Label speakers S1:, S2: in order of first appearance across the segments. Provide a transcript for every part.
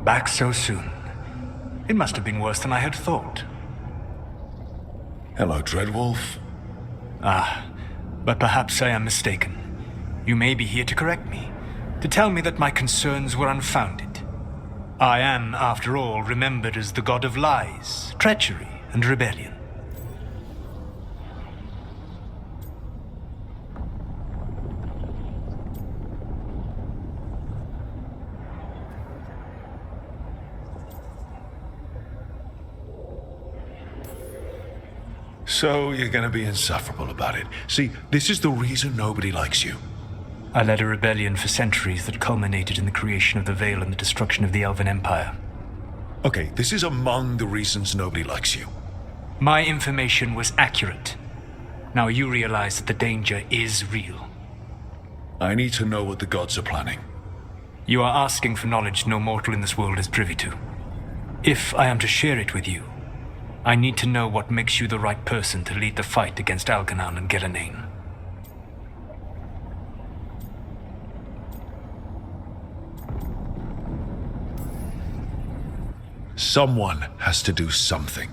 S1: Back so soon. It must have been worse than I had thought.
S2: Hello, Dreadwolf.
S1: But perhaps I am mistaken. You may be here to correct me, to tell me that my concerns were unfounded. I am, after all, remembered as the god of lies, treachery, and rebellion.
S2: So you're gonna be insufferable about it. See, this is the reason nobody likes you.
S1: I led a rebellion for centuries that culminated in the creation of the Veil and the destruction of the Elven Empire.
S2: Okay, this is among the reasons nobody likes you.
S1: My information was accurate. Now you realize that the danger is real.
S2: I need to know what the gods are planning.
S1: You are asking for knowledge no mortal in this world is privy to. If I am to share it with you, I need to know what makes you the right person to lead the fight against Algernon and Gillenane.
S2: Someone has to do something.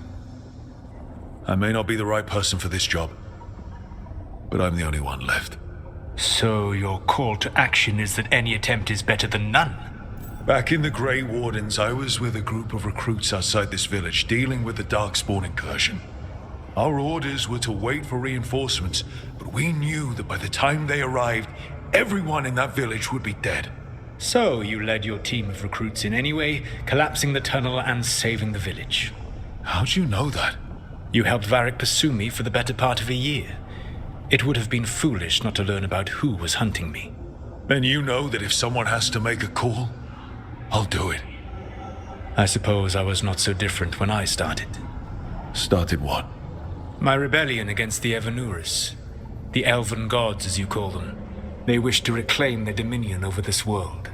S2: I may not be the right person for this job, but I'm the only one left.
S1: So your call to action is that any attempt is better than none?
S2: Back in the Grey Wardens, I was with a group of recruits outside this village dealing with the Darkspawn incursion. Our orders were to wait for reinforcements, but we knew that by the time they arrived, everyone in that village would be dead.
S1: So you led your team of recruits in any way, collapsing the tunnel and saving the village.
S2: How'd you know that?
S1: You helped Varric pursue me for the better part of a year. It would have been foolish not to learn about who was hunting me.
S2: Then you know that if someone has to make a call, I'll do it.
S1: I suppose I was not so different when I started.
S2: Started what?
S1: My rebellion against the Evanuris. The Elven gods, as you call them. They wish to reclaim their dominion over this world.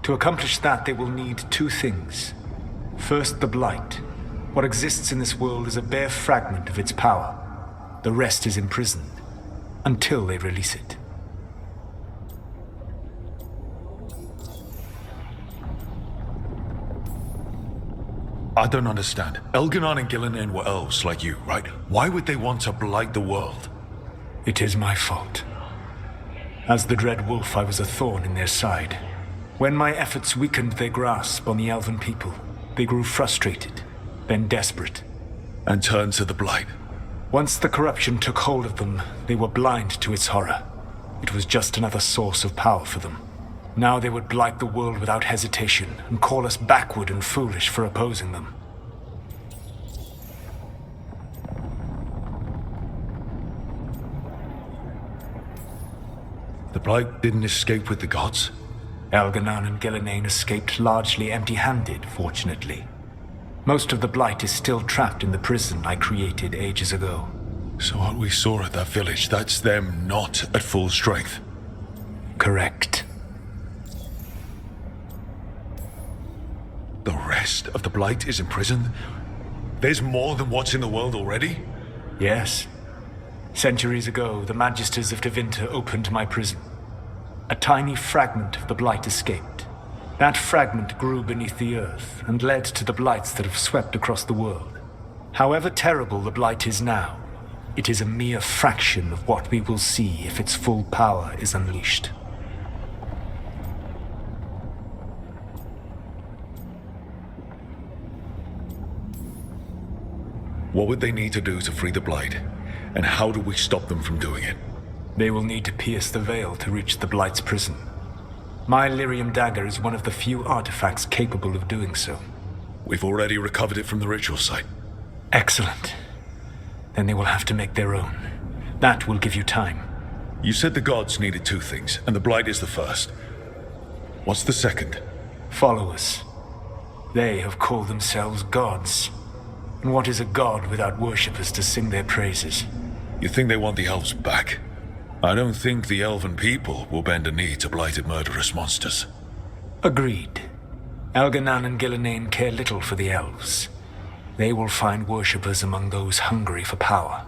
S1: To accomplish that, they will need two things. First, the Blight. What exists in this world is a bare fragment of its power. The rest is imprisoned, until they release it.
S2: I don't understand. Elgernon and Gillenane were elves like you, right? Why would they want to blight the world?
S1: It is my fault. As the Dread Wolf, I was a thorn in their side. When my efforts weakened their grasp on the Elven people, they grew frustrated, then desperate.
S2: And turned to the Blight.
S1: Once the corruption took hold of them, they were blind to its horror. It was just another source of power for them. Now they would blight the world without hesitation and call us backward and foolish for opposing them.
S2: The Blight didn't escape with the gods?
S1: Algernon and Gillenane escaped largely empty-handed, fortunately. Most of the Blight is still trapped in the prison I created ages ago.
S2: So what we saw at that village, that's them not at full strength?
S1: Correct.
S2: The rest of the Blight is imprisoned? There's more than what's in the world already?
S1: Yes. Centuries ago, the Magisters of Tevinter opened my prison. A tiny fragment of the Blight escaped. That fragment grew beneath the earth and led to the Blights that have swept across the world. However terrible the Blight is now, it is a mere fraction of what we will see if its full power is unleashed.
S2: What would they need to do to free the Blight? And how do we stop them from doing it?
S1: They will need to pierce the veil to reach the Blight's prison. My Lyrium dagger is one of the few artifacts capable of doing so.
S2: We've already recovered it from the ritual site.
S1: Excellent. Then they will have to make their own. That will give you time.
S2: You said the gods needed two things, and the Blight is the first. What's the second?
S1: Followers. They have called themselves gods. And what is a god without worshippers to sing their praises?
S2: You think they want the elves back? I don't think the elven people will bend a knee to blighted murderous monsters.
S1: Agreed. Algernon and Gillenane care little for the elves. They will find worshippers among those hungry for power.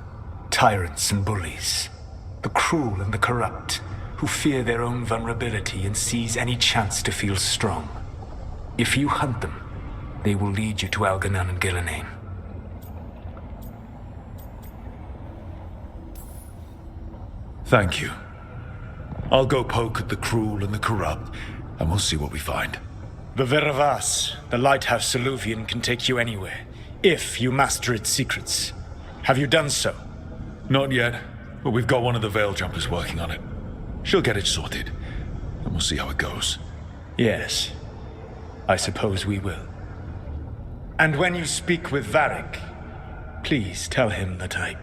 S1: Tyrants and bullies. The cruel and the corrupt, who fear their own vulnerability and seize any chance to feel strong. If you hunt them, they will lead you to Algernon and Gillenane.
S2: Thank you. I'll go poke at the cruel and the corrupt, and we'll see what we find.
S1: The Veravas, the lighthouse Soluvian, can take you anywhere, if you master its secrets. Have you done so?
S2: Not yet, but we've got one of the Veil Jumpers working on it. She'll get it sorted, and we'll see how it goes.
S1: Yes, I suppose we will. And when you speak with Varric, please tell him that I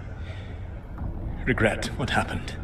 S1: regret what happened.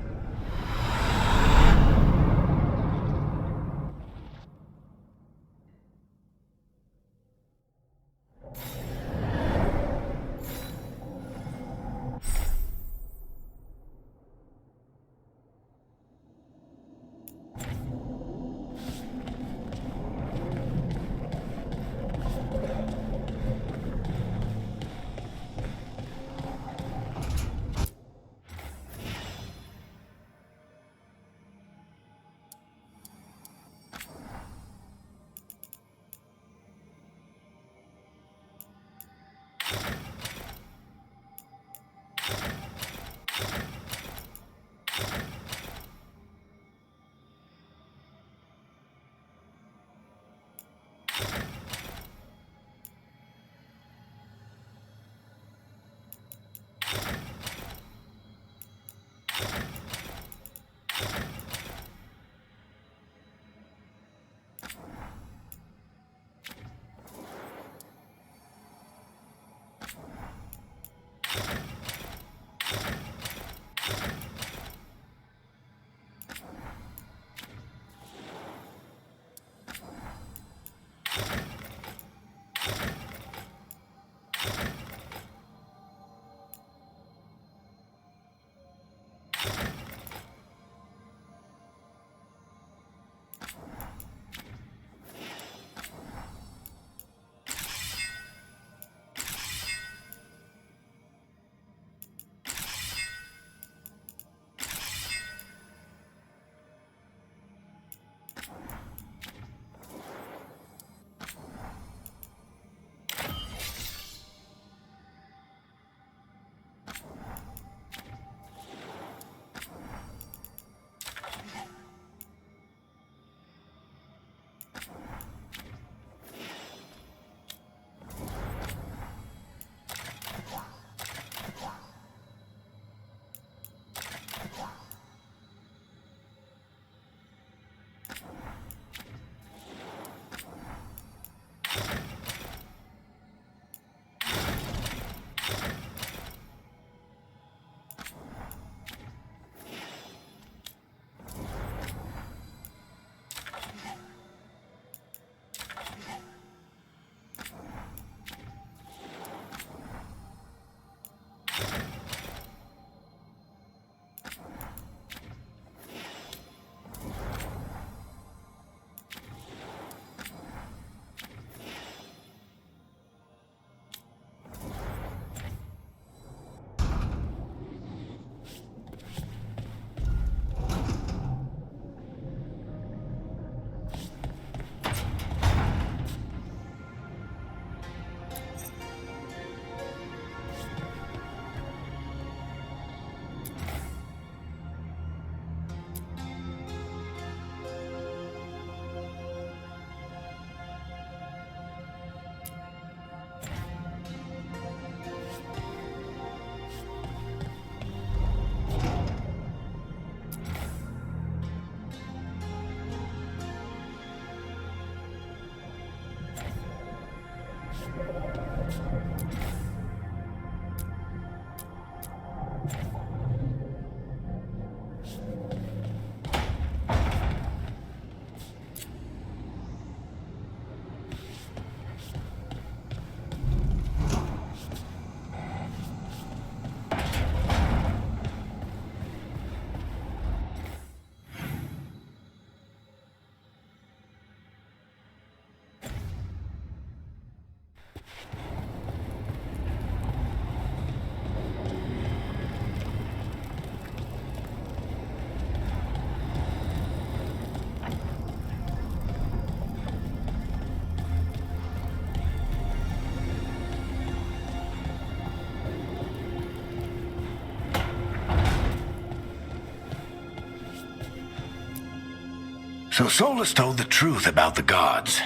S3: So Solus told the truth about the gods.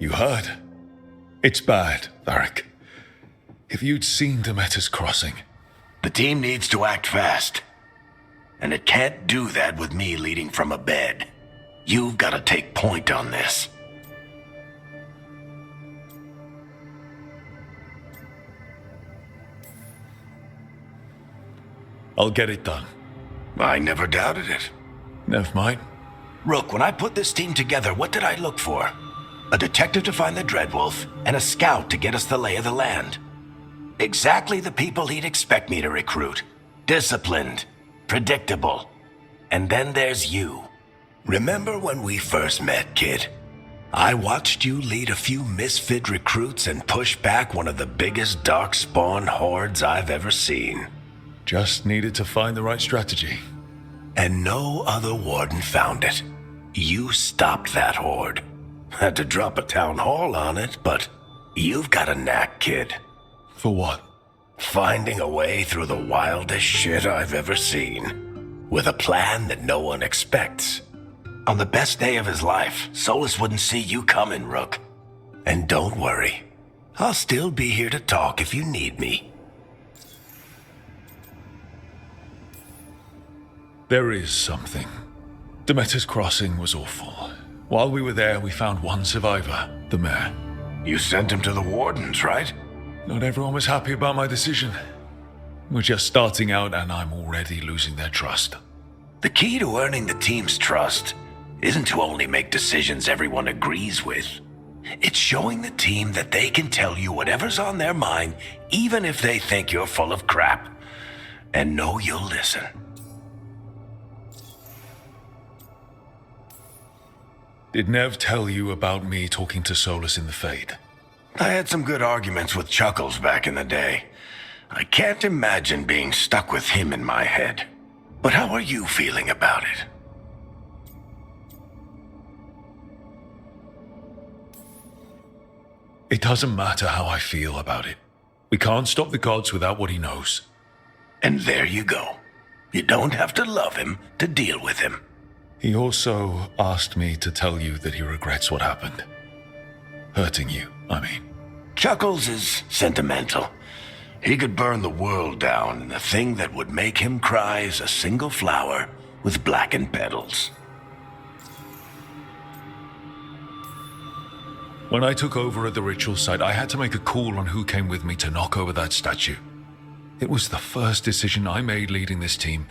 S2: You heard? It's bad, Varric. If you'd seen Demeter's crossing...
S3: The team needs to act fast. And it can't do that with me leading from a bed. You've got to take point on this.
S2: I'll get it done.
S3: I never doubted it.
S2: Never mind.
S3: Rook, when I put this team together, what did I look for? A detective to find the Dreadwolf, and a scout to get us the lay of the land. Exactly the people he'd expect me to recruit. Disciplined, predictable. And then there's you. Remember when we first met, kid? I watched you lead a few misfit recruits and push back one of the biggest darkspawn hordes I've ever seen.
S2: Just needed to find the right strategy.
S3: And no other warden found it. You stopped that horde. Had to drop a town hall on it, but you've got a knack, kid.
S2: For what?
S3: Finding a way through the wildest shit I've ever seen. With a plan that no one expects. On the best day of his life, Solus wouldn't see you coming, Rook. And don't worry. I'll still be here to talk if you need me.
S2: There is something. Demeter's crossing was awful. While we were there, we found one survivor, the mayor.
S3: You sent him to the wardens, right?
S2: Not everyone was happy about my decision. We're just starting out and I'm already losing their trust.
S3: The key to earning the team's trust isn't to only make decisions everyone agrees with. It's showing the team that they can tell you whatever's on their mind, even if they think you're full of crap. And know you'll listen.
S2: Did Nev tell you about me talking to Solus in the Fade?
S3: I had some good arguments with Chuckles back in the day. I can't imagine being stuck with him in my head. But how are you feeling about it?
S2: It doesn't matter how I feel about it. We can't stop the gods without what he knows.
S3: And there you go. You don't have to love him to deal with him.
S2: He also asked me to tell you that he regrets what happened. Hurting you, I mean.
S3: Chuckles is sentimental. He could burn the world down, and the thing that would make him cry is a single flower with blackened petals.
S2: When I took over at the ritual site, I had to make a call on who came with me to knock over that statue. It was the first decision I made leading this team,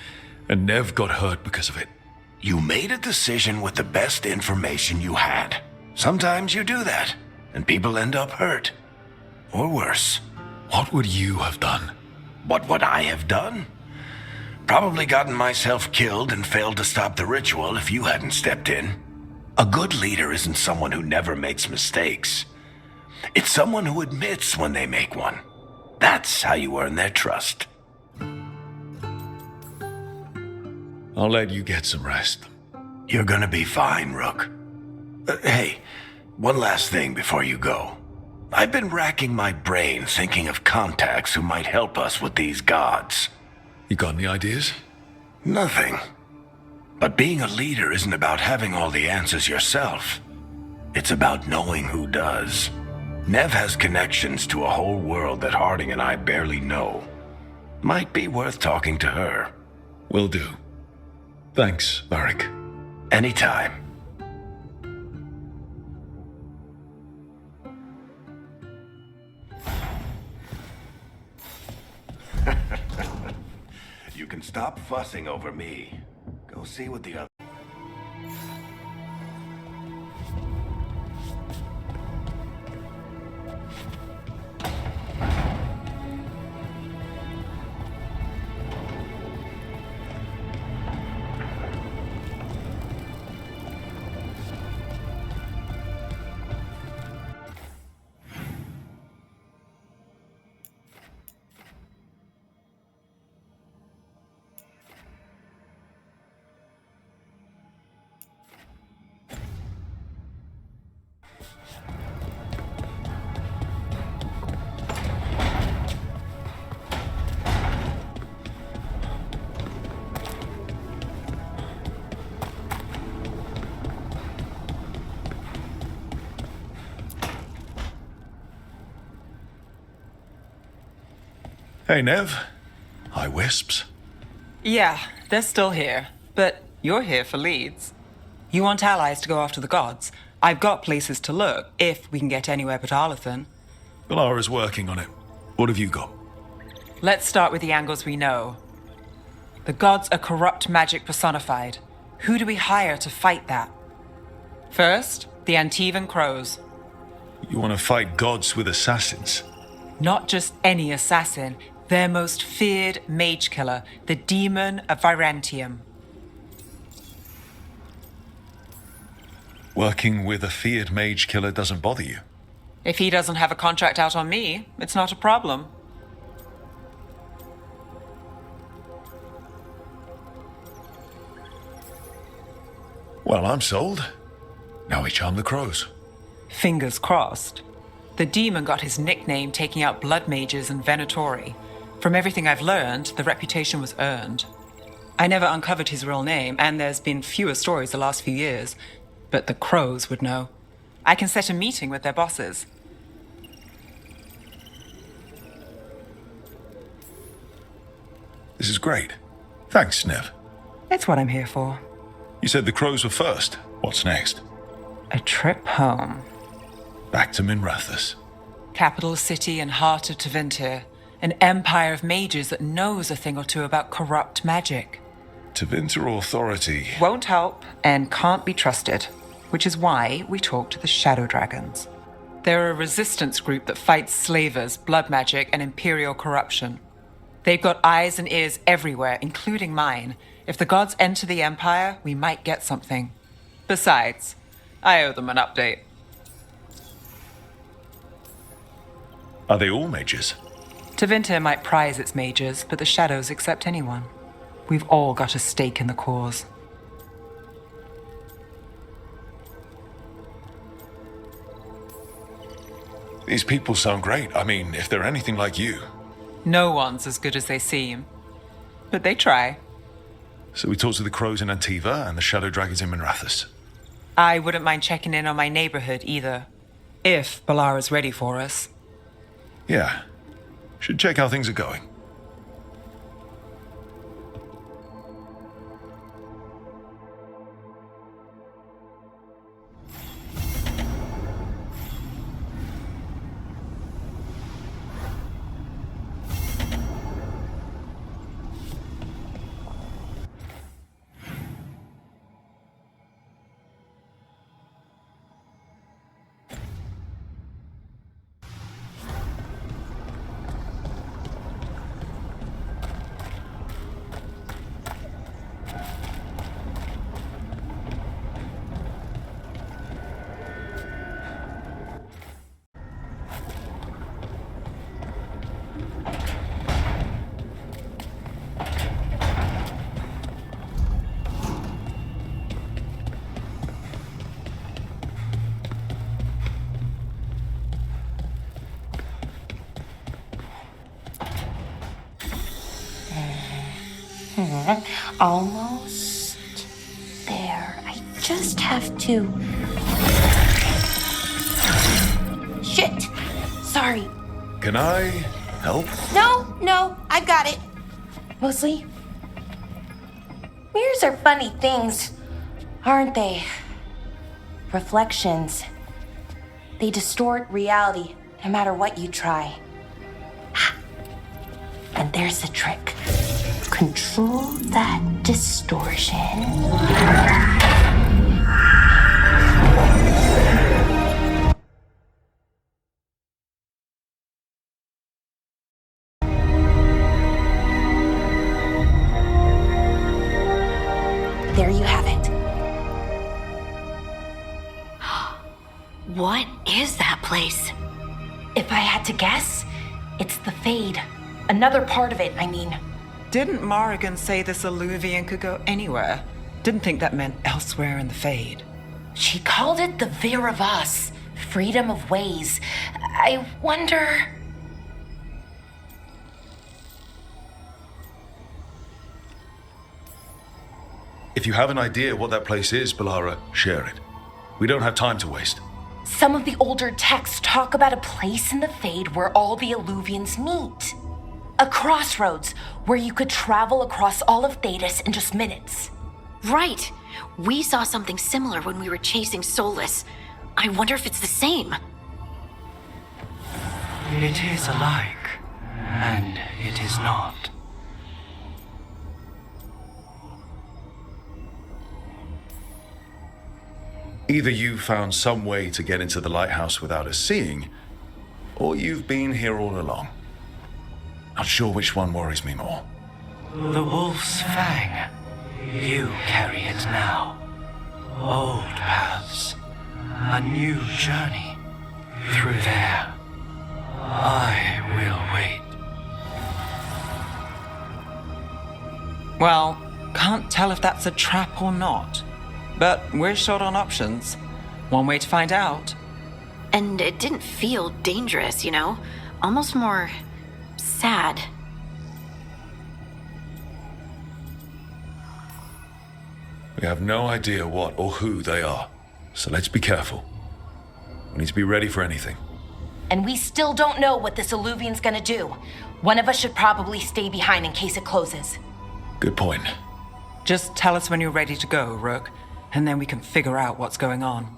S2: and Nev got hurt because of it.
S3: You made a decision with the best information you had. Sometimes you do that, and people end up hurt. Or worse.
S2: What would you have done?
S3: What would I have done? Probably gotten myself killed and failed to stop the ritual if you hadn't stepped in. A good leader isn't someone who never makes mistakes. It's someone who admits when they make one. That's how you earn their trust.
S2: I'll let you get some rest.
S3: You're gonna be fine, Rook. Hey, one last thing before you go. I've been racking my brain thinking of contacts who might help us with these gods.
S2: You got any ideas?
S3: Nothing. But being a leader isn't about having all the answers yourself. It's about knowing who does. Nev has connections to a whole world that Harding and I barely know. Might be worth talking to her.
S2: Will do. Thanks, Varric.
S3: Anytime. You can stop fussing over me. Go see what the other...
S2: Hey, Nev. Hi, Wisps.
S4: Yeah, they're still here. But you're here for leads. You want allies to go after the gods? I've got places to look, if we can get anywhere but Arlathan.
S2: Valara's working on it. What have you got?
S4: Let's start with the angles we know. The gods are corrupt magic personified. Who do we hire to fight that? First, the Antivan Crows.
S2: You want to fight gods with assassins?
S4: Not just any assassin, their most feared mage killer, the Demon of Virantium.
S2: Working with a feared mage killer doesn't bother you?
S4: If he doesn't have a contract out on me, it's not a problem.
S2: Well, I'm sold. Now we charm the crows.
S4: Fingers crossed. The demon got his nickname taking out blood mages and Venatori. From everything I've learned, the reputation was earned. I never uncovered his real name, and there's been fewer stories the last few years. But the crows would know. I can set a meeting with their bosses.
S2: This is great. Thanks, Nev.
S4: It's what I'm here for.
S2: You said the crows were first. What's next?
S4: A trip home.
S2: Back to Minrathous.
S4: Capital city and heart of Tevinter. An empire of mages that knows a thing or two about corrupt magic.
S2: Tevinter authority.
S4: Won't help and can't be trusted, which is why we talk to the Shadow Dragons. They're a resistance group that fights slavers, blood magic, and imperial corruption. They've got eyes and ears everywhere, including mine. If the gods enter the Empire, we might get something. Besides, I owe them an update.
S2: Are they all mages?
S4: Tevinter might prize its mages, but the Shadows accept anyone. We've all got a stake in the cause.
S2: These people sound great. I mean, if they're anything like you.
S4: No one's as good as they seem. But they try.
S2: So we talked to the crows in Antiva and the shadow dragons in Minrathous.
S4: I wouldn't mind checking in on my neighborhood either. If Balara's ready for us.
S2: Yeah. Should check how things are going.
S5: Almost there. I just have to... Shit! Sorry.
S2: Can I help?
S5: No, I've got it. Mostly, mirrors are funny things, aren't they? Reflections. They distort reality, no matter what you try. And there's the trick. Control that distortion. There you have it. What is that place? If I had to guess, it's the Fade. Another part of it, I mean.
S4: Didn't Morrigan say this Alluvian could go anywhere? Didn't think that meant elsewhere in the Fade.
S5: She called it the Vir of Us, freedom of ways. I wonder...
S2: If you have an idea what that place is, Balara, share it. We don't have time to waste.
S5: Some of the older texts talk about a place in the Fade where all the Alluvians meet. A crossroads where you could travel across all of Thetis in just minutes.
S6: Right. We saw something similar when we were chasing Solus. I wonder if it's the same.
S7: It is alike, and it is not.
S2: Either you found some way to get into the lighthouse without us seeing, or you've been here all along. Not sure which one worries me more.
S7: The wolf's fang. You carry it now. Old paths. A new journey. Through there. I will wait.
S4: Well, can't tell if that's a trap or not. But we're short on options. One way to find out.
S6: And it didn't feel dangerous, you know? Almost more sad.
S2: We have no idea what or who they are, so let's be careful. We need to be ready for anything.
S5: And we still don't know what this Illuvian's gonna do. One of us should probably stay behind in case it closes.
S2: Good point.
S4: Just tell us when you're ready to go, Rook, and then we can figure out what's going on.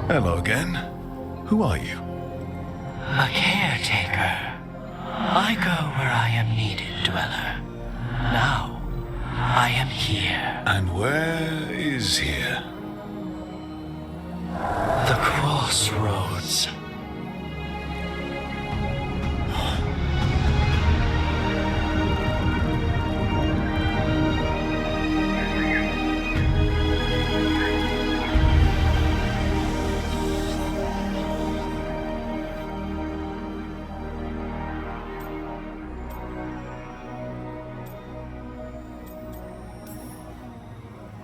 S2: Hello again. Who are you?
S7: A caretaker. I go where I am needed, Dweller. Now, I am here.
S2: And where is here?
S7: The crossroads.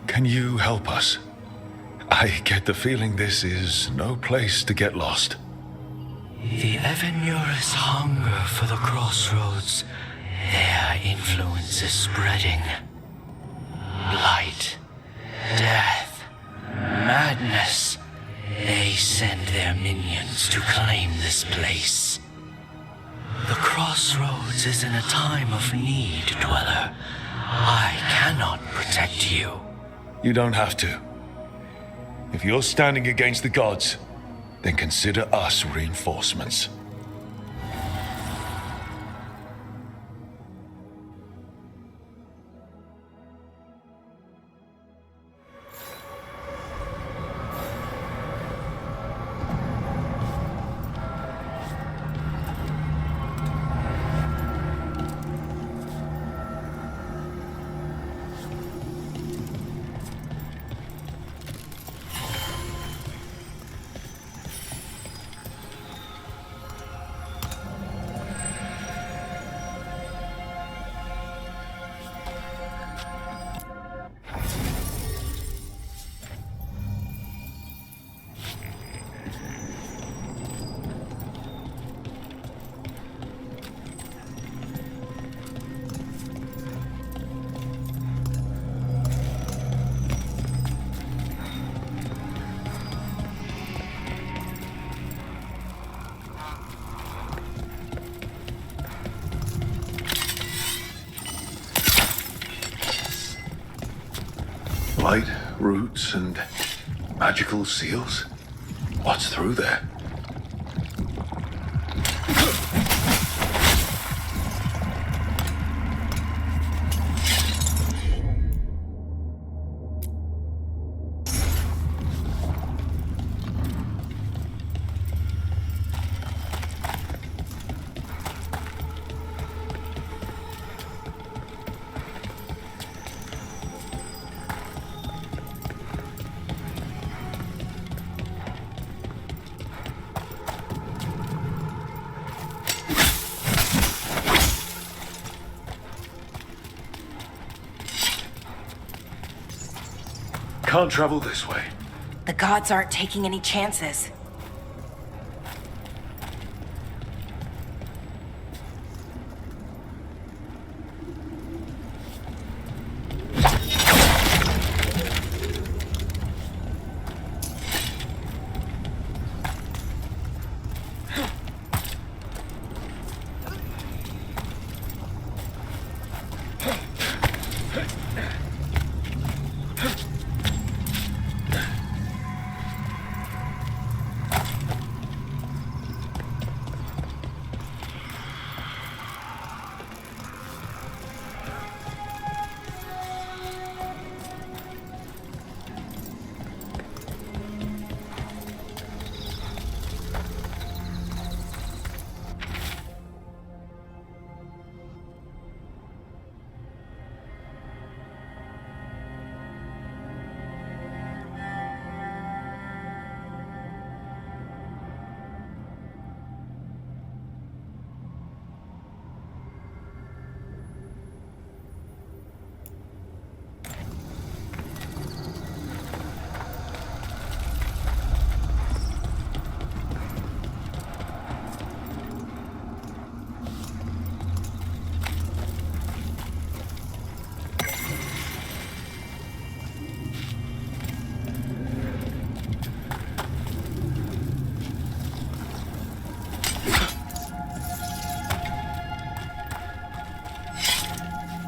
S2: Can you help us? I get the feeling this is no place to get lost.
S7: The Evanurus hunger for the crossroads. Their influence is spreading. Blight, death, madness. They send their minions to claim this place. The crossroads is in a time of need, Dweller. I cannot protect you.
S2: You don't have to. If you're standing against the gods, then consider us reinforcements. Light, roots, and magical seals? What's through there? Can't travel this way.
S5: The gods aren't taking any chances.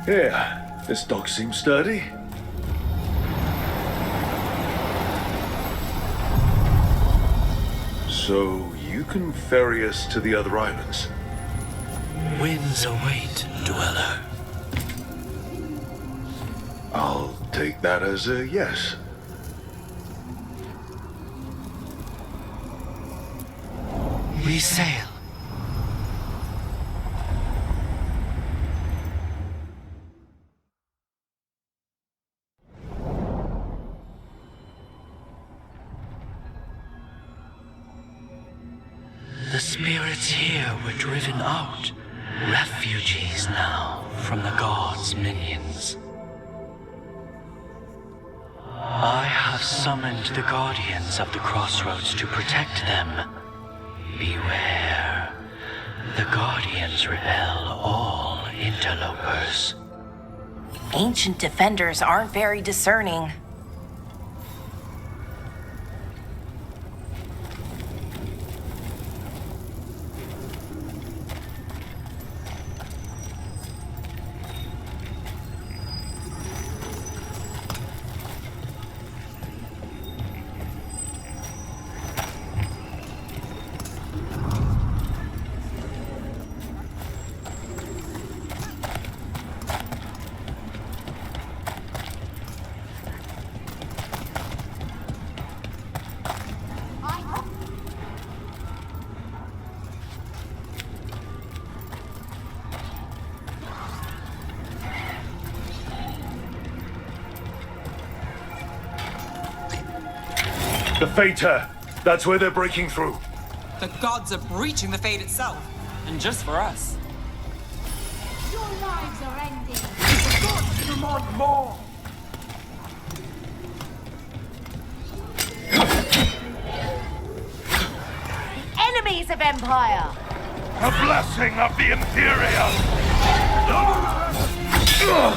S2: Yeah, this dock seems sturdy. So you can ferry us to the other islands?
S7: Winds await, dweller.
S2: I'll take that as a yes.
S7: We sail. The spirits here were driven out, refugees now from the gods' minions. I have summoned the guardians of the crossroads to protect them. Beware. The guardians repel all interlopers.
S5: Ancient defenders aren't very discerning.
S2: The Fater! That's where they're breaking through.
S4: The gods are breaching the fate itself, and just for us.
S8: Your lives are ending. The gods demand more. days of Empire!
S2: The blessing of the Imperium!
S8: Here we go!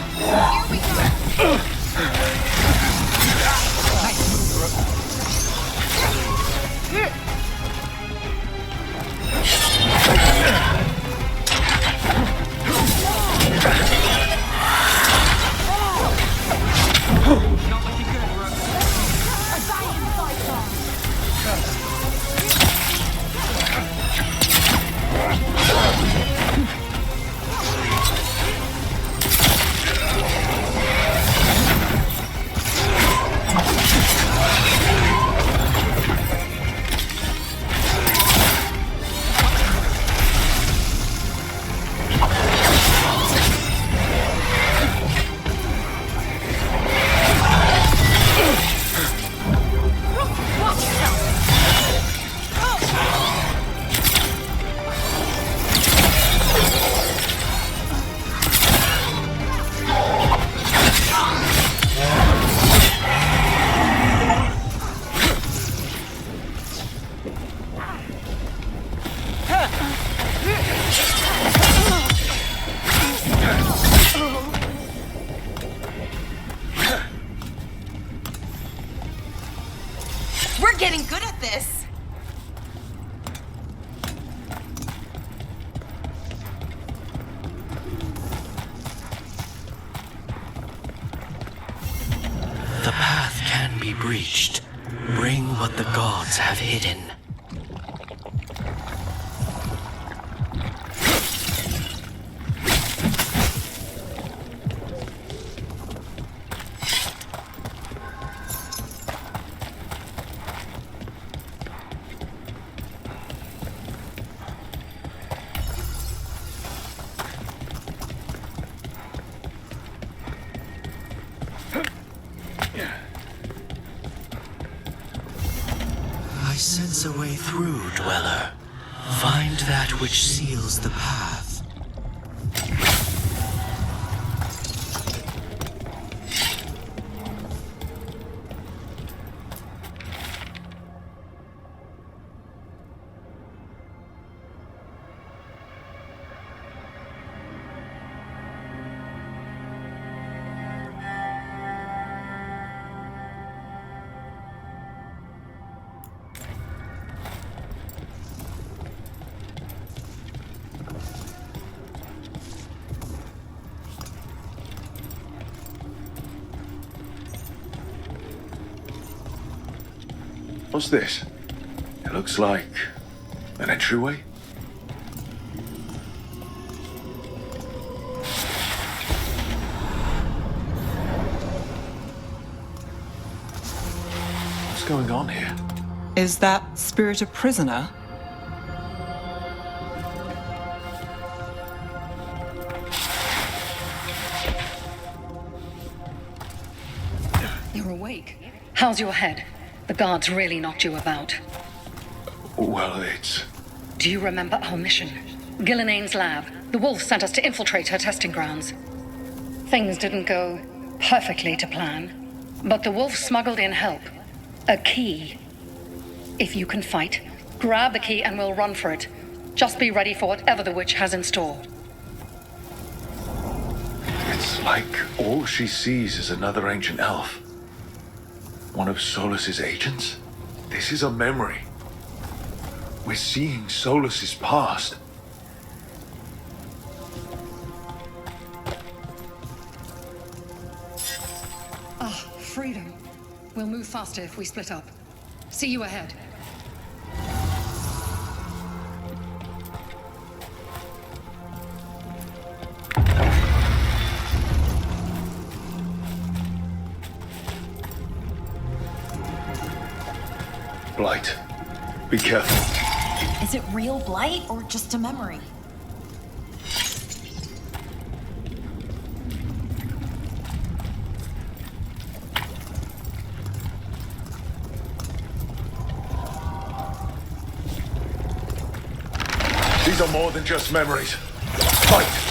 S4: We're getting good at this.
S7: The path can be breached. Bring what the gods have hidden. I sense a way through, Dweller. Find that which seals the path.
S2: What's this? It looks like an entryway. What's going on here?
S4: Is that spirit a prisoner?
S9: You're awake. How's your head? The guards really knocked you about.
S2: Well, it's...
S9: Do you remember our mission? Gillenane's lab. The wolf sent us to infiltrate her testing grounds. Things didn't go perfectly to plan, but the wolf smuggled in help. A key. If you can fight, grab the key and we'll run for it. Just be ready for whatever the witch has in store.
S2: It's like all she sees is another ancient elf. One of Solus's agents? This is a memory. We're seeing Solus's past.
S9: Ah, freedom. We'll move faster if we split up. See you ahead.
S2: Blight. Be careful.
S5: Is it real blight or just a memory?
S2: These are more than just memories. Fight!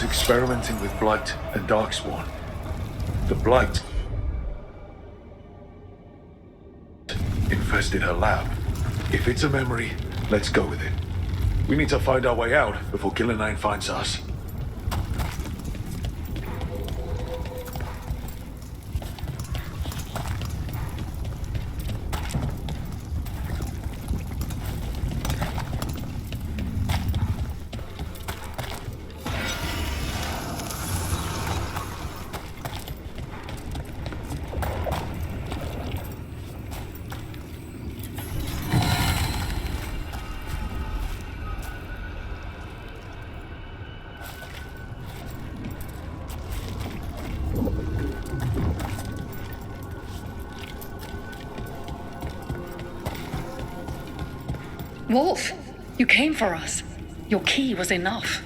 S2: experimenting with Blight and Darkspawn. The Blight infested her lab. If it's a memory, let's go with it. We need to find our way out before Gillenane finds us.
S9: Wolf, you came for us. Your key was enough.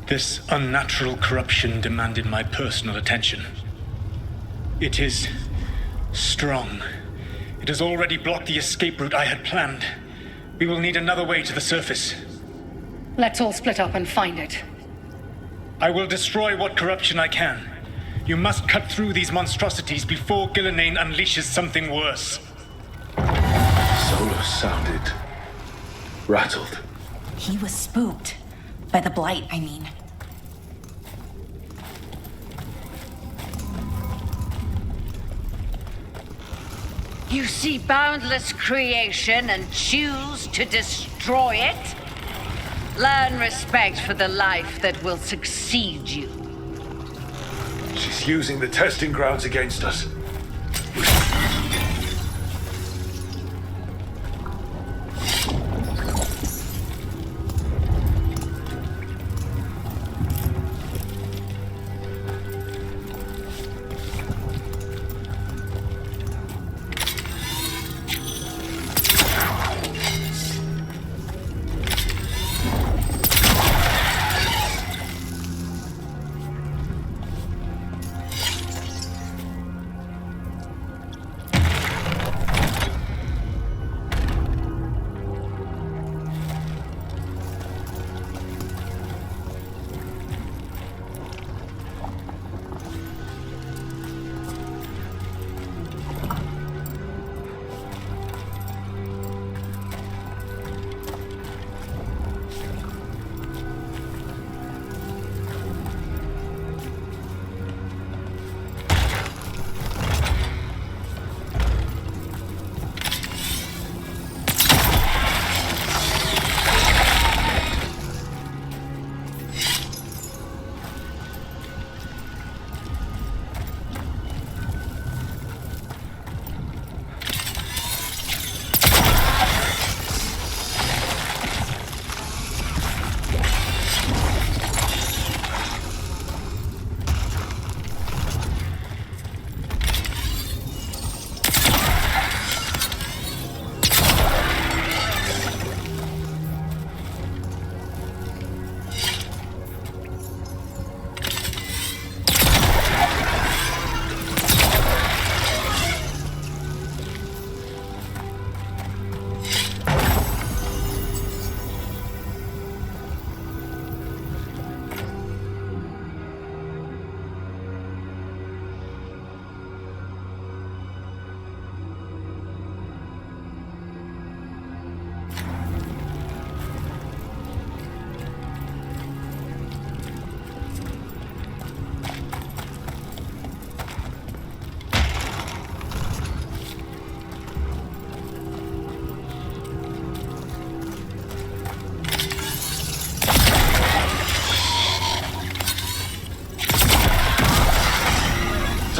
S1: This unnatural corruption demanded my personal attention. It is strong. It has already blocked the escape route I had planned. We will need another way to the surface.
S9: Let's all split up and find it.
S1: I will destroy what corruption I can. You must cut through these monstrosities before Gillenane unleashes something worse.
S2: Solus sounded rattled.
S5: He was spooked. By the Blight, I mean.
S10: You see boundless creation and choose to destroy it? Learn respect for the life that will succeed you.
S2: She's using the testing grounds against us.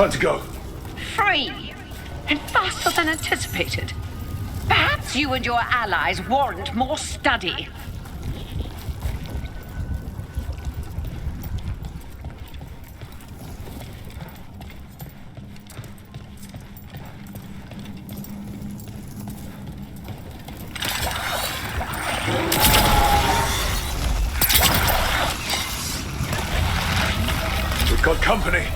S2: Time to go.
S10: Free! And faster than anticipated. Perhaps you and your allies warrant more study.
S2: We've got company.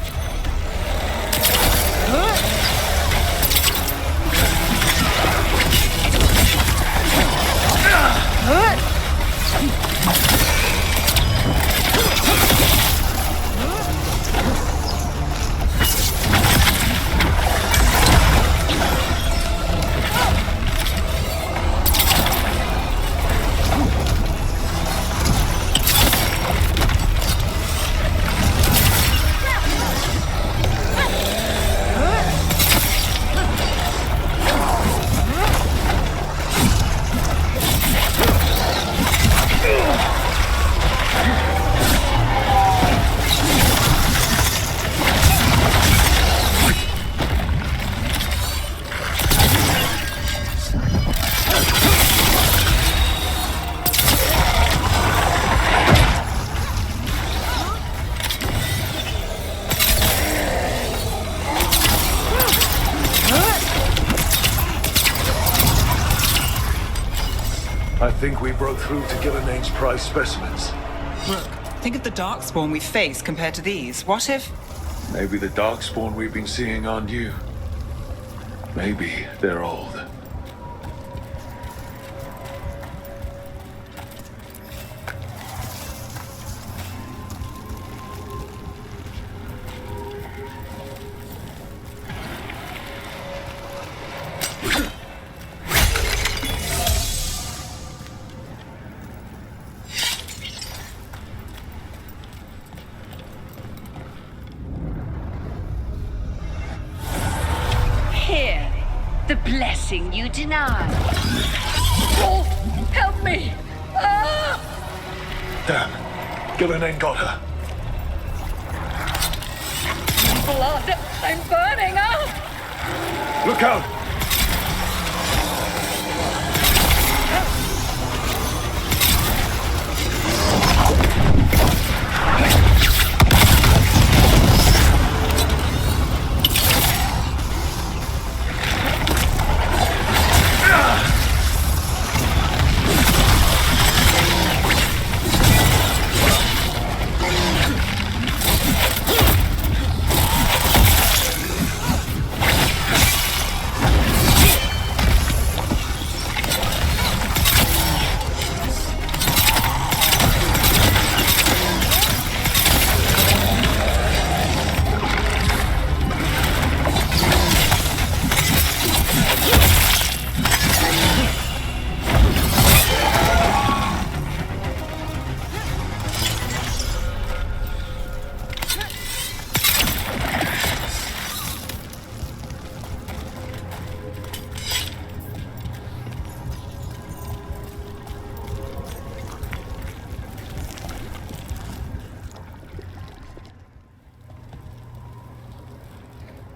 S2: I think we broke through to Gillinane's prized specimens.
S4: Look, think of the Darkspawn we face compared to these. What if...
S2: Maybe the Darkspawn we've been seeing aren't you. Maybe they're old.
S10: Here, the blessing you denied. Wolf, help me! Ah!
S2: Damn. Gillinane got her.
S10: Blood! I'm burning up!
S2: Look out!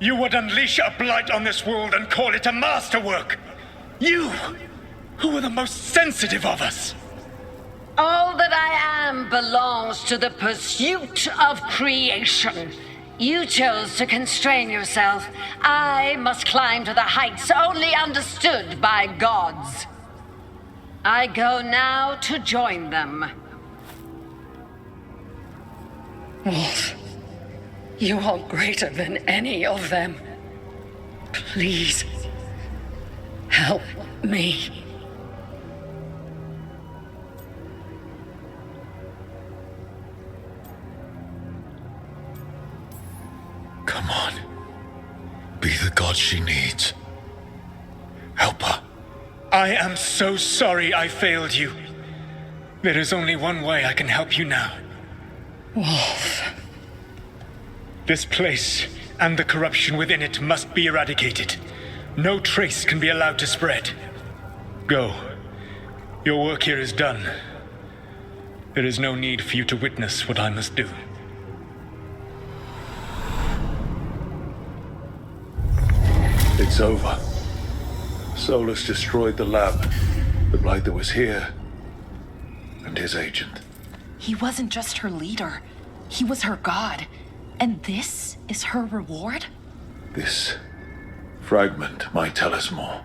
S1: You would unleash a blight on this world and call it a masterwork! You, who are the most sensitive of us!
S10: All that I am belongs to the pursuit of creation. You chose to constrain yourself. I must climb to the heights only understood by gods. I go now to join them.
S9: Wolf, you are greater than any of them. Please, help me.
S2: Come on. Be the god she needs. Help her.
S1: I am so sorry I failed you. There is only one way I can help you now.
S9: Wolf.
S1: This place and the corruption within it must be eradicated. No trace can be allowed to spread. Go. Your work here is done. There is no need for you to witness what I must do.
S2: It's over. Solus destroyed the lab, the blight that was here, and his agent.
S5: He wasn't just her leader. He was her god. And this is her reward?
S2: This fragment might tell us more.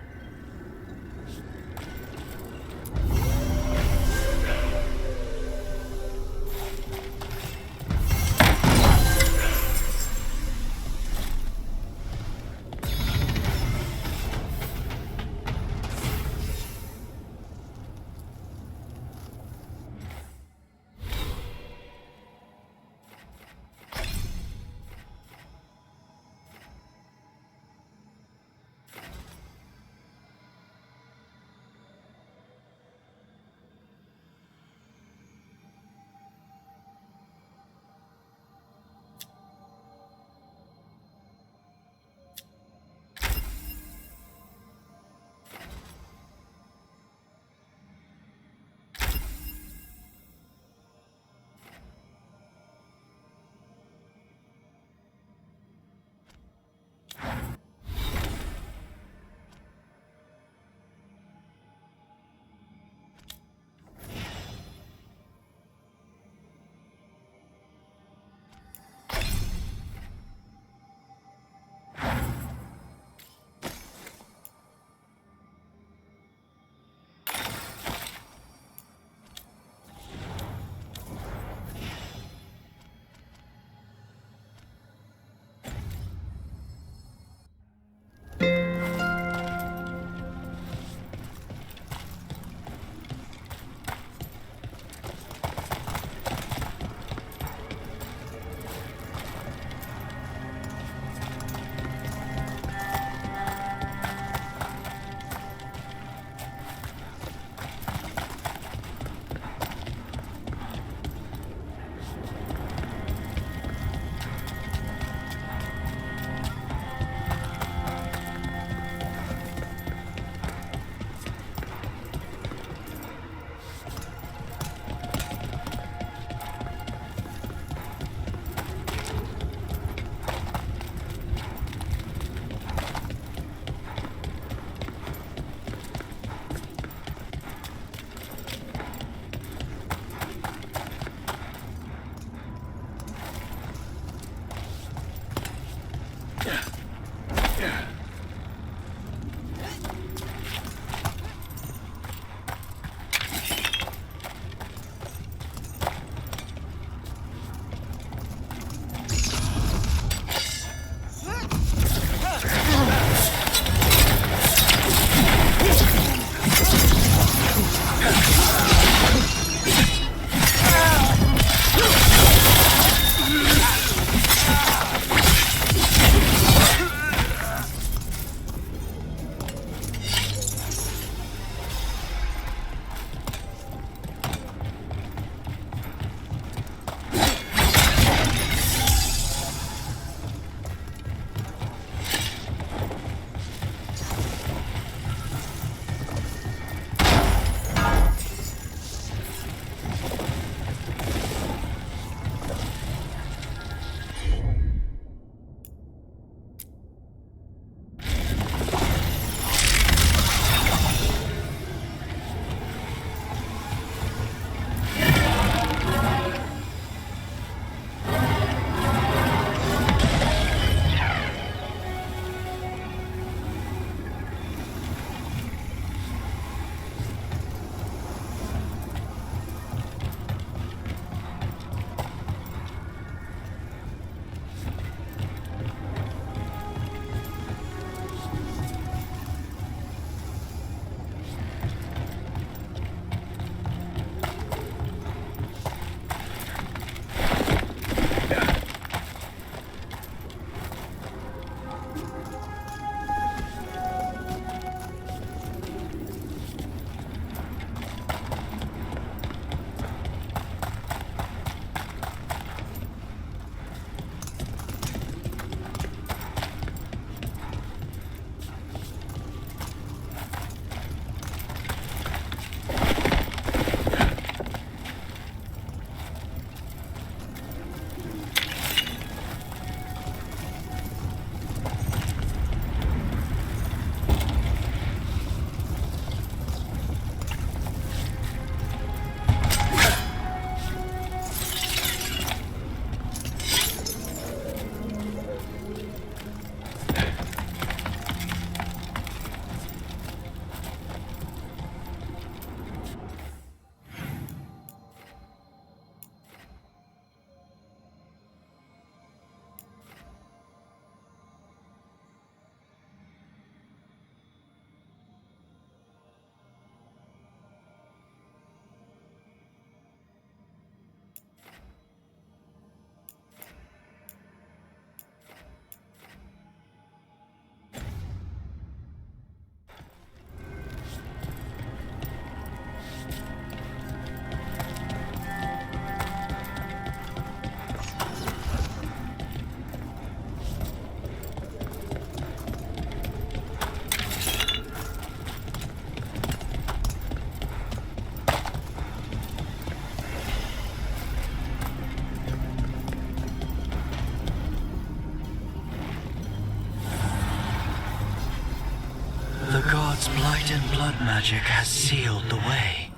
S7: God's blight and blood magic has sealed the way.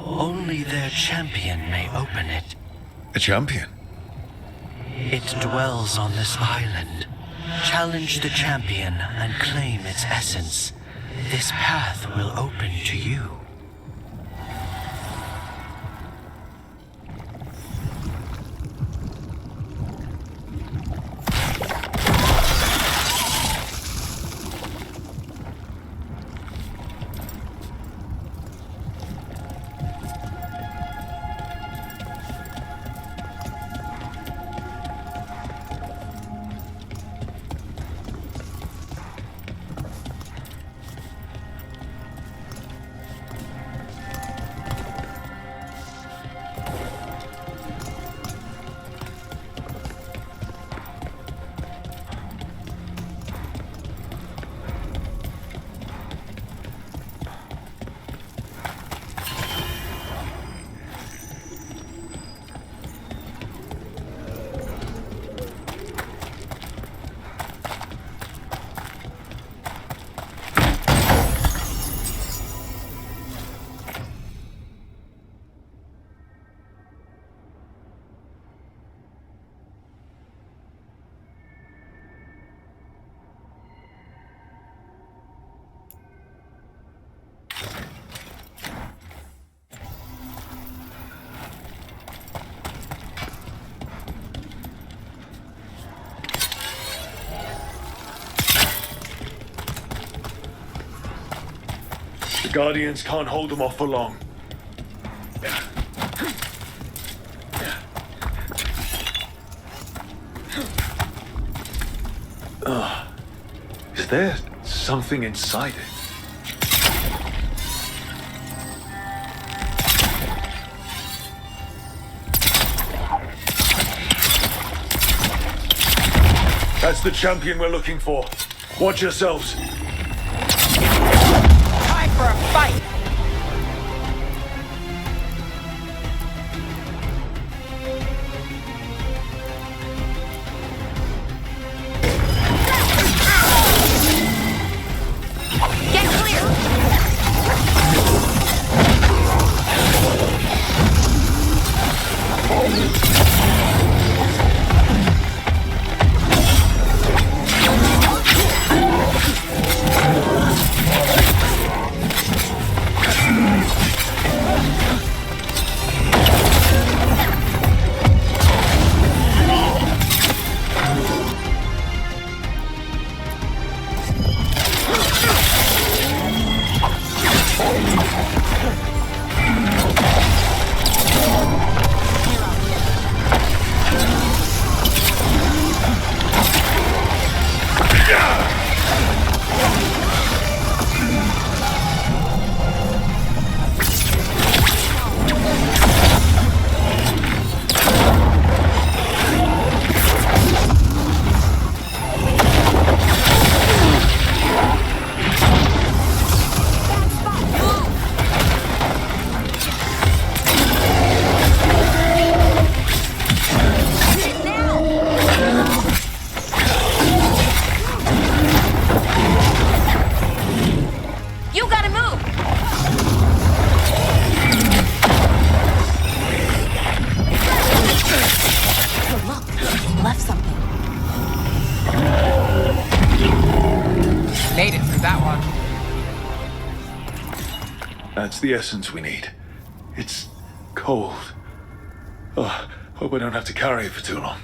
S7: Only their champion may open it.
S2: A champion?
S7: It dwells on this island. Challenge the champion and claim its essence. This path will open to you.
S2: Guardians can't hold them off for long. Is there something inside it? That's the champion we're looking for. Watch yourselves.
S4: Time for a fight!
S6: Get clear! You gotta move! Oh, look, left something.
S4: Made it through that one.
S2: That's the essence we need. It's cold. Oh, hope I don't have to carry it for too long.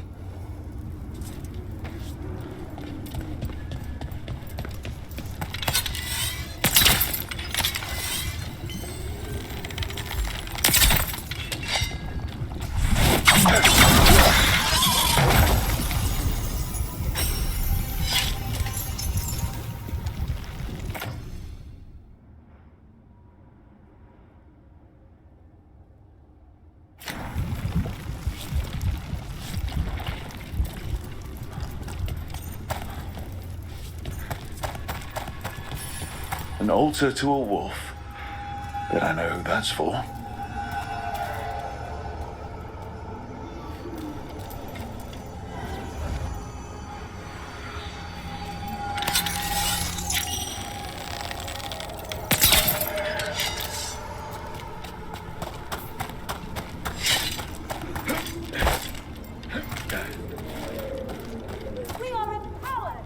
S2: An altar to a wolf. Bet I know who that's for.
S8: We are empowered!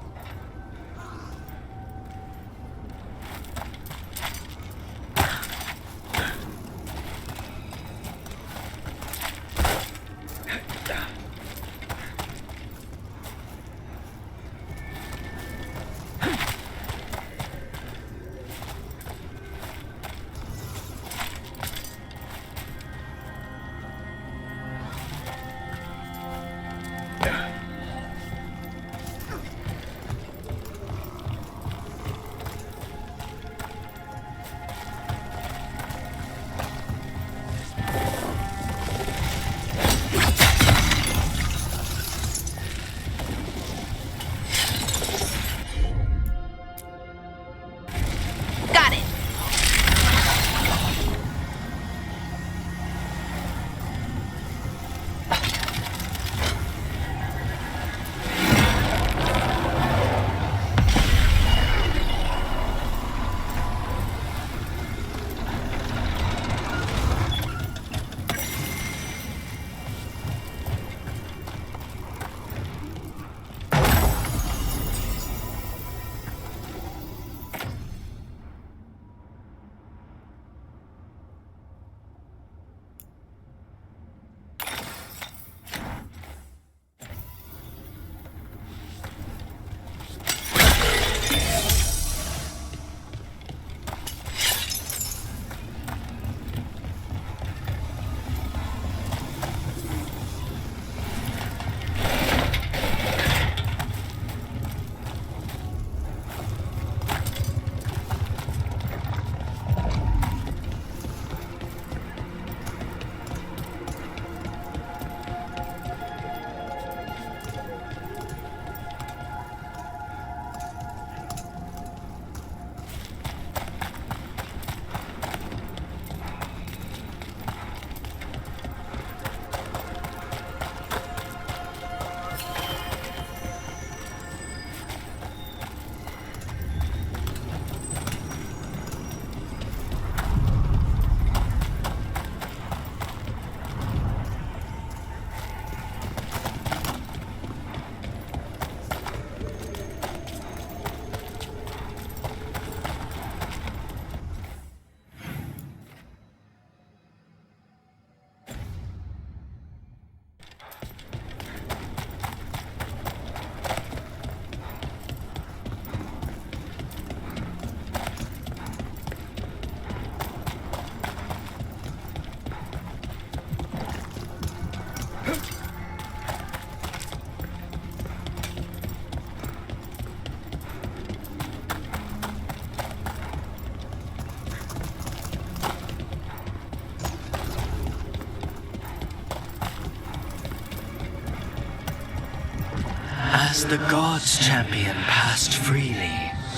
S7: As the gods' champion passed freely,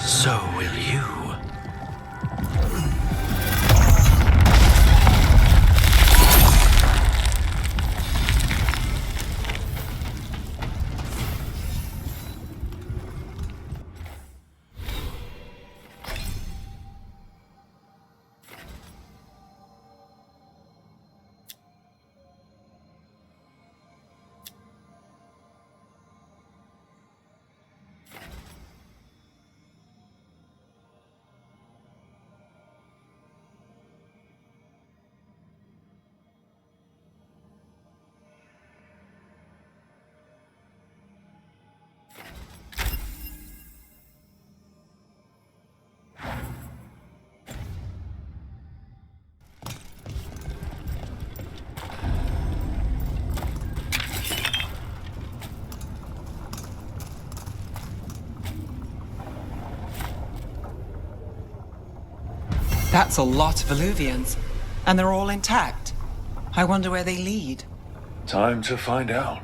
S7: so will you.
S4: That's a lot of Illuvians, and they're all intact. I wonder where they lead.
S2: Time to find out.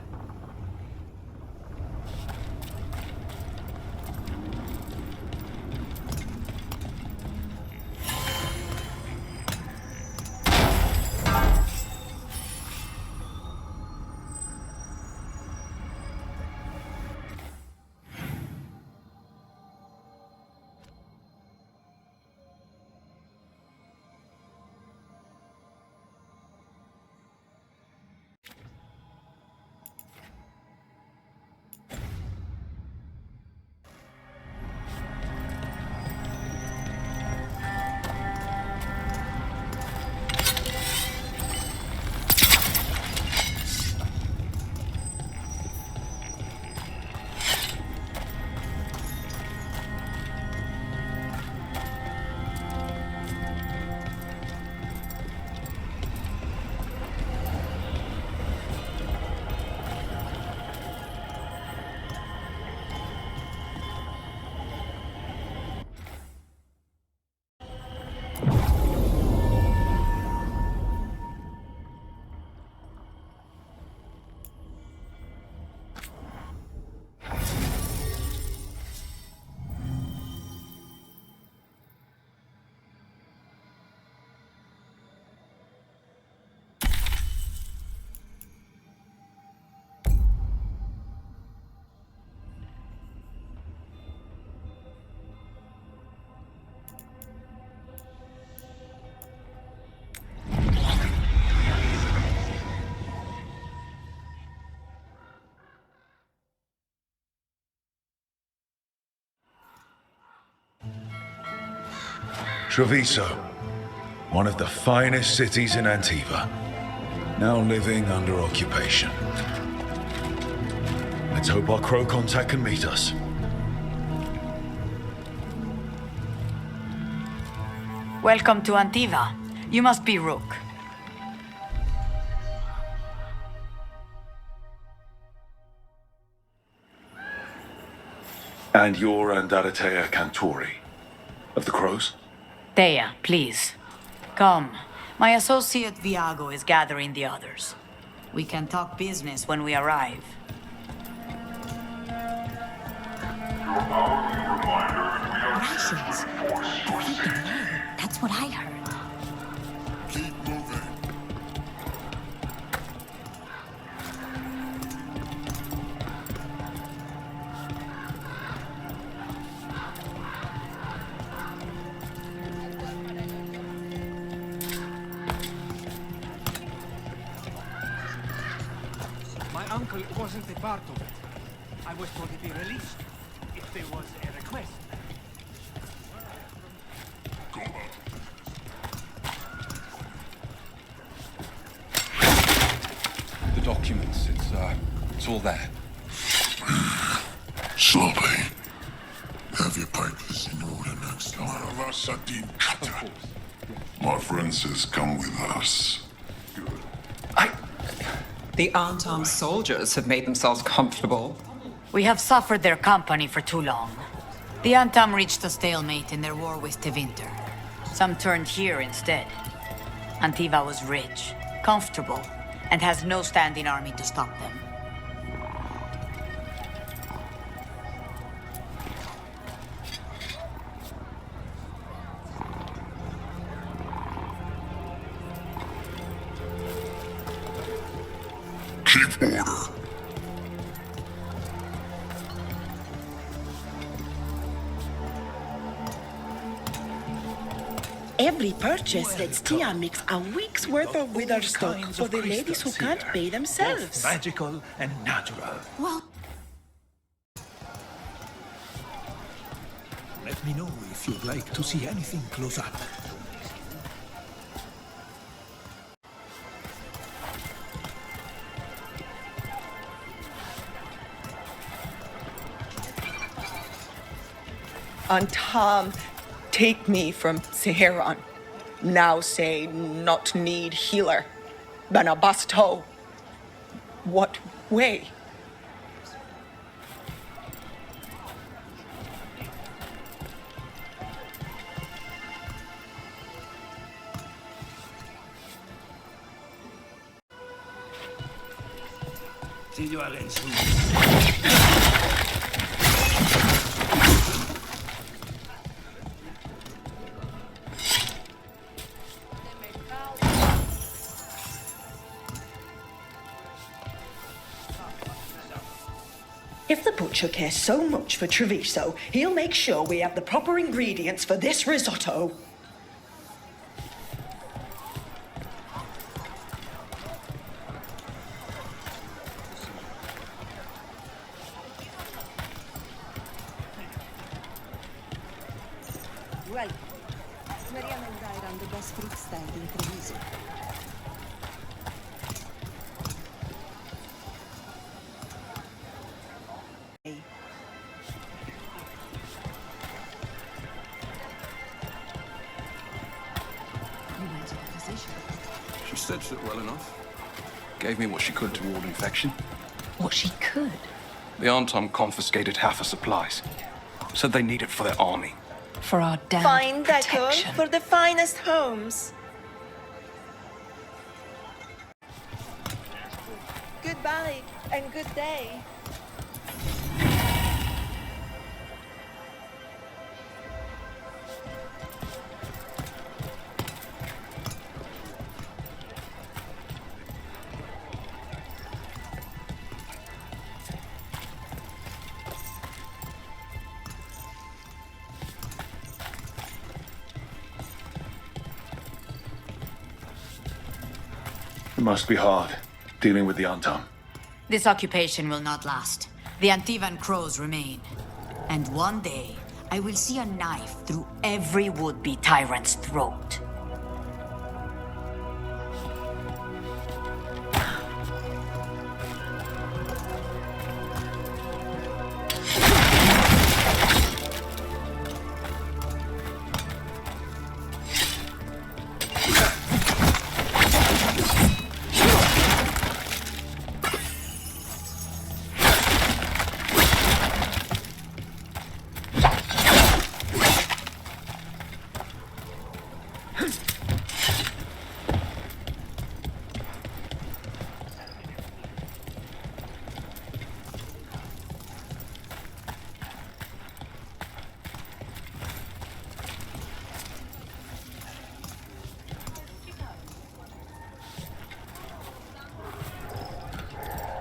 S2: Treviso, one of the finest cities in Antiva, now living under occupation. Let's hope our crow contact can meet us.
S11: Welcome to Antiva. You must be Rook.
S2: And you're Andaratea Cantori, of the Crows?
S11: Thea, please. Come. My associate Viago is gathering the others. We can talk business when we arrive.
S8: Rations. That's what I heard.
S2: Keep moving.
S12: My uncle wasn't a part of it. I was told to be released if there was a request.
S13: The documents, it's all there.
S2: Sloppy. Have your papers in order next time. My friend says come with us.
S4: The unarmed soldiers have made themselves comfortable.
S11: We have suffered their company for too long. The Antam reached a stalemate in their war with Tevinter. Some turned here instead. Antiva was rich, comfortable, and has no standing army to stop them.
S14: Every purchase lets Tia mix a week's worth of wither stock for the ladies who can't pay themselves.
S12: Magical and natural.
S8: Well,
S12: let me know if you'd like to see anything close up.
S14: Antam, take me from Seheran. Now say not need healer. Banabasto. What way?
S12: See you again soon.
S14: If the butcher cares so much for Treviso, he'll make sure we have the proper ingredients for this risotto.
S15: Well, speriamo di dare the best fruit stand in Treviso.
S13: She stitched it well enough. Gave me what she could to ward infection.
S5: What she could?
S13: The Antom confiscated half her supplies. Said they need it for their army.
S5: For our damn
S14: Fine decor
S5: protection.
S14: for the finest homes. Goodbye and good day.
S2: It must be hard, dealing with the Antam.
S11: This occupation will not last. The Antivan crows remain. And one day, I will see a knife through every would-be tyrant's throat.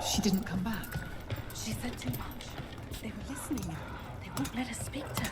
S4: She didn't come back.
S5: She said too much. They were listening. They won't let us speak to her.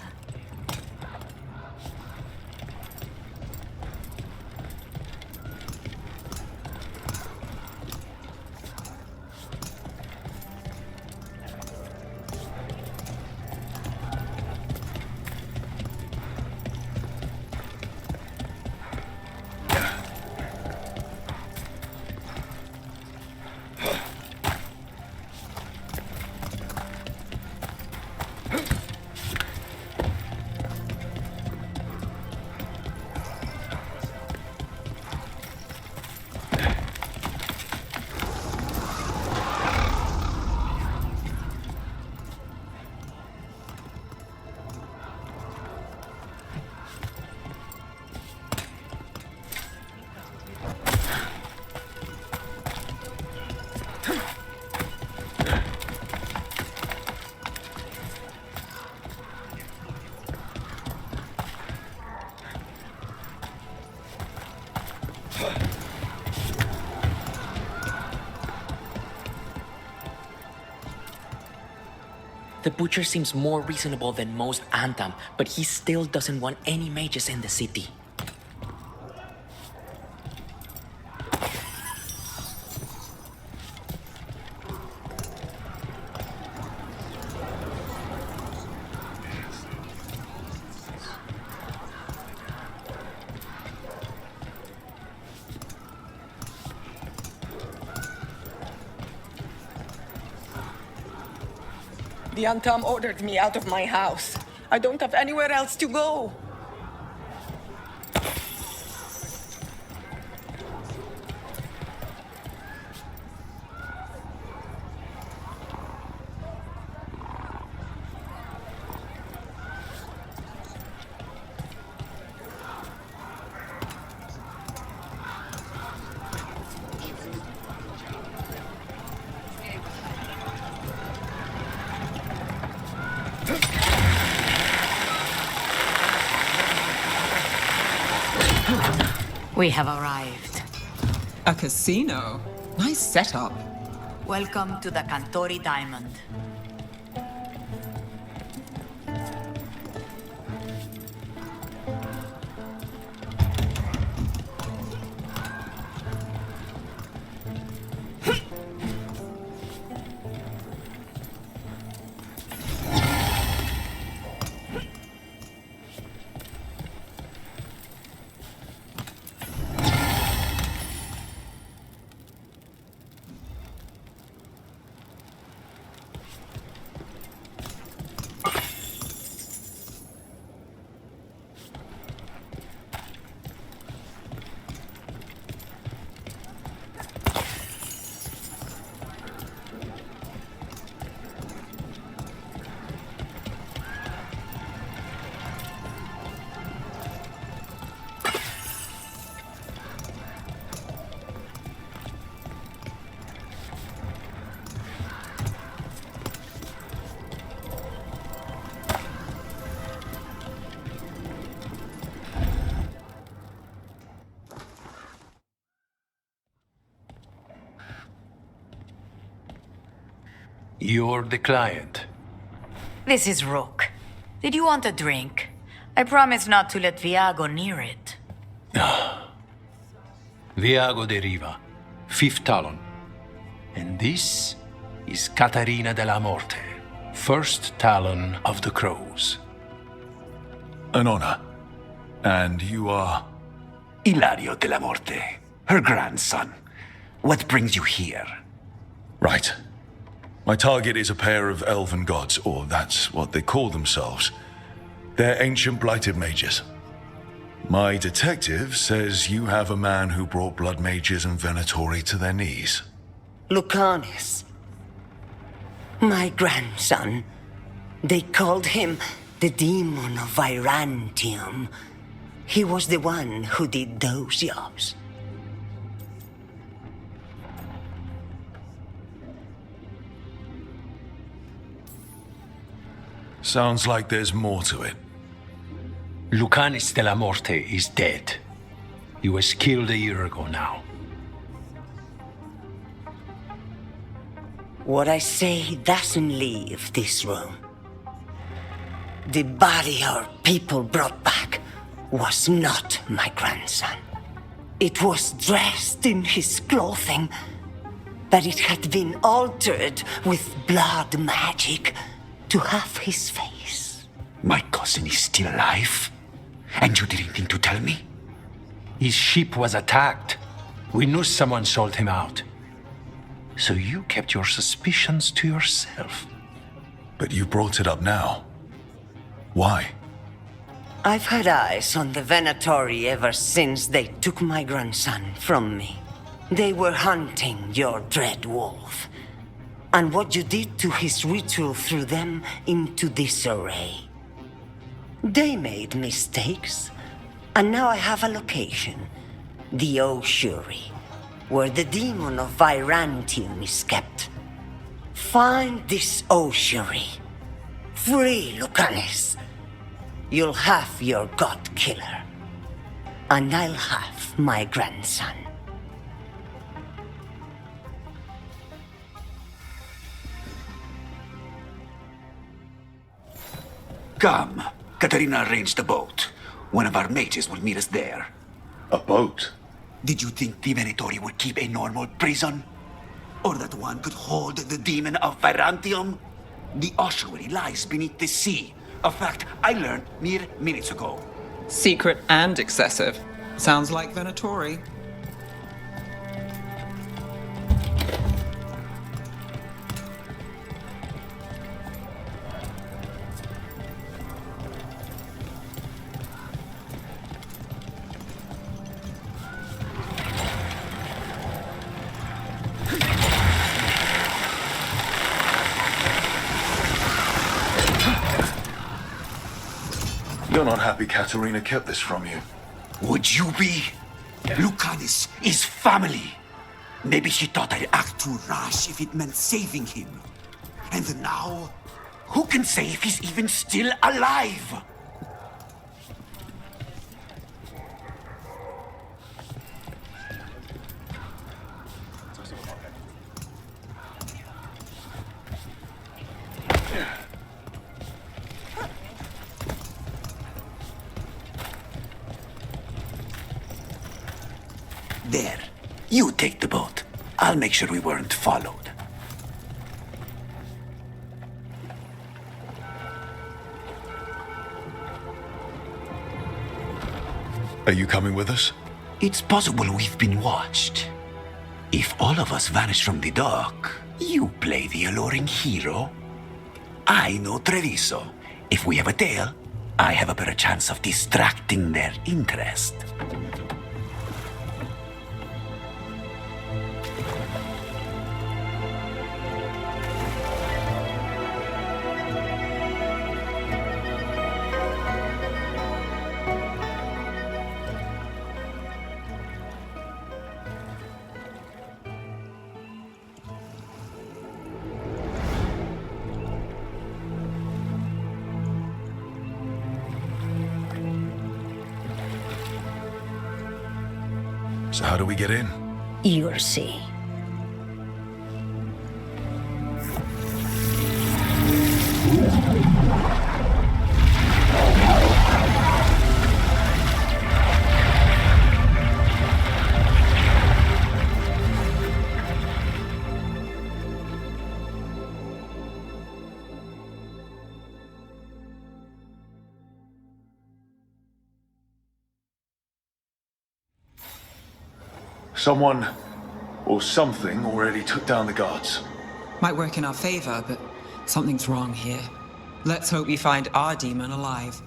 S16: The butcher seems more reasonable than most Antam, but he still doesn't want any mages in the city.
S14: The Antam ordered me out of my house. I don't have anywhere else to go.
S11: We have arrived.
S4: A casino? Nice setup.
S11: Welcome to the Cantori Diamond.
S3: You're the client.
S11: This is Rook. Did you want a drink? I promise not to let Viago near it.
S3: Viago de Riva, fifth talon. And this is Catarina de la Morte, first talon of the Crows.
S2: An honor. And you are?
S16: Ilario de la Morte, her grandson. What brings you here?
S2: Right. My target is a pair of elven gods, or that's what they call themselves. They're ancient blighted mages. My detective says you have a man who brought blood mages and Venatori to their knees.
S17: Lucanis. My grandson. They called him the Demon of Virantium. He was the one who did those jobs.
S2: Sounds like there's more to it.
S3: Lucanis de la Morte is dead. He was killed a year ago now.
S17: What I say doesn't leave this room. The body our people brought back was not my grandson. It was dressed in his clothing, but it had been altered with blood magic to have his face.
S16: My cousin is still alive? And you didn't think to tell me?
S3: His ship was attacked. We knew someone sold him out. So you kept your suspicions to yourself.
S2: But you brought it up now. Why?
S17: I've had eyes on the Venatori ever since they took my grandson from me. They were hunting your dread wolf. And what you did to his ritual threw them into disarray. They made mistakes, and now I have a location. The Ossuary, where the demon of Virantium is kept. Find this Ossuary. Free Lucanis. You'll have your god killer. And I'll have my grandson.
S16: Come. Katarina arranged a boat. One of our mages will meet us there.
S2: A boat?
S16: Did you think the Venatori would keep a normal prison? Or that one could hold the demon of Virantium? The ossuary lies beneath the sea. A fact I learned mere minutes ago.
S4: Secret and excessive. Sounds like Venatori.
S2: You're not happy Katerina kept this from you.
S16: Would you be? Lucanus is family. Maybe she thought I'd act too rash if it meant saving him. And now, who can say if he's even still alive? There. You take the boat. I'll make sure we weren't followed.
S2: Are you coming with us?
S16: It's possible we've been watched. If all of us vanish from the dock, you play the alluring hero. I know Treviso. If we have a tail, I have a better chance of distracting their interest.
S2: So how do we get in?
S5: You'll see.
S2: Someone or something already took down the guards.
S4: Might work in our favor, but something's wrong here. Let's hope we find our demon alive.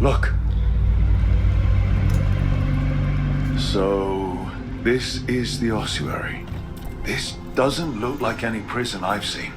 S2: Look. So, this is the ossuary. This doesn't look like any prison I've seen.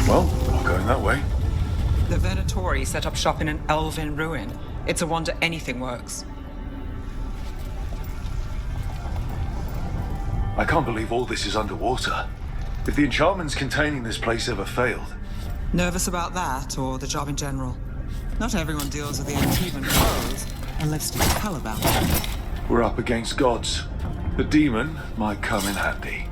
S2: Well, we're not going that way.
S4: The Venatori set up shop in an elven ruin. It's a wonder anything works.
S2: I can't believe all this is underwater. If the enchantments containing this place ever failed.
S4: Nervous about that, or the job in general? Not everyone deals with the Antivan foes and lives to tell about it.
S2: We're up against gods. The demon might come in handy.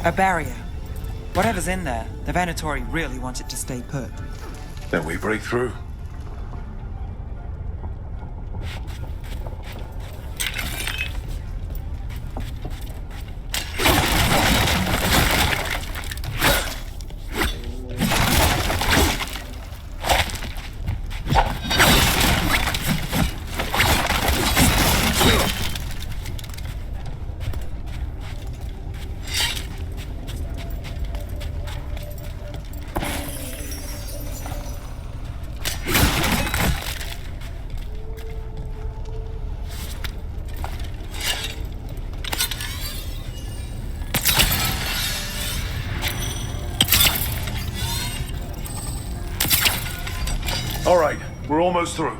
S4: A barrier. Whatever's in there, the Venatori really want it to stay put.
S2: Then we break through. All right, we're almost through.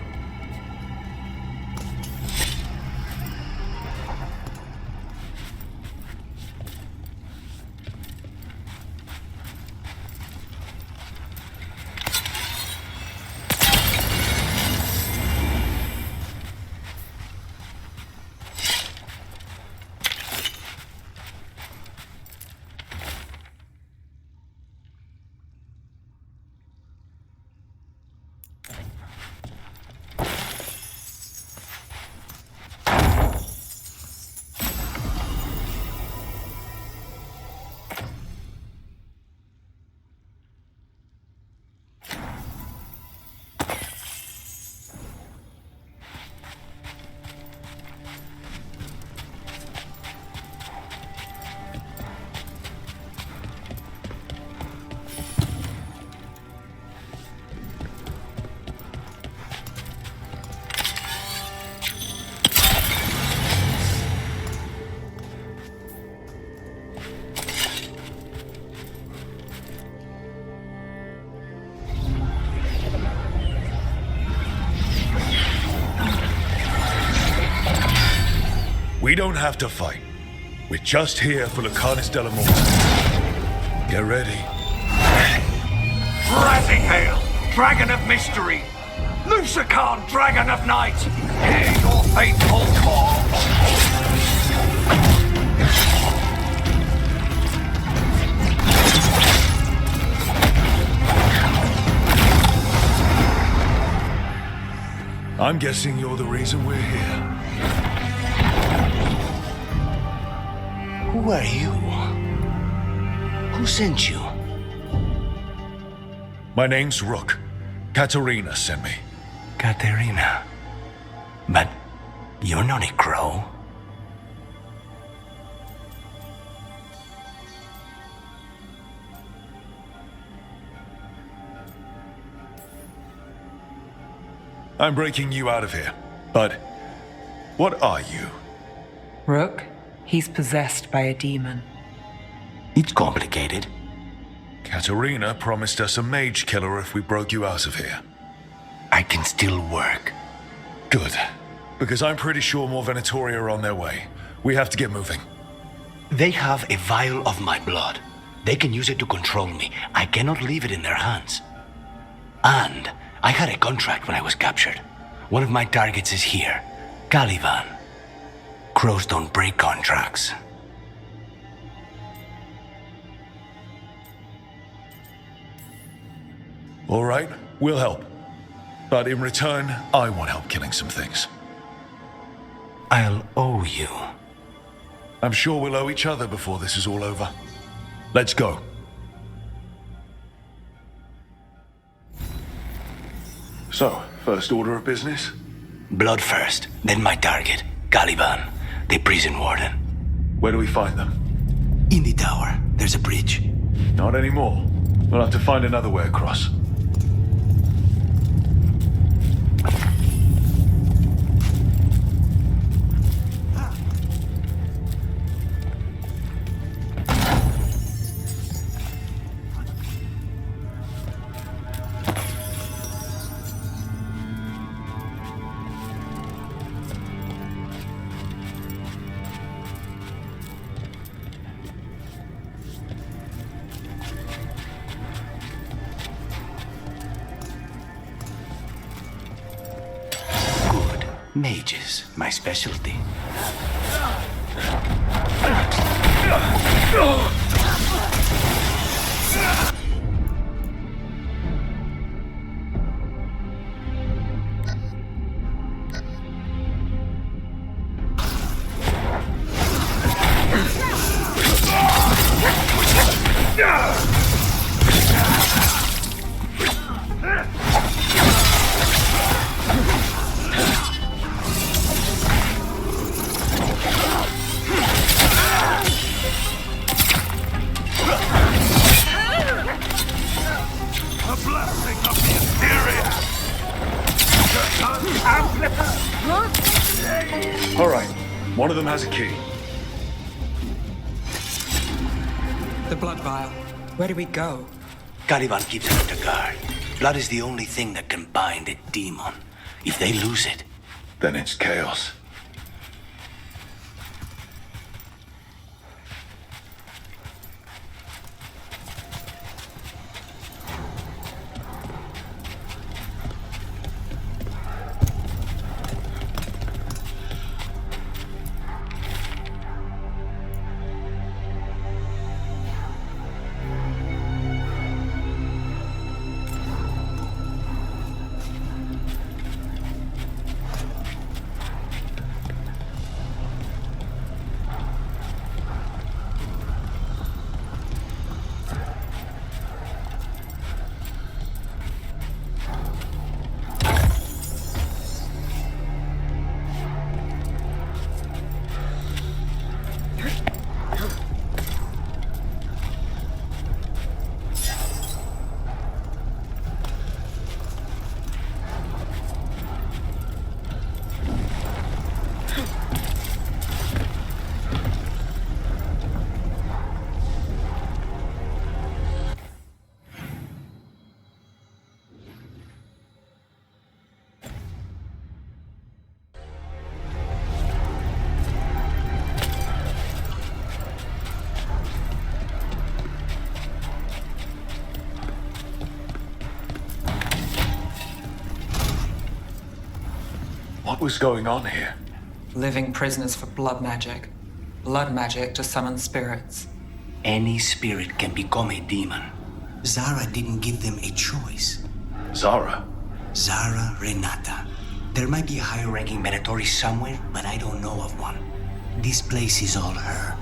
S2: We don't have to fight. We're just here for the Carnis de la Morte. Get ready.
S18: Rising Hail, Dragon of Mystery! Lucican, Dragon of Night! Hear your fateful call!
S2: I'm guessing you're the reason we're here.
S3: Who are you? Who sent you?
S2: My name's Rook. Katerina sent me.
S3: Katerina. But you're not a crow.
S2: I'm breaking you out of here. But what are you?
S4: Rook, he's possessed by a demon.
S3: It's complicated.
S2: Katerina promised us a mage killer if we broke you out of here.
S3: I can still work.
S2: Good. Because I'm pretty sure more Venatori are on their way. We have to get moving.
S3: They have a vial of my blood. They can use it to control me. I cannot leave it in their hands. And I had a contract when I was captured. One of my targets is here. Caliban. Crows don't break contracts.
S2: All right, we'll help. But in return, I want help killing some things.
S3: I'll owe you.
S2: I'm sure we'll owe each other before this is all over. Let's go. So, first order of business?
S3: Blood first, then my target, Caliban, the prison warden.
S2: Where do we find them?
S3: In the tower. There's a bridge.
S2: Not anymore. We'll have to find another way across.
S3: Mages, my specialty.
S2: All right, one of them has a key.
S4: The blood vial. Where do we go?
S3: Caliban keeps it under guard. Blood is the only thing that can bind a demon. If they lose it,
S2: then it's chaos. What was going on here?
S4: Living prisoners for blood magic. Blood magic to summon spirits.
S3: any spirit can become a demon. Zara didn't give them a choice.
S2: Zara?
S3: Zara Renata. There might be a higher-ranking Venatori somewhere, but I don't know of one. This place is all her.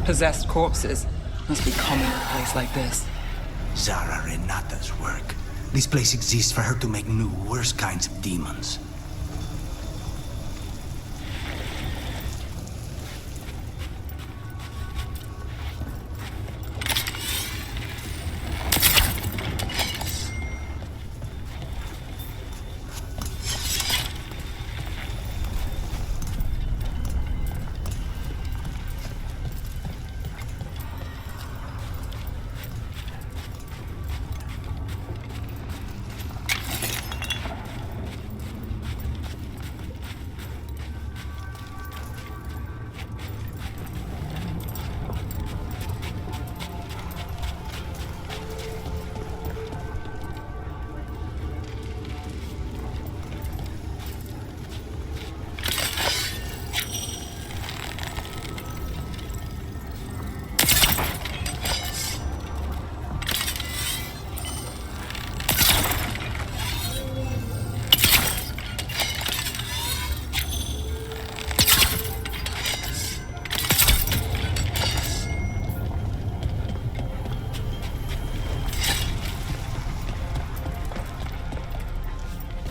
S4: Possessed corpses must be common in a place like this.
S19: Zara Renata's work. This place exists for her to make new, worse kinds of demons.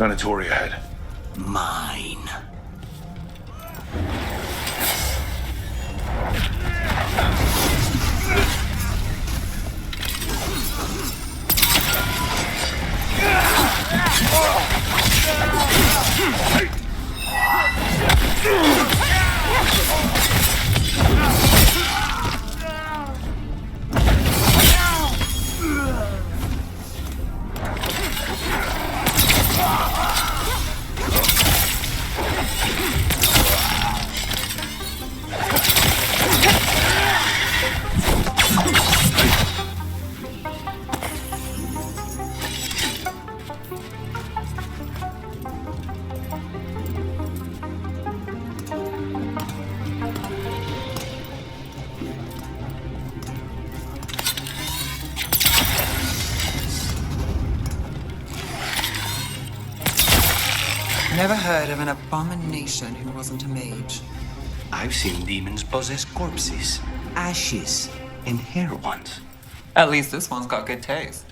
S2: Venatori ahead.
S19: Mine.
S4: Never heard of an abomination who wasn't a mage.
S19: I've seen demons possess corpses, ashes, and hair ones.
S4: At least this one's got good taste.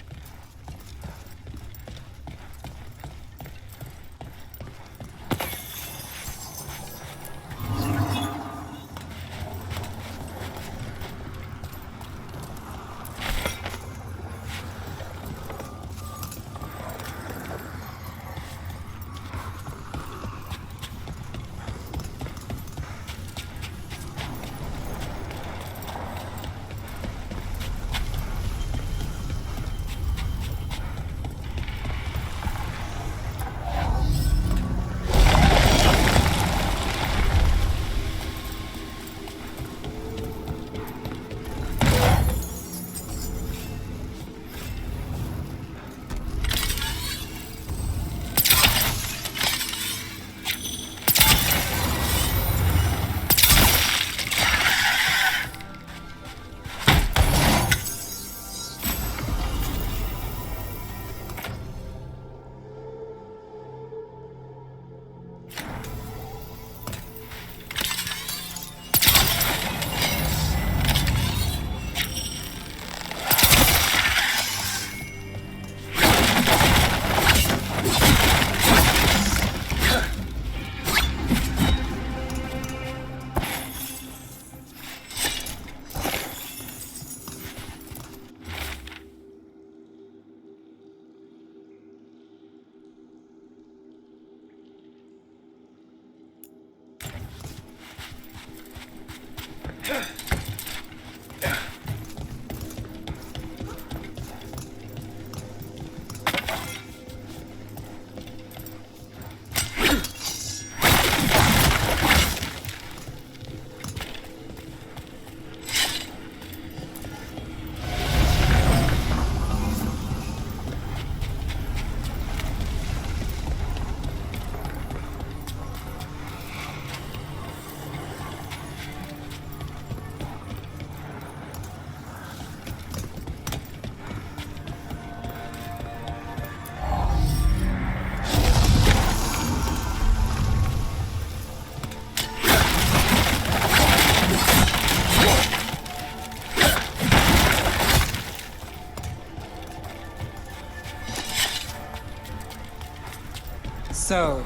S4: So,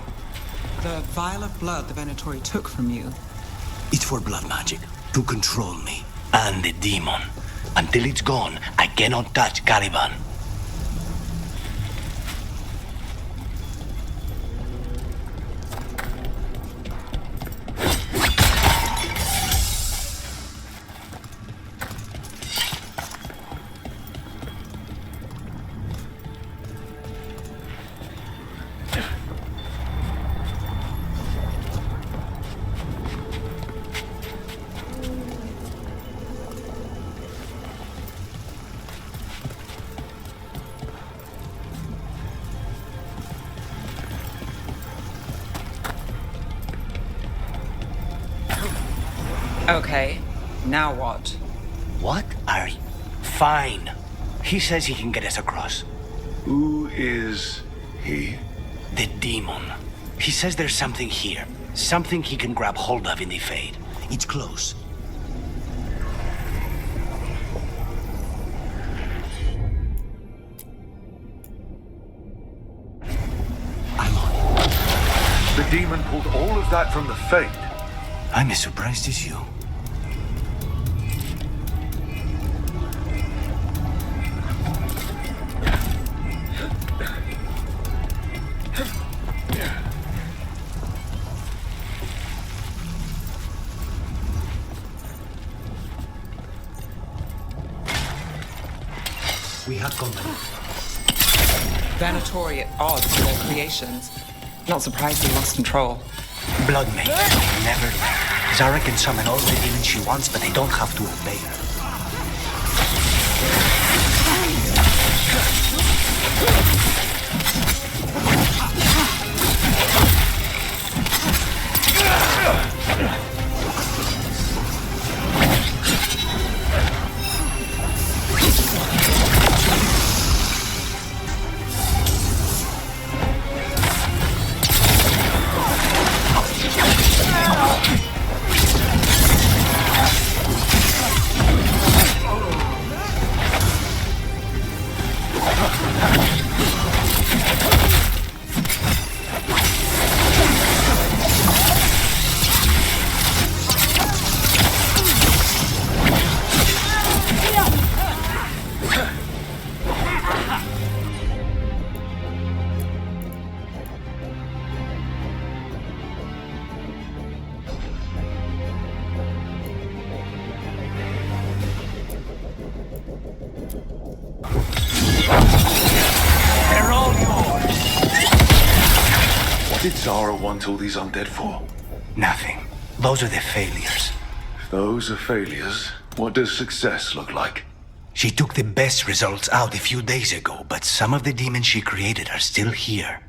S4: the vial of blood the Venatori took from you.
S19: It's for blood magic, to control me.
S3: And the demon. Until it's gone, I cannot touch Caliban.
S4: Okay, now what?
S3: What are you? Fine. He says he can get us across.
S2: Who is he?
S3: The demon. He says there's something here. Something he can grab hold of in the Fade.
S19: It's close. I'm on.
S2: The demon pulled all of that from the Fade.
S19: I'm as surprised as you. We have company.
S4: Venatori at odds with their creations. Not surprised he lost control.
S3: Blood Mage. Never learn. Zara can summon all the demons she wants, but they don't have to obey her.
S2: They're all yours. What did Zara want all these undead for?
S3: Nothing. Those are the failures.
S2: If those are failures, what does success look like?
S3: She took the best results out a few days ago, but some of the demons she created are still here.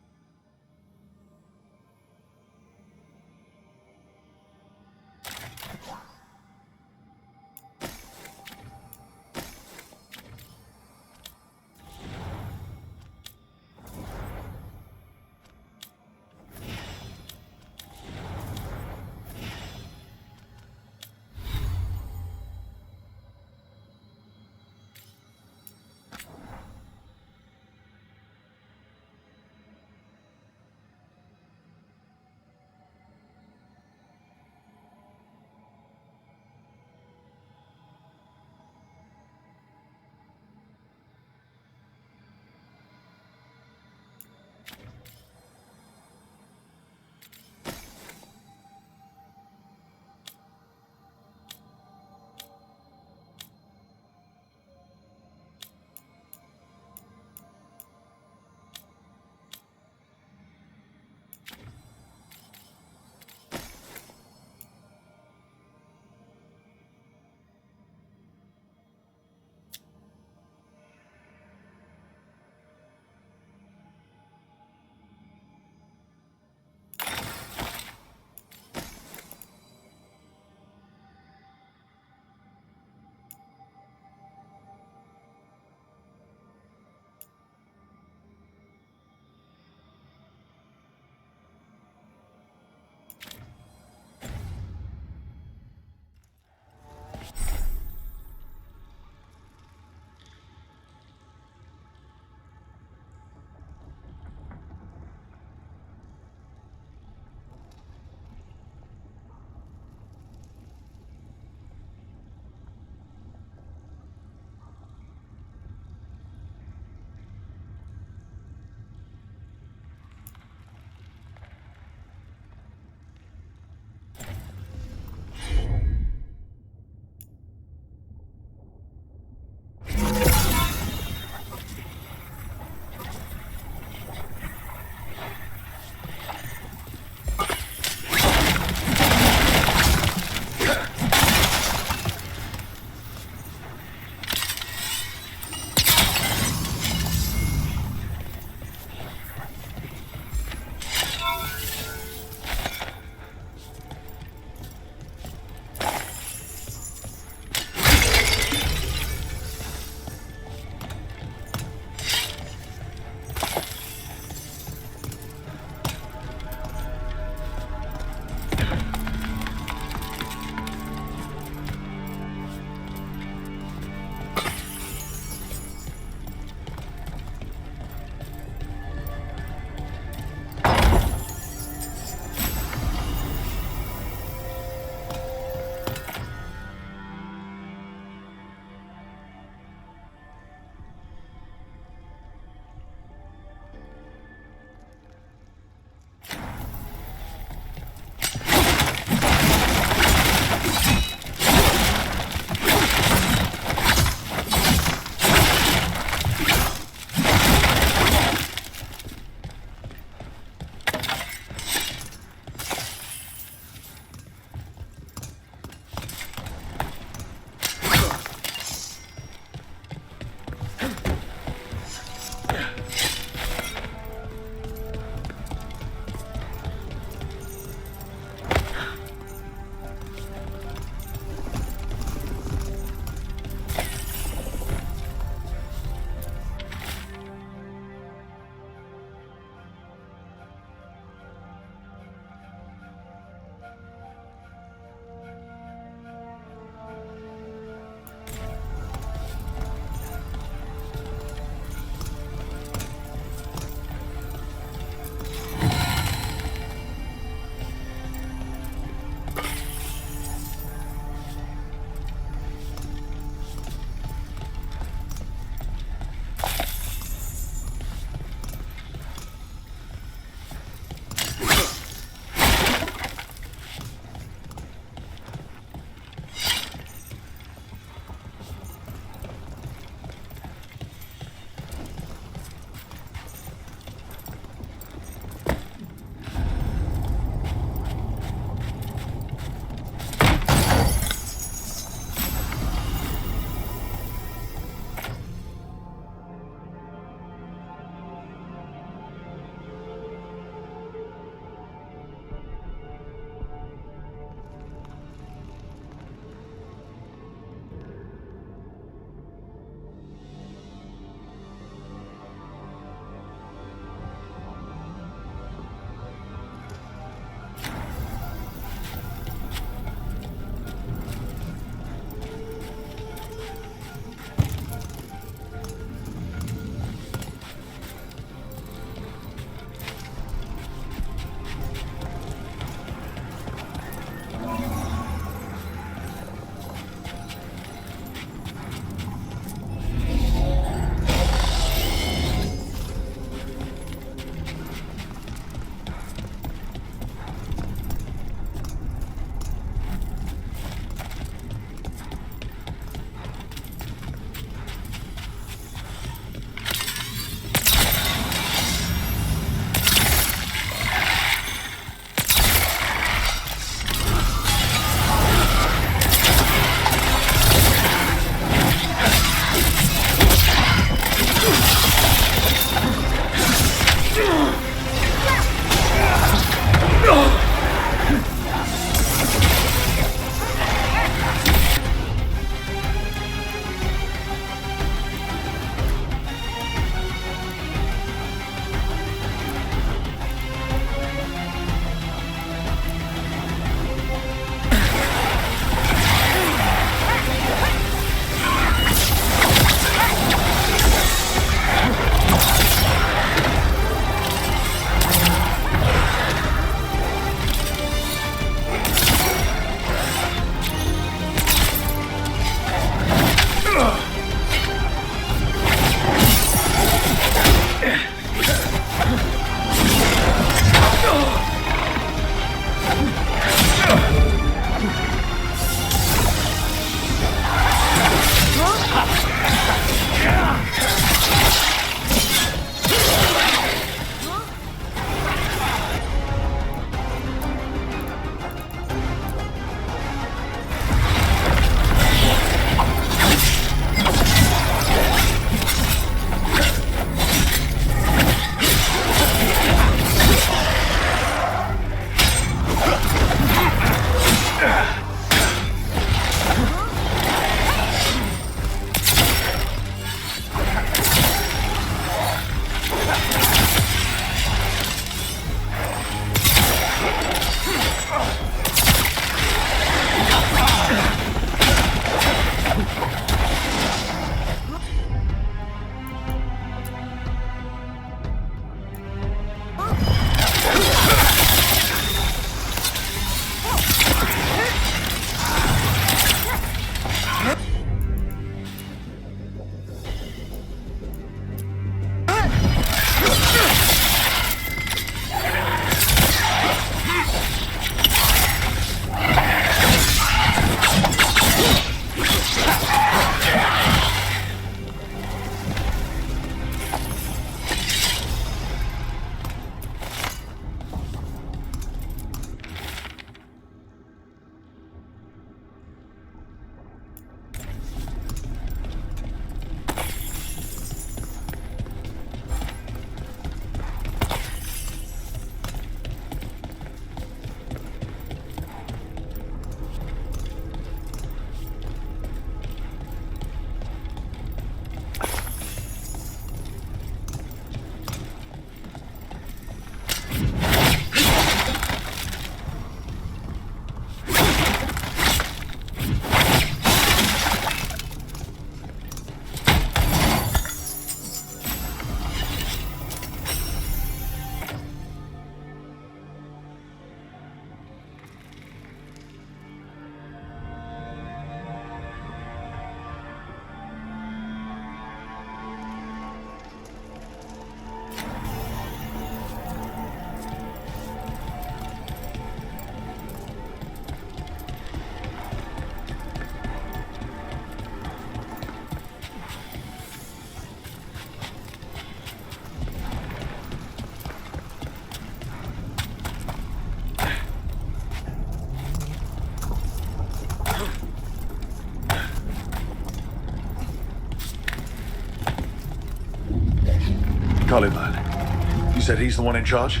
S2: Kaliman. You said he's the one in charge?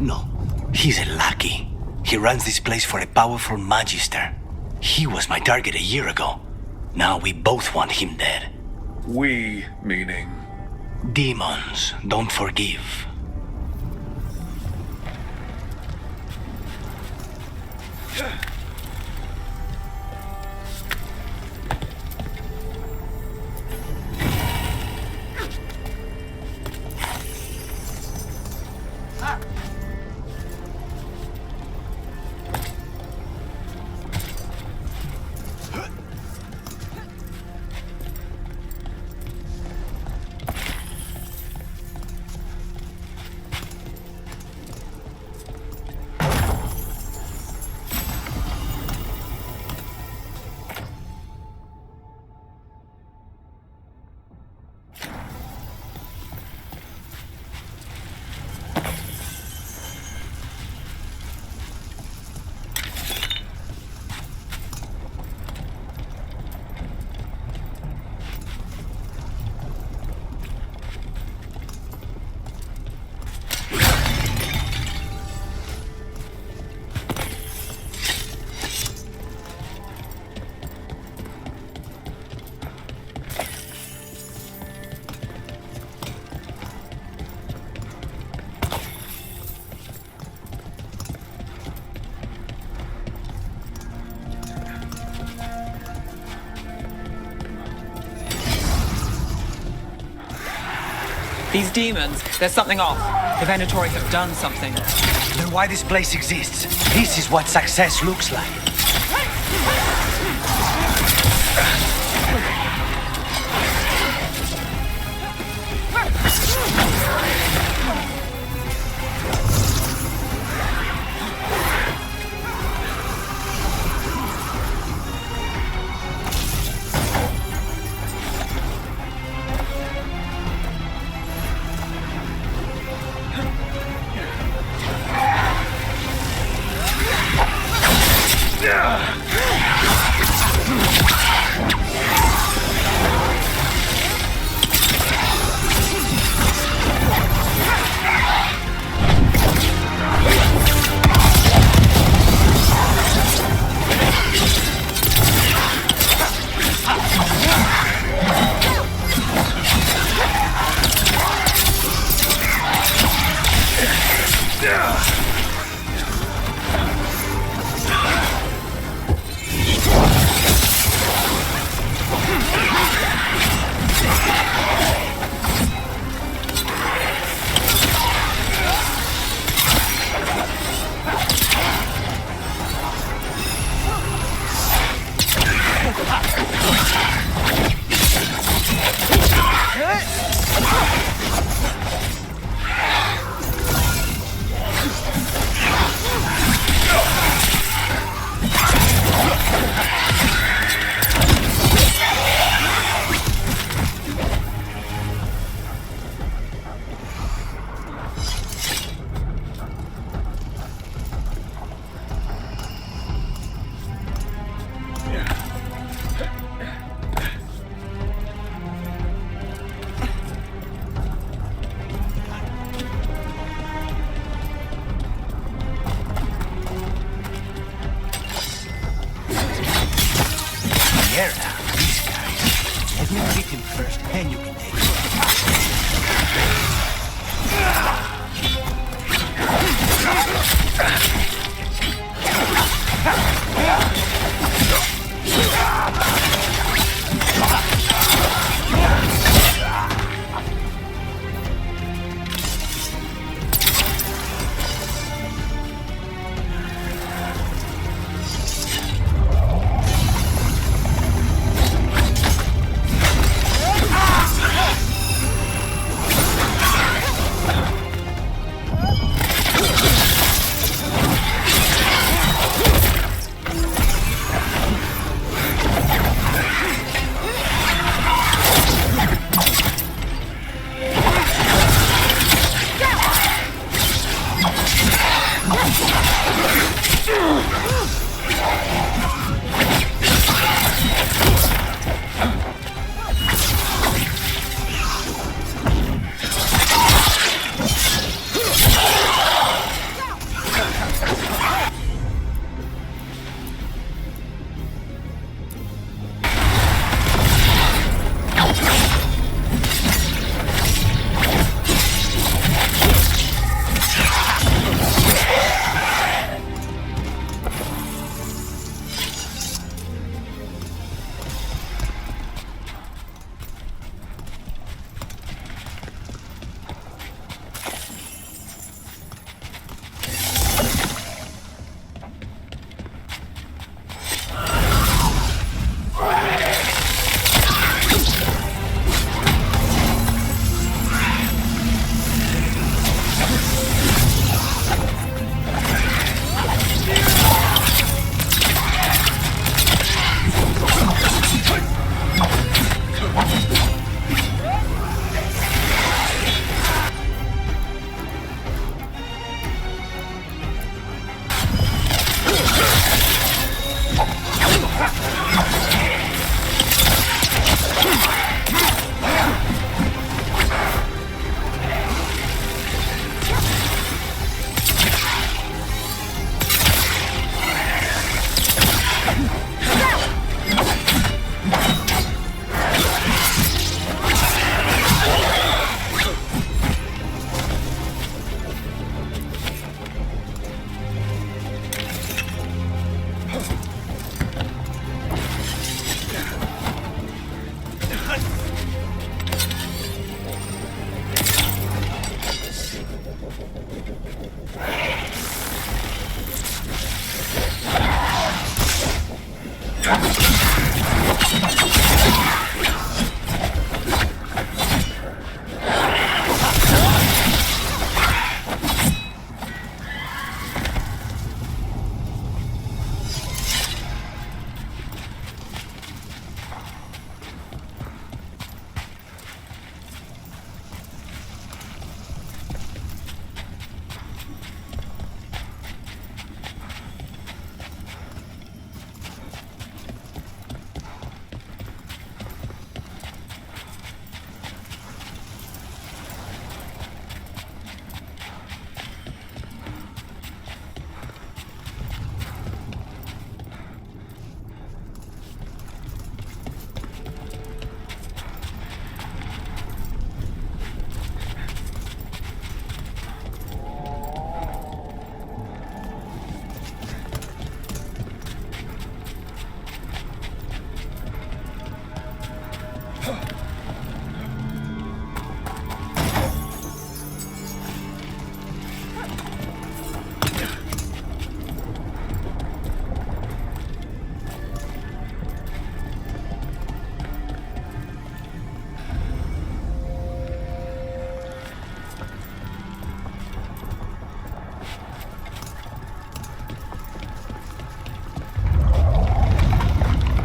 S19: No, he's a lackey. He runs this place for a powerful magister. He was my target a year ago. Now we both want him dead.
S2: We, meaning?
S19: Demons don't forgive.
S4: These demons, there's something off. The Venatori have done something.
S19: Then why this place exists? This is what success looks like.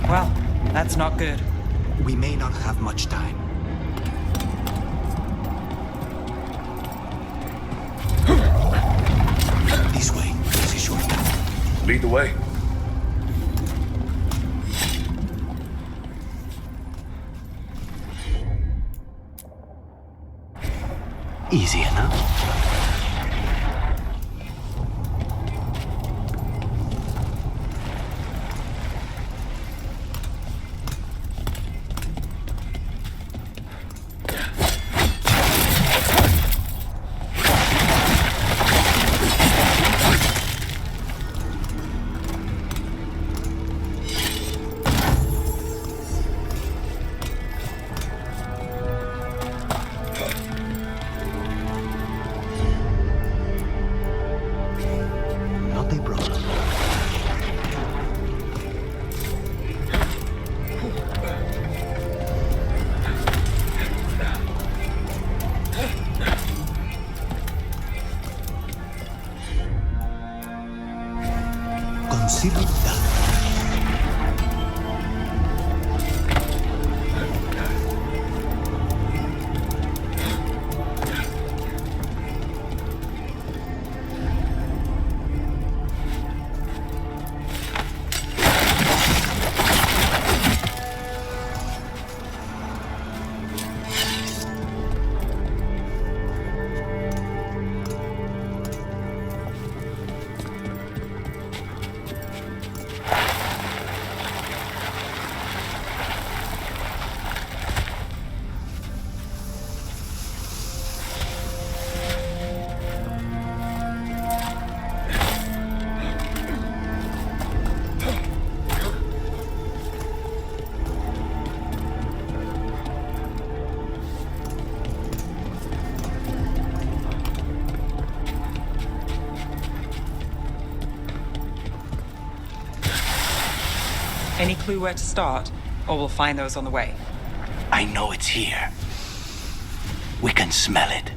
S4: Well, that's not good.
S20: We may not have much time. This way. This is shortcut.
S2: Lead the way.
S20: Easy enough. Consider that.
S4: Any clue where to start? Or we'll find those on the way.
S19: I know it's here. We can smell it.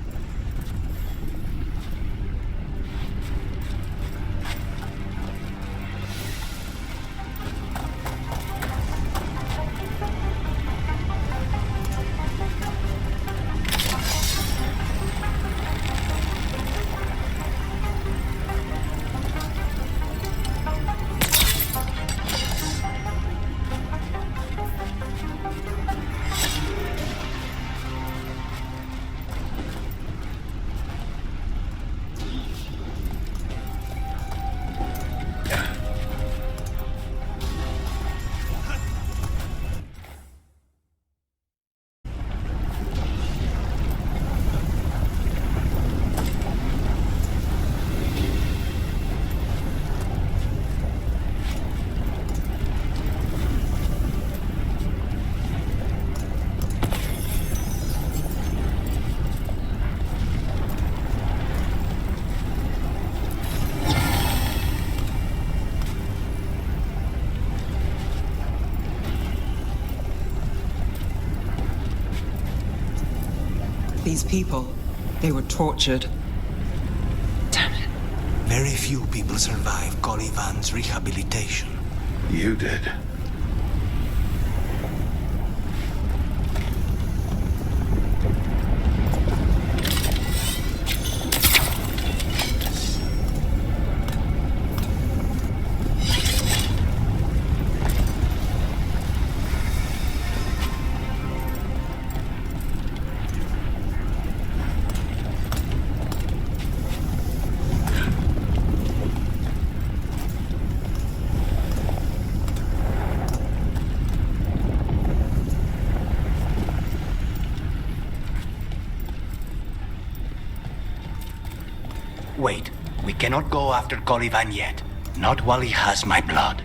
S4: these people. They were tortured. Damn it.
S20: Very few people survive Colivan's rehabilitation.
S2: You did.
S19: Wait, we cannot go after Colivan yet. Not while he has my blood.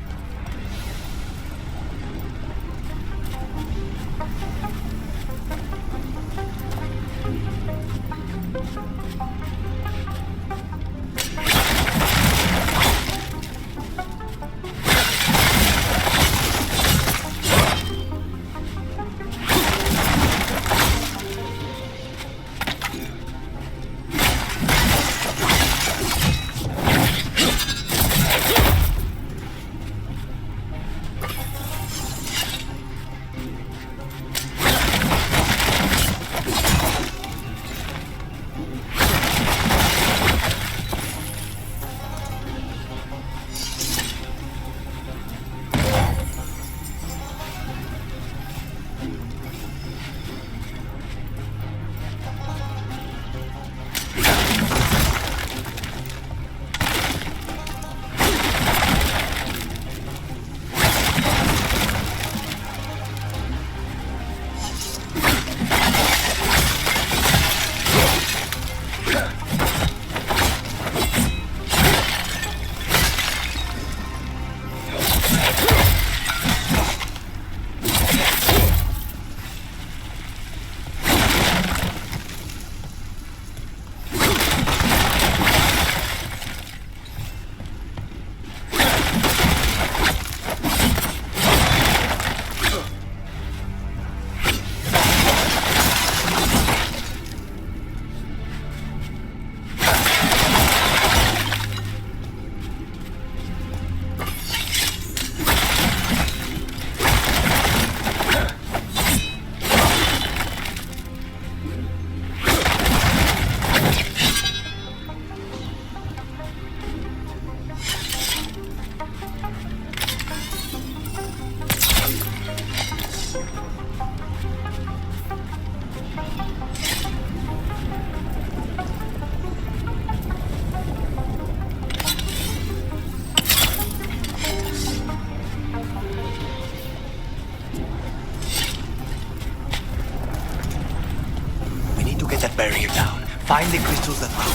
S19: Barrier down. Find the crystals that mount.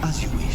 S20: As you wish.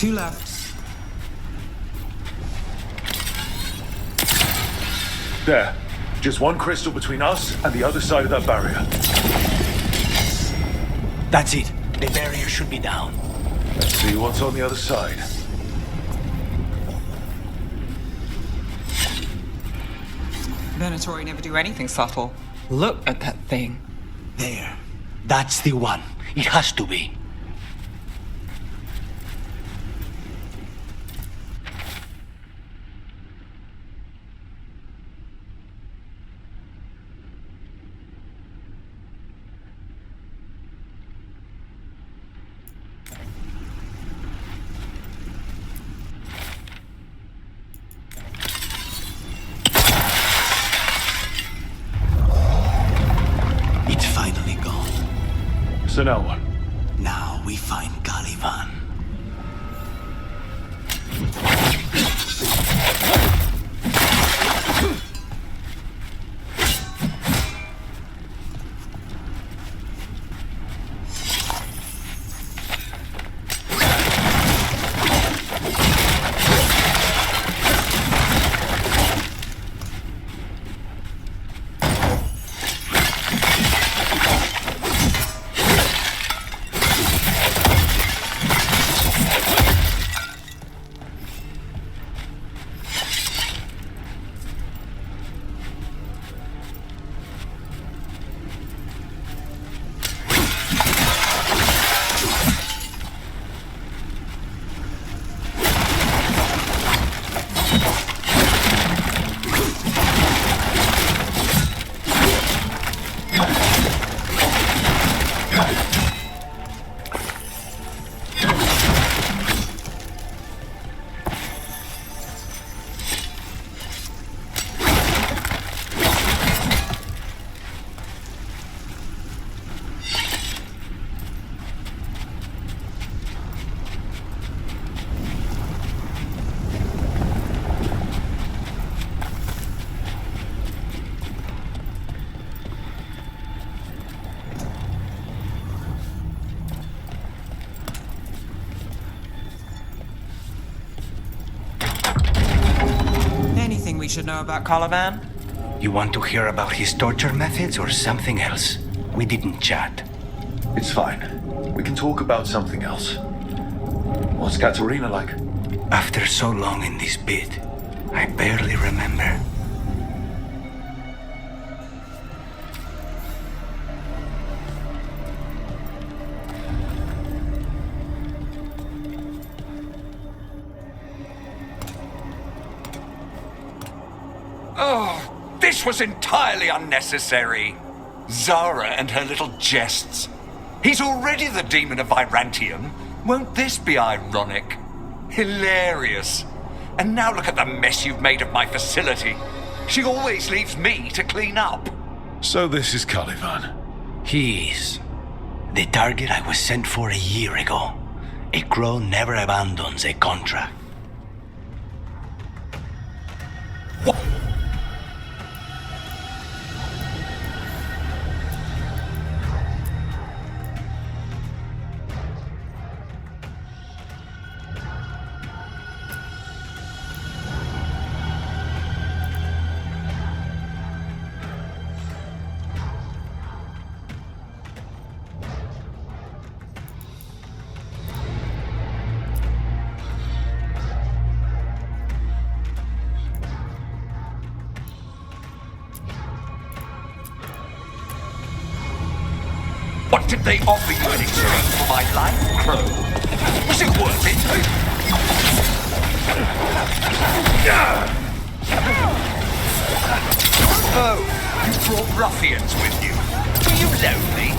S21: 2 left.
S2: There. Just one crystal between us and the other side of that barrier.
S19: That's it. The barrier should be down.
S2: Let's see what's on the other side.
S4: Venatori never do anything subtle. Look at that thing.
S19: There. That's the one. It has to be.
S20: It's finally gone.
S2: So now what?
S20: Now we find Caliban.
S4: Anything we should know about Caliban?
S19: You want to hear about his torture methods or something else? We didn't chat.
S2: It's fine. We can talk about something else. What's Katerina like?
S19: After so long in this pit, I barely remember.
S18: Oh, this was entirely unnecessary. Zara and her little jests. He's already the demon of Virantium. Won't this be ironic? Hilarious. And now look at the mess you've made of my facility. She always leaves me to clean up.
S2: So this is Caliban.
S19: He is. The target I was sent for a year ago. A crow never abandons a contract.
S18: What? What did they offer you in exchange for my life, Crow? Was it worth it? Oh, you brought ruffians with you. Are you lonely?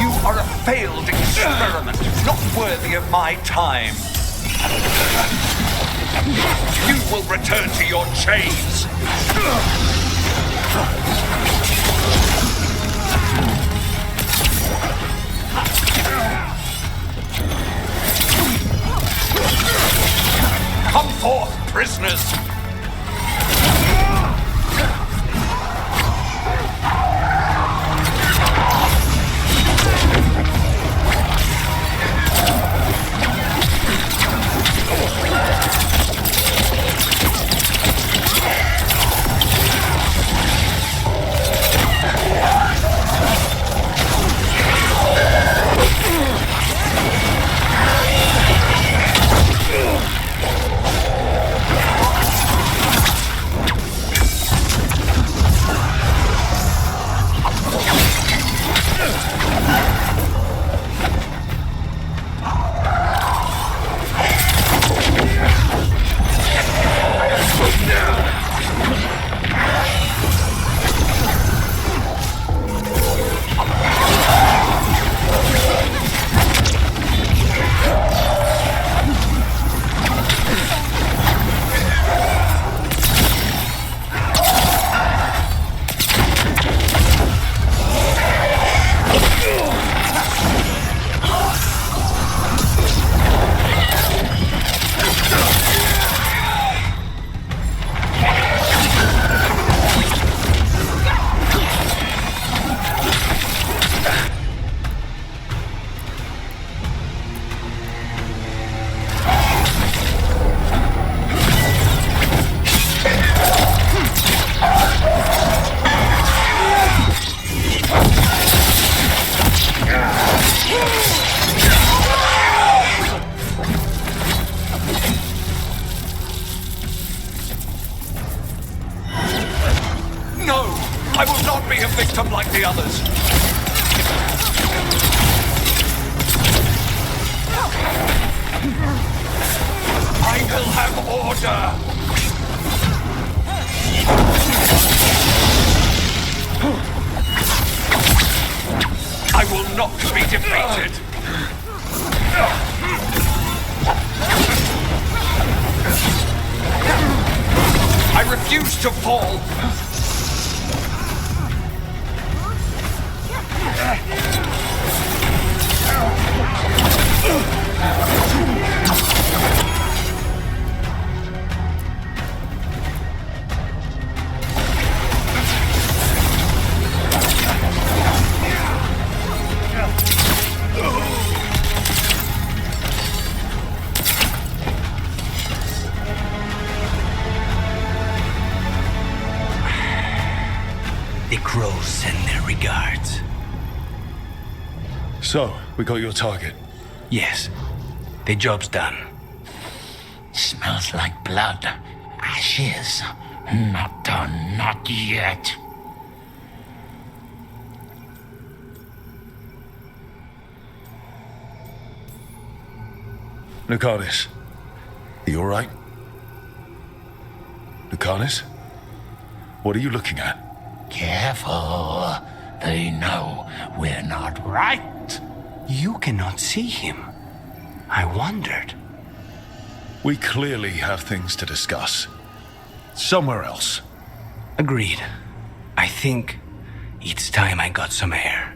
S18: You are a failed experiment, not worthy of my time. You will return to your chains! Come forth, prisoners! the others. I will have order. I will not be defeated. I refuse to fall.
S19: The crows send their regards.
S2: So, we got your target.
S19: Yes. The job's done.
S7: Smells like blood. Ashes. Not done, not yet.
S2: Lucanus, are you alright? Lucanus? What are you looking at?
S7: Careful. They know we're not right.
S19: You cannot see him. I wondered.
S2: We clearly have things to discuss. Somewhere else.
S19: Agreed. I think it's time I got some air.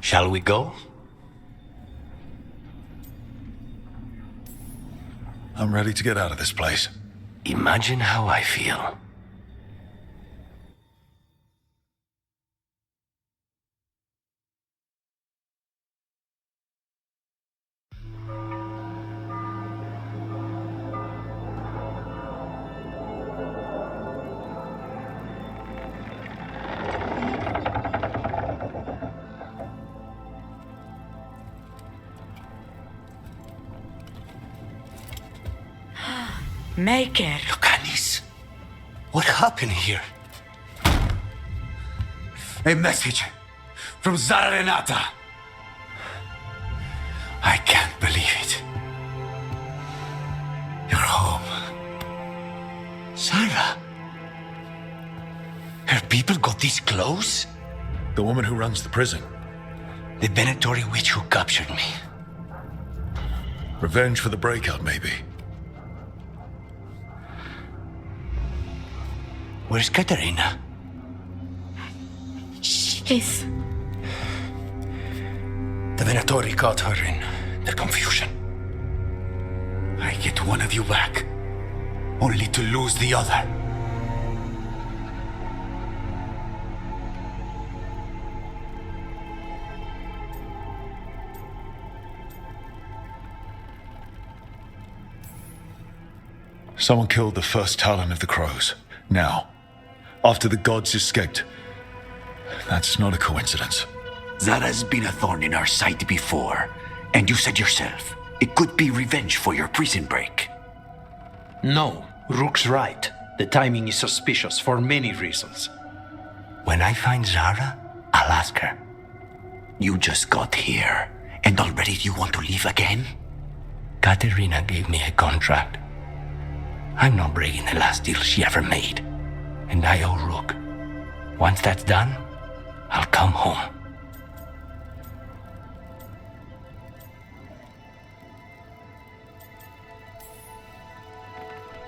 S19: Shall we go?
S2: I'm ready to get out of this place.
S19: Imagine how I feel.
S17: Maker.
S20: Lucanus, what happened here? A message from Zara Renata. I can't believe it.
S19: You're home. Sarah? Her people got this close?
S2: The woman who runs the prison.
S19: The Venatori witch who captured me.
S2: Revenge for the breakout, maybe.
S19: Where's Katerina?
S5: She's...
S19: The Venatori caught her in their confusion. I get one of you back, only to lose the other.
S2: Someone killed the first Talon of the Crows. Now, after the gods escaped. That's not a coincidence.
S16: Zara's been a thorn in our side before, and you said yourself, it could be revenge for your prison break.
S12: No, Rook's right. The timing is suspicious for many reasons.
S19: When I find Zara, I'll ask her.
S16: You just got here, and already you want to leave again?
S19: Katerina gave me a contract. I'm not breaking the last deal she ever made. And I owe Rook. Once that's done, I'll come home.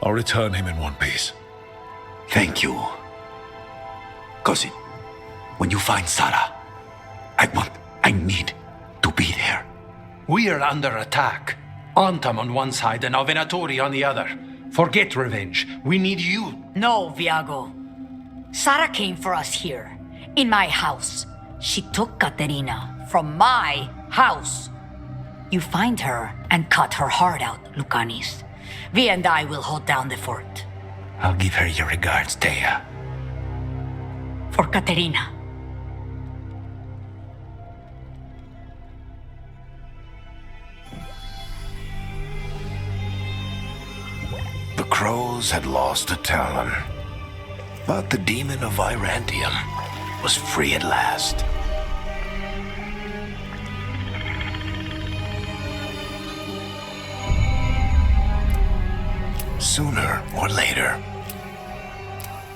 S2: I'll return him in one piece.
S16: Thank you. Cousin, when you find Zara, I need to be there.
S12: We are under attack. Antam on one side and our Venatori on the other. Forget revenge. We need you.
S11: No, Viago. Sarah came for us here, in my house. She took Katerina from my house. You find her and cut her heart out, Lucanis. Vi and I will hold down the fort.
S19: I'll give her your regards, Thea.
S11: For Katerina.
S3: The Crows had lost a Talon, but the demon of Irantium was free at last. Sooner or later,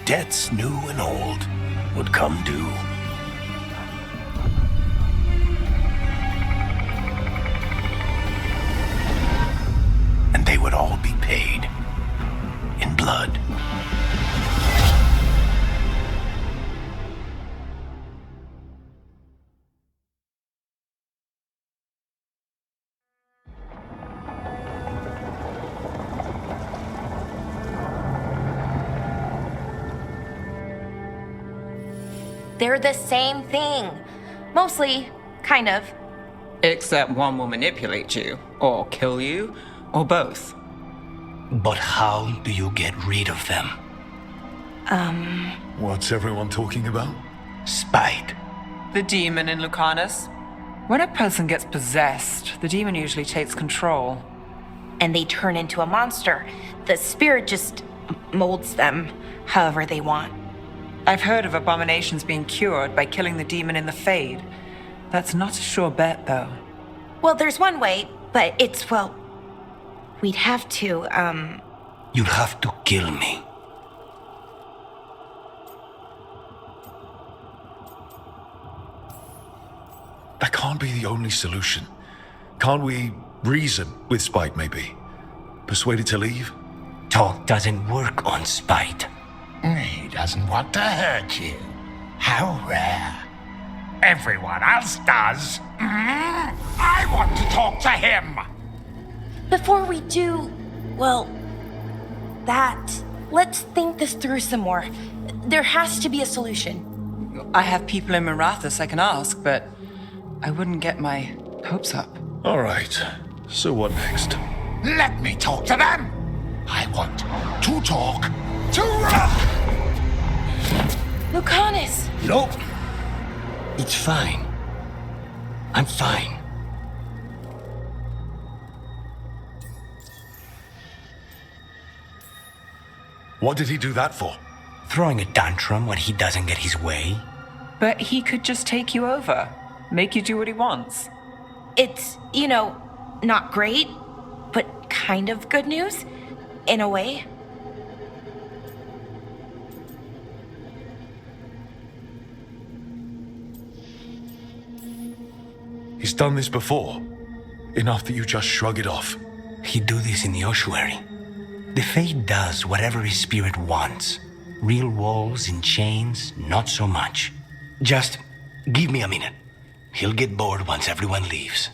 S3: debts new and old would come due. And they would all be paid in blood.
S5: They're the same thing. Mostly, kind of.
S4: Except one will manipulate you, or kill you, or both.
S19: But how do you get rid of them?
S2: What's everyone talking about?
S19: Spite.
S4: The demon in Lucanus. When a person gets possessed, the demon usually takes control.
S5: And they turn into a monster. The spirit just molds them however they want.
S4: I've heard of abominations being cured by killing the demon in the Fade. That's not a sure bet, though.
S5: Well, there's one way, but it's, well... We'd have to,
S19: You'll have to kill me.
S2: That can't be the only solution. Can't we reason with Spite, maybe? Persuade it to leave?
S19: Talk doesn't work on Spite.
S21: He doesn't want to hurt you. How rare. Everyone else does. I want to talk to him.
S5: Before we do, well, let's think this through some more. There has to be a solution.
S4: I have people in Marathas I can ask, but I wouldn't get my hopes up.
S2: All right. So what next?
S21: Let me talk to them. I want to talk to
S5: Lucanus!
S19: Nope. It's fine. I'm fine.
S2: What did he do that for?
S19: Throwing a tantrum when he doesn't get his way.
S4: But he could just take you over. Make you do what he wants.
S5: It's, not great, but kind of good news. in a way.
S2: He's done this before. Enough that you just shrug it off.
S19: He'd do this in the ossuary. The Fade does whatever his spirit wants. Real wolves in chains, not so much. Just give me a minute. He'll get bored once everyone leaves.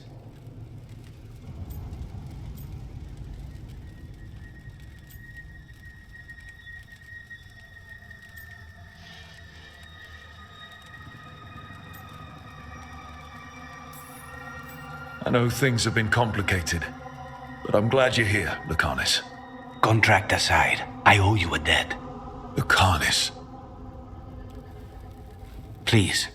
S2: I know things have been complicated, but I'm glad you're here, Lucanus.
S19: Contract aside, I owe you a debt.
S2: Lucanus.
S19: Please.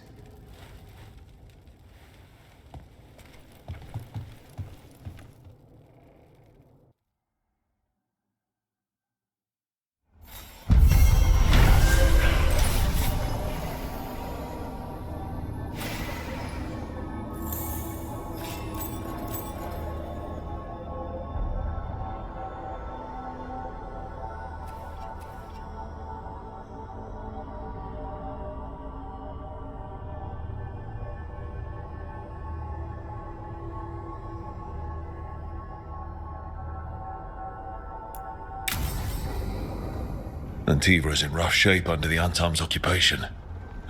S2: Antiva is in rough shape under the Antam's occupation.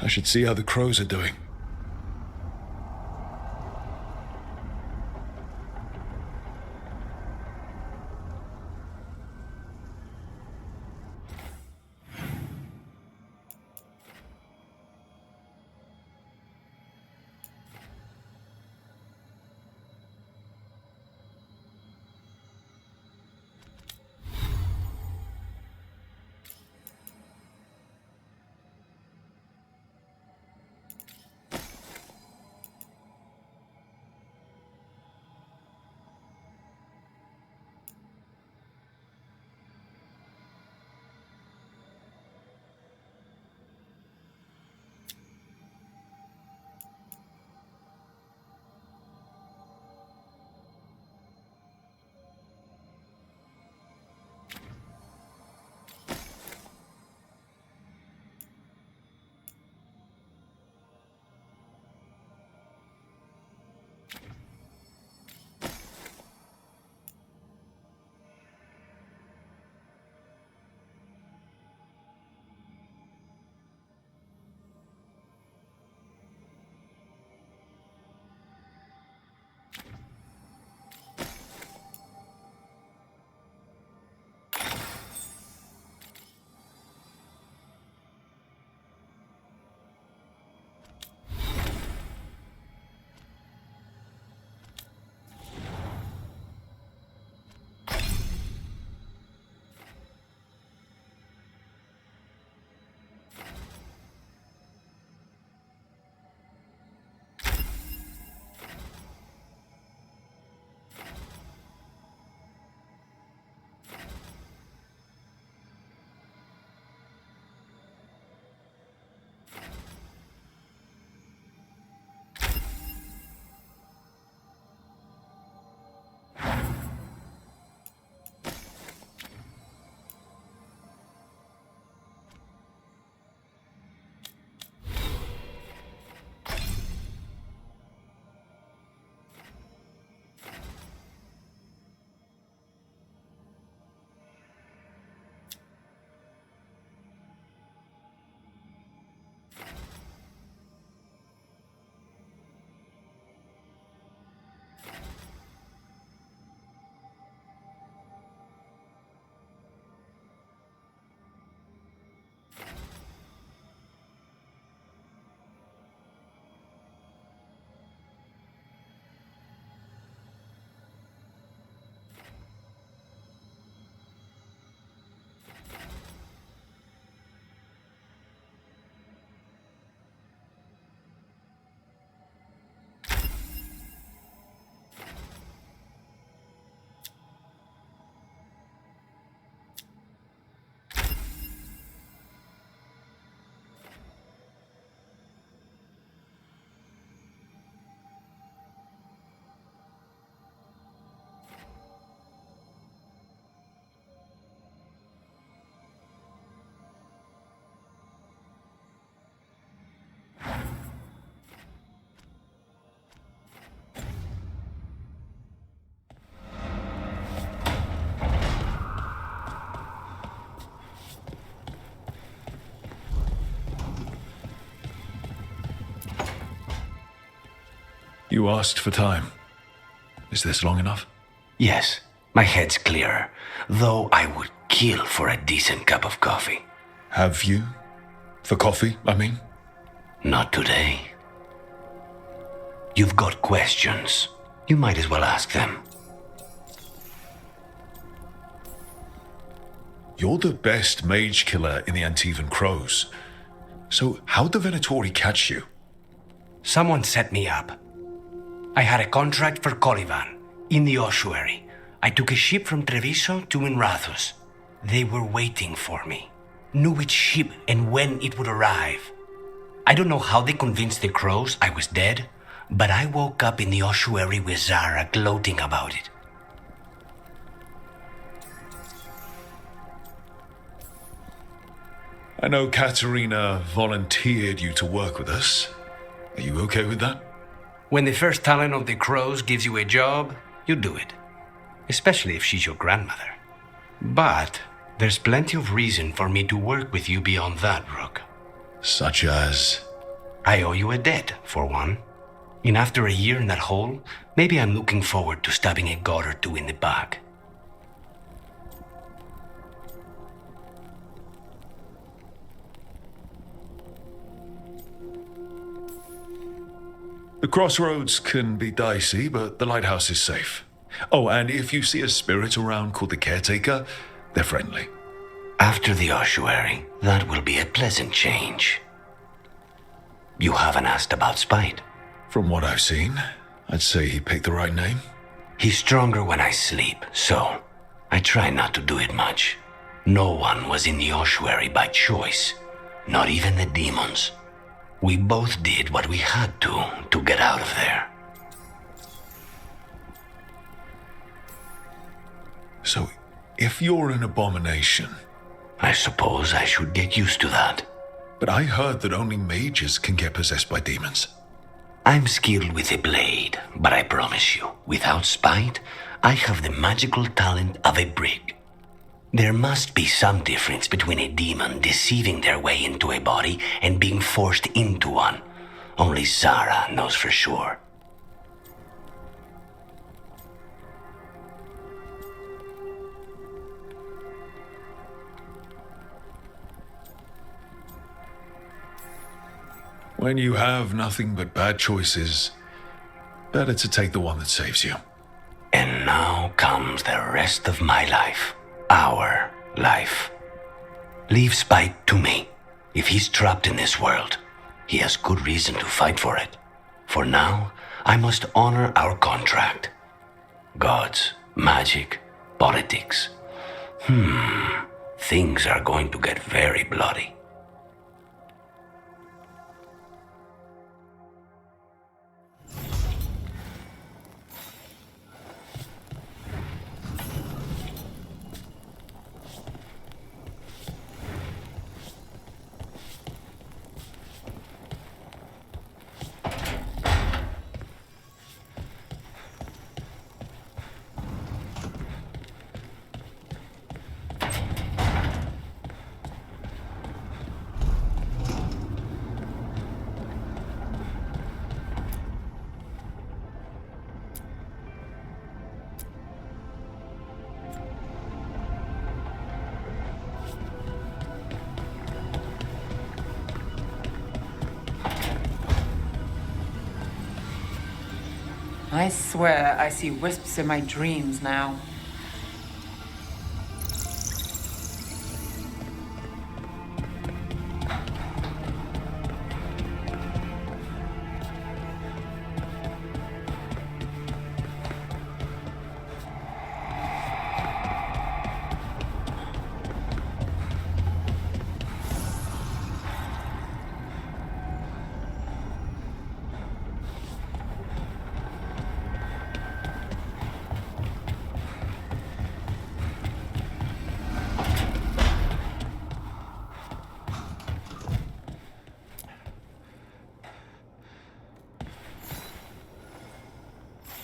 S2: I should see how the crows are doing. You asked for time. Is this long enough?
S19: Yes, my head's clearer, though I would kill for a decent cup of coffee.
S2: Have you? For coffee, I mean?
S19: Not today. You've got questions. You might as well ask them.
S2: You're the best mage killer in the Antivan Crows. So how'd the Venatori catch you?
S19: Someone set me up. I had a contract for Colivan, in the ossuary. I took a ship from Treviso to Minrathus. They were waiting for me. Knew which ship and when it would arrive. I don't know how they convinced the Crows I was dead, but I woke up in the ossuary with Zara gloating about it.
S2: I know Katerina volunteered you to work with us. Are you okay with that?
S19: When the first talent of the Crows gives you a job, you do it. Especially if she's your grandmother. But there's plenty of reason for me to work with you beyond that, Rook.
S2: Such as?
S19: I owe you a debt, for one. And after a year in that hole, maybe I'm looking forward to stabbing a god or two in the back.
S2: The crossroads can be dicey, but the lighthouse is safe. Oh, and if you see a spirit around called the Caretaker, they're friendly.
S19: After the ossuary, that will be a pleasant change. You haven't asked about Spite.
S2: From what I've seen, I'd say he picked the right name.
S19: He's stronger when I sleep, so I try not to do it much. No one was in the ossuary by choice, not even the demons. We both did what we had to get out of there.
S2: So, if you're an abomination...
S19: I suppose I should get used to that.
S2: But I heard that only mages can get possessed by demons.
S19: I'm skilled with a blade, but I promise you, without Spite, I have the magical talent of a brick. There must be some difference between a demon deceiving their way into a body and being forced into one. Only Zara knows for sure.
S2: When you have nothing but bad choices, better to take the one that saves you.
S19: And now comes the rest of my life. Our life. Leave Spite to me. If he's trapped in this world, he has good reason to fight for it. For now, I must honor our contract. Gods, magic, politics. Things are going to get very bloody.
S4: I swear I see wisps in my dreams now.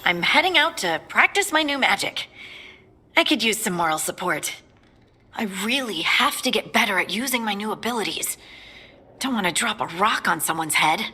S6: I'm heading out to practice my new magic. I could use some moral support. I really have to get better at using my new abilities. Don't want to drop a rock on someone's head.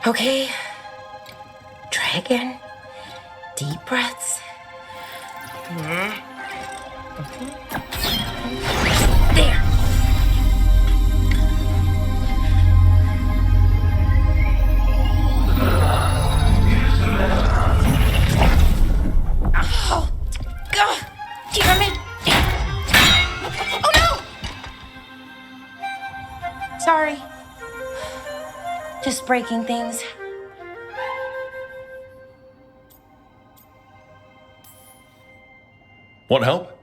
S5: Okay. Try again. Deep breaths. There. Oh, God. Damn it. Oh, no. Sorry. Just breaking things.
S2: Want help?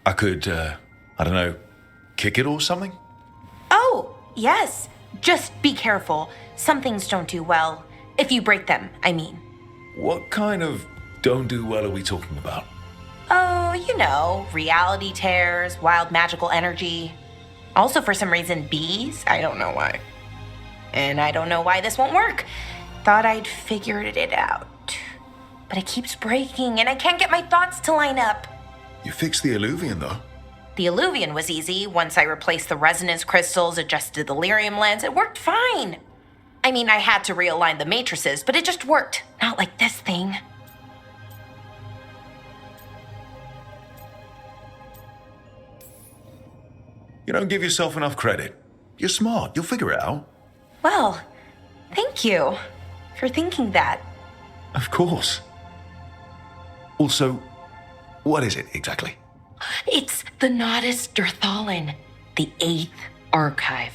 S2: I could, I don't know, kick it or something?
S5: Oh, yes. Just be careful. Some things don't do well. If you break them, I mean.
S2: What kind of don't do well are we talking about?
S5: Oh, you know, reality tears, wild magical energy. Also, for some reason, bees. I don't know why. And I don't know why this won't work. Thought I'd figured it out. But it keeps breaking, and I can't get my thoughts to line up.
S2: You fixed the Illuvian, though.
S5: The Illuvian was easy. Once I replaced the resonance crystals, adjusted the lyrium lens, it worked fine. I mean, I had to realign the matrices, but it just worked. Not like this thing.
S2: You don't give yourself enough credit. You're smart. You'll figure it out.
S5: Well, thank you for thinking that.
S2: Of course. Also, what is it exactly?
S5: It's the Nodus Durthalin, the 8th archive.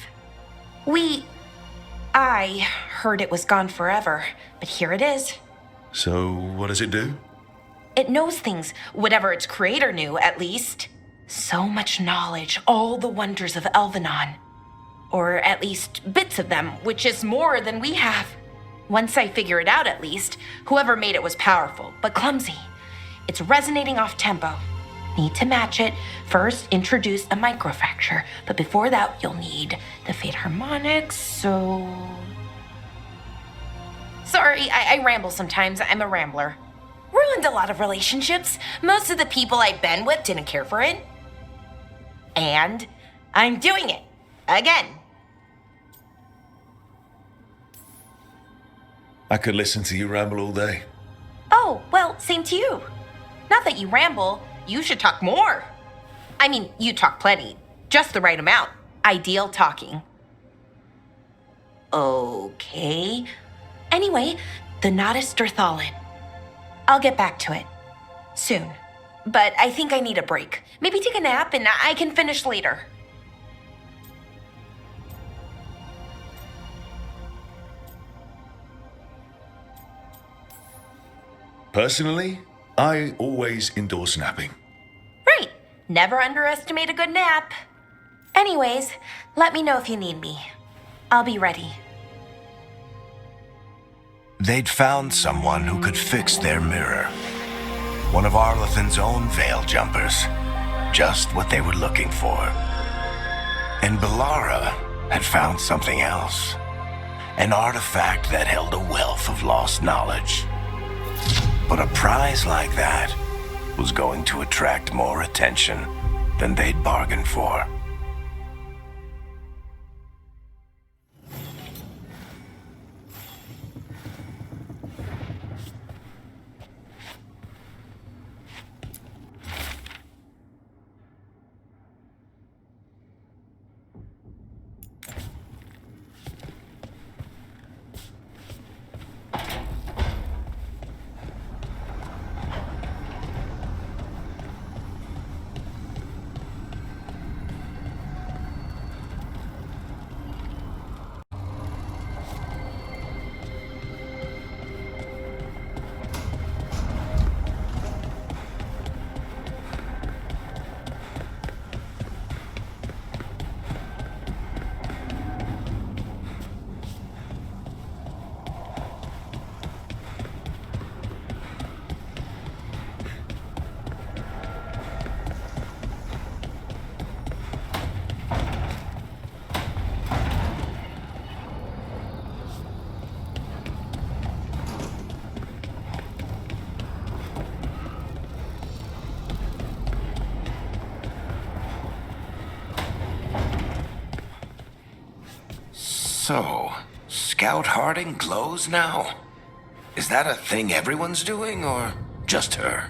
S5: I heard it was gone forever, but here it is.
S2: So, what does it do?
S5: It knows things, whatever its creator knew, at least. So much knowledge, all the wonders of Elvenon. Or at least bits of them, which is more than we have. Once I figure it out, at least, whoever made it was powerful, but clumsy. It's resonating off tempo. Need to match it. First, introduce a microfracture, but before that, you'll need the Fate harmonics, so... Sorry, I ramble sometimes. I'm a rambler. Ruined a lot of relationships. Most of the people I've been with didn't care for it. And I'm doing it. Again.
S2: I could listen to you ramble all day.
S5: Oh, well, same to you. Not that you ramble, you should talk more. I mean, you talk plenty. Just the right amount. Ideal talking. Okay. Anyway, the Nodus Durthalin. I'll get back to it. Soon. But I think I need a break. Maybe take a nap and I can finish later.
S2: Personally, I always endorse napping.
S5: Right. Never underestimate a good nap. Anyways, let me know if you need me. I'll be ready.
S3: They'd found someone who could fix their mirror. One of Arlathan's own veil jumpers. Just what they were looking for. And Belara had found something else. An artifact that held a wealth of lost knowledge. But a prize like that was going to attract more attention than they'd bargained for. Scout Harding glows now? Is that a thing everyone's doing, or just her?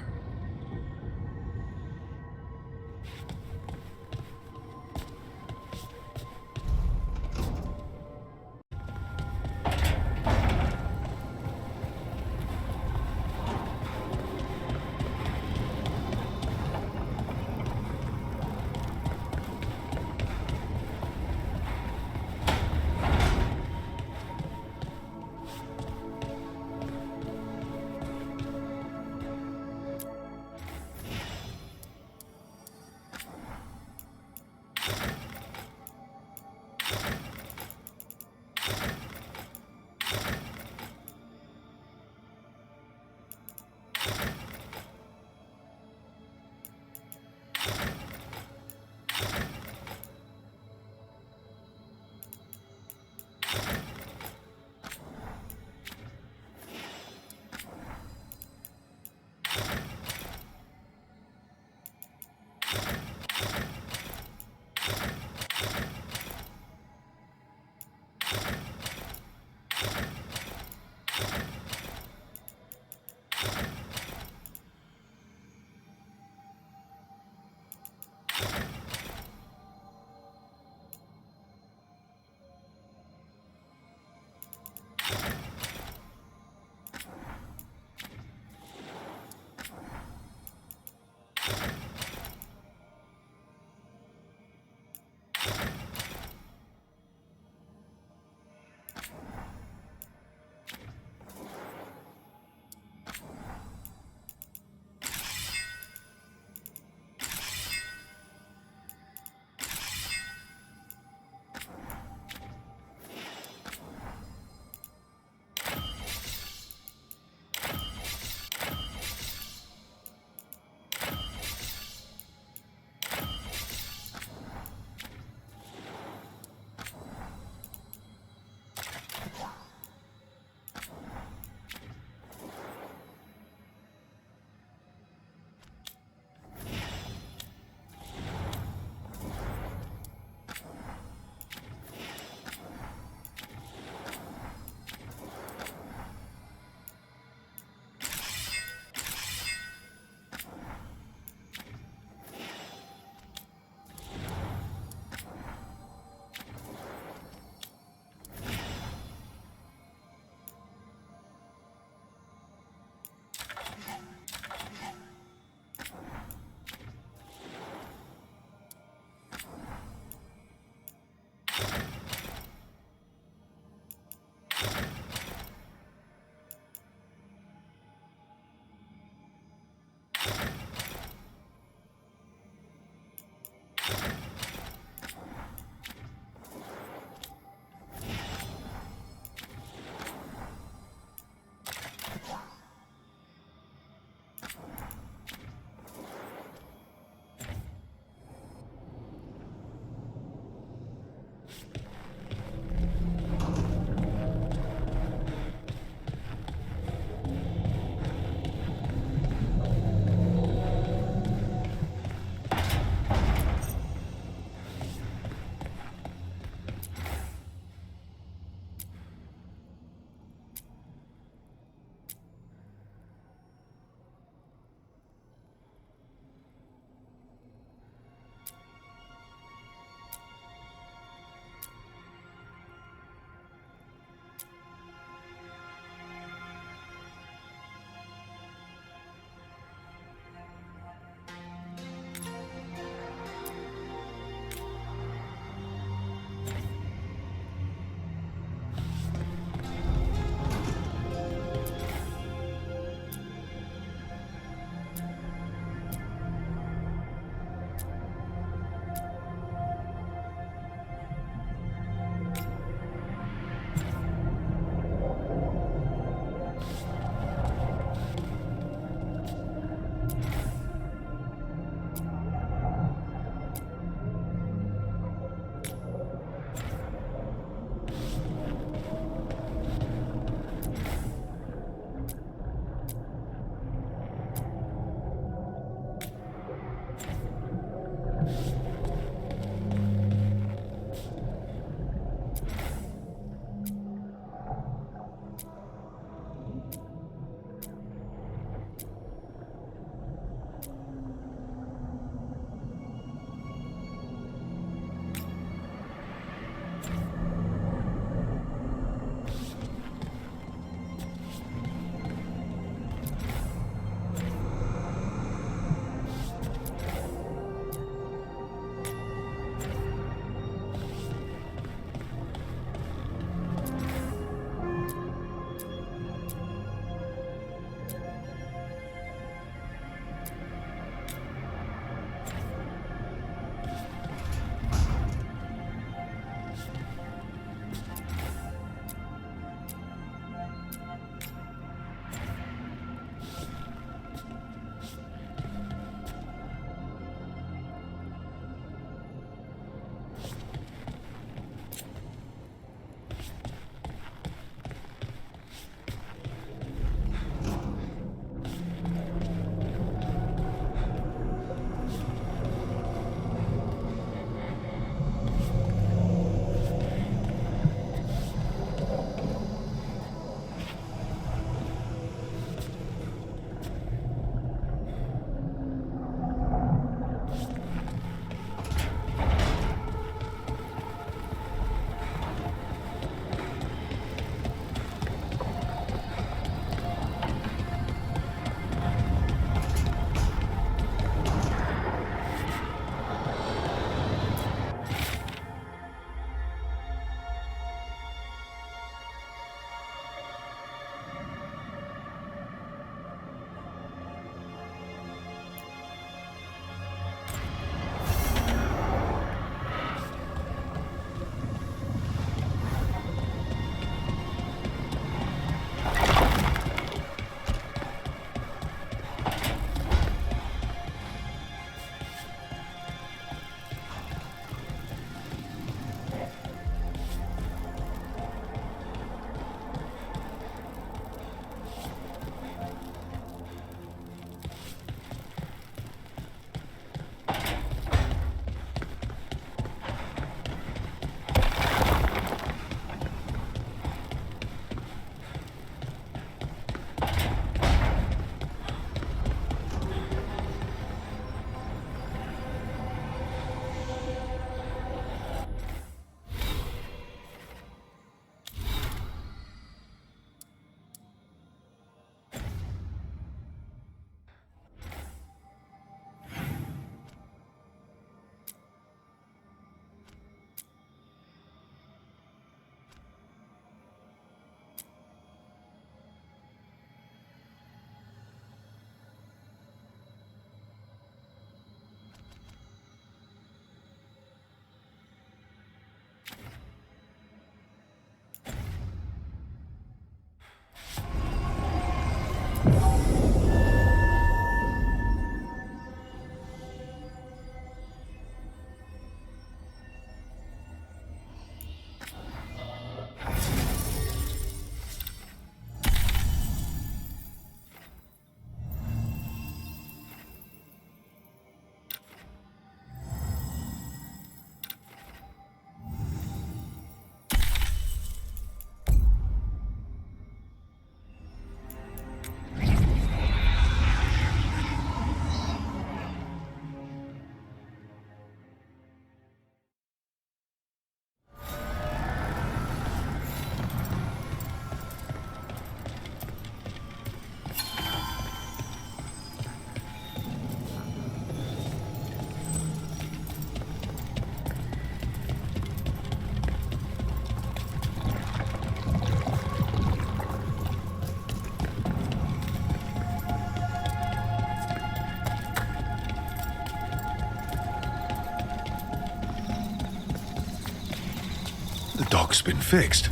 S2: The dock's been fixed.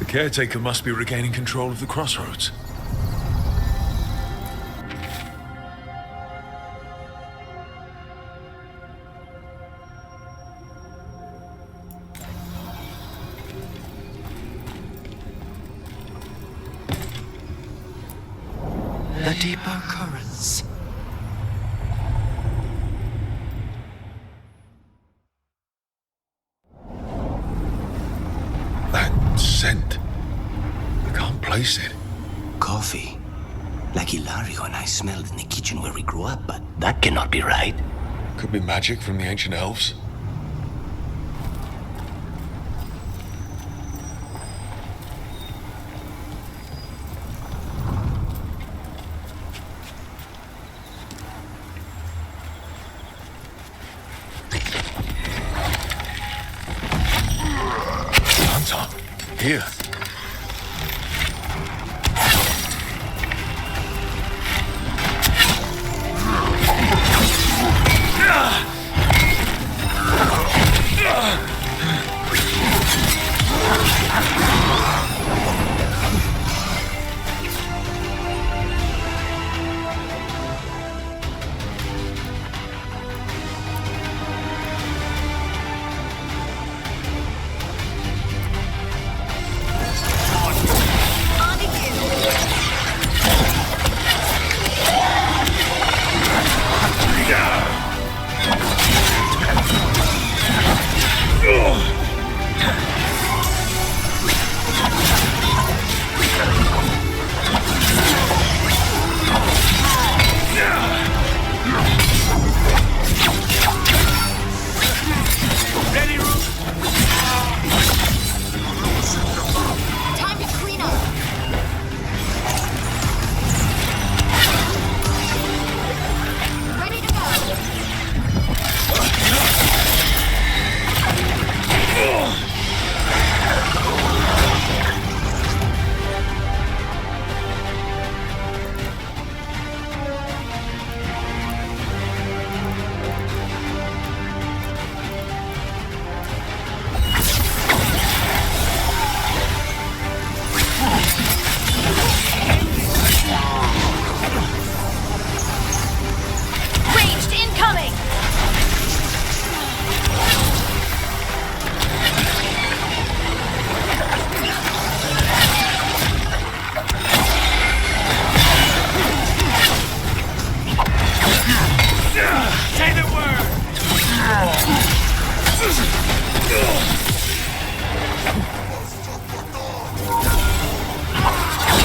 S2: The caretaker must be regaining control of the crossroads.
S7: The deeper currents.
S2: That scent. I can't place it.
S19: Coffee. Like Hilario and I smelled in the kitchen where we grew up, but that cannot be right.
S2: Could be magic from the ancient elves. Here.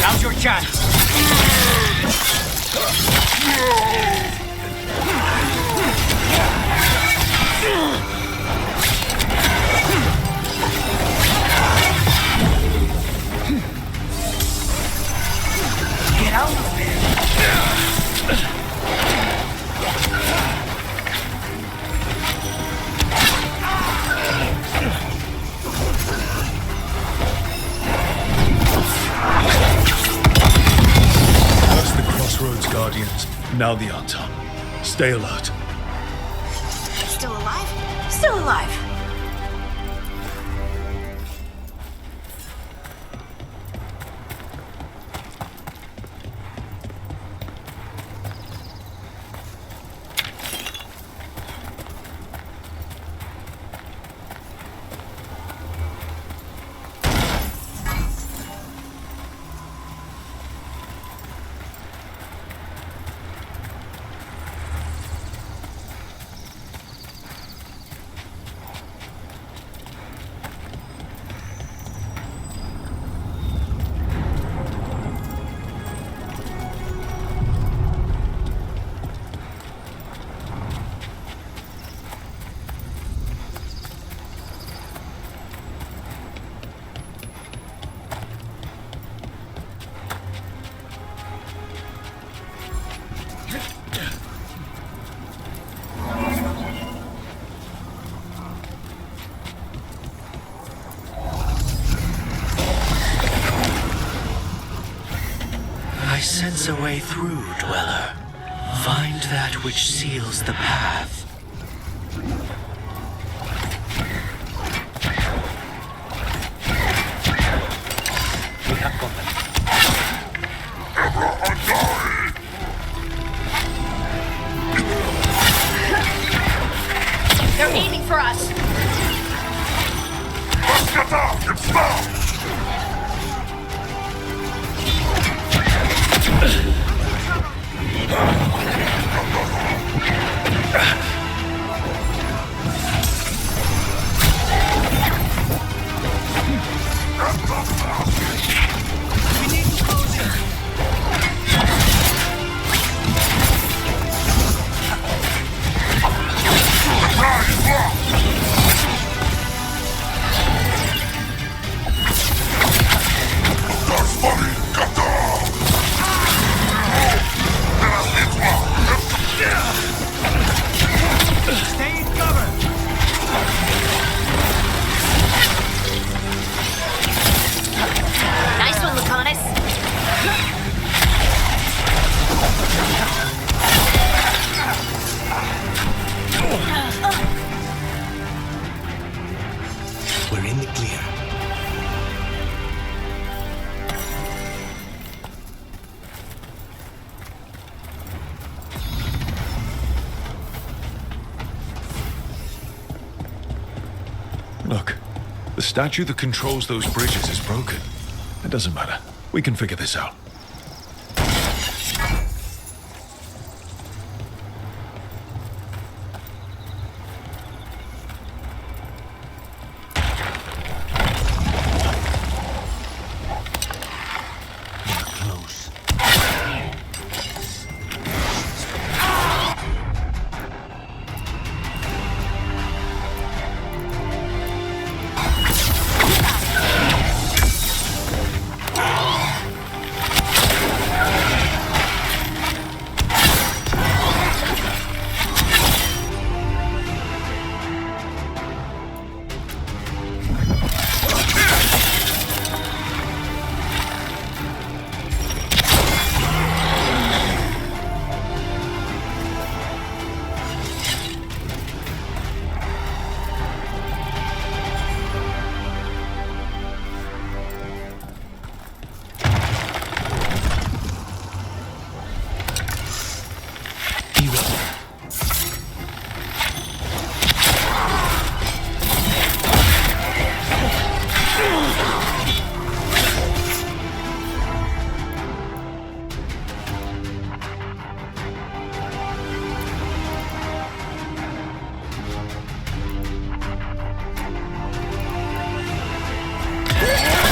S7: Now's your chance. Get out of there.
S2: Crossroads Guardians, now the answer. Stay alert.
S6: Still alive? Still alive.
S7: I sense a way through, Dweller. Find that which seals the path. upon them.
S11: They're aiming for us!
S21: Stay in cover!
S11: Nice one, Lucanus.
S20: We're in the clear.
S2: Look, the statue that controls those bridges is broken. It doesn't matter. We can figure this out.
S20: Close.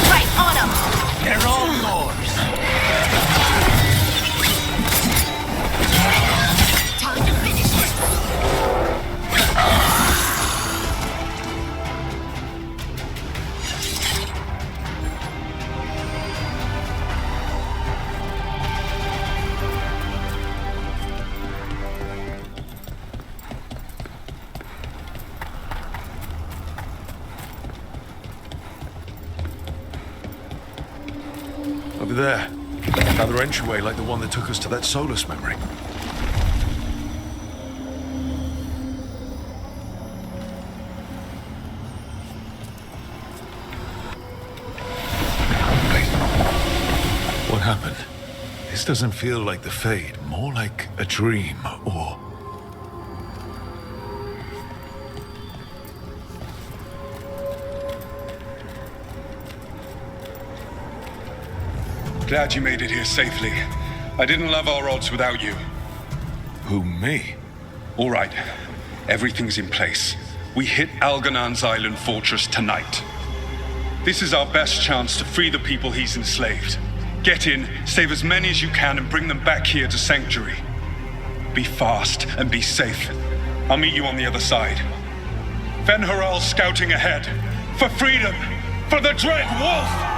S11: Right on them!
S21: They're all yours.
S11: Time to finish this!
S2: Over there. Another entryway like the one that took us to that Solus memory. What happened? This doesn't feel like the Fade, more like a dream, or...
S13: Glad you made it here safely. I didn't love our odds without you.
S2: Who, me?
S13: All right. Everything's in place. We hit Algernon's island fortress tonight. This is our best chance to free the people he's enslaved. Get in, save as many as you can, and bring them back here to Sanctuary. Be fast and be safe. I'll meet you on the other side. Fen Haral's scouting ahead. For freedom! For the Dread Wolf!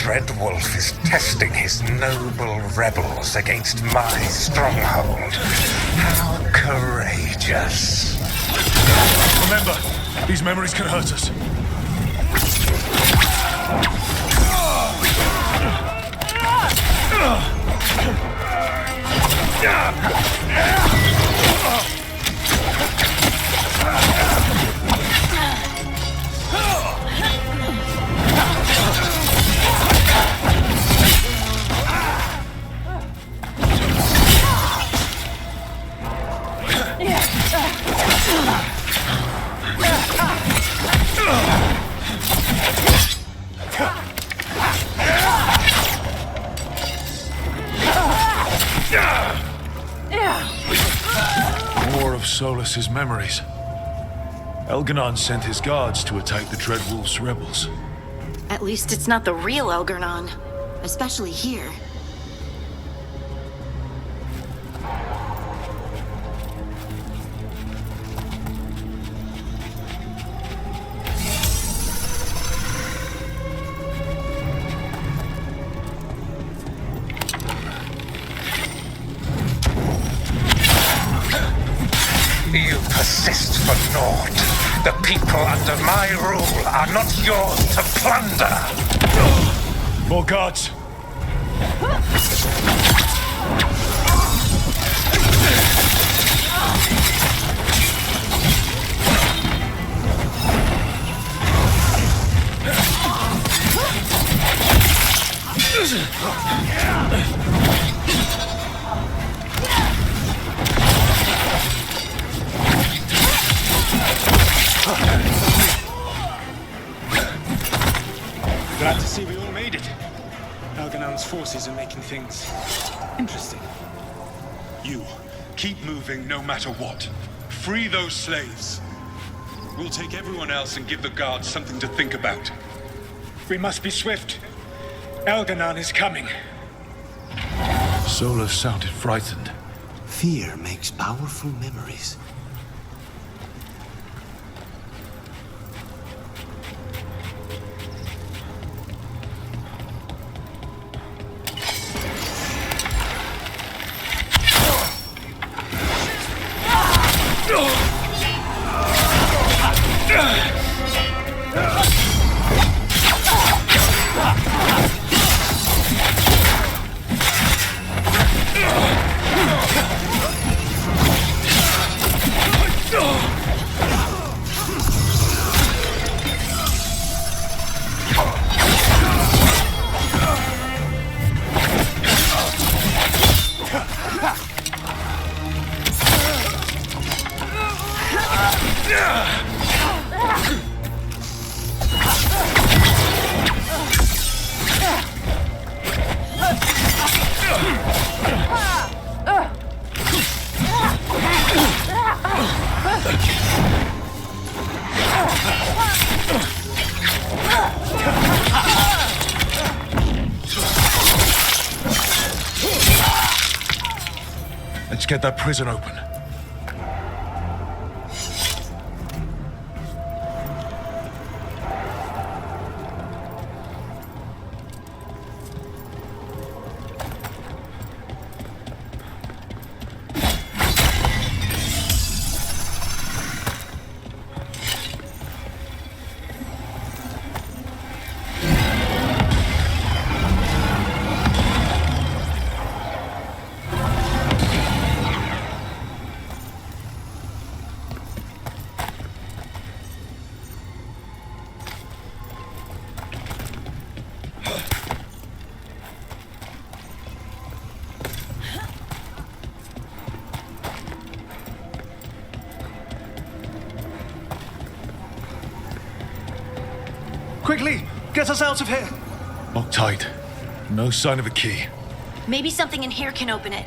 S21: Dreadwolf is testing his noble rebels against my stronghold. How courageous.
S2: Remember, these memories can hurt us. More of Solus's memories. Elganon sent his guards to attack the Dreadwolf's rebels.
S6: At least it's not the real Elgarnon, especially here.
S21: You persist for naught. The people under my rule are not yours to plunder.
S2: More guards.
S10: Glad to see we all made it. Elganon's forces are making things interesting.
S13: You, keep moving no matter what. Free those slaves. We'll take everyone else and give the guards something to think about.
S10: We must be swift. Elganon is coming.
S2: Solus sounded frightened.
S20: Fear makes powerful memories.
S2: Let's get that prison open.
S1: Quickly, get us out of here!
S2: Locked tight. No sign of a key.
S6: Maybe something in here can open it.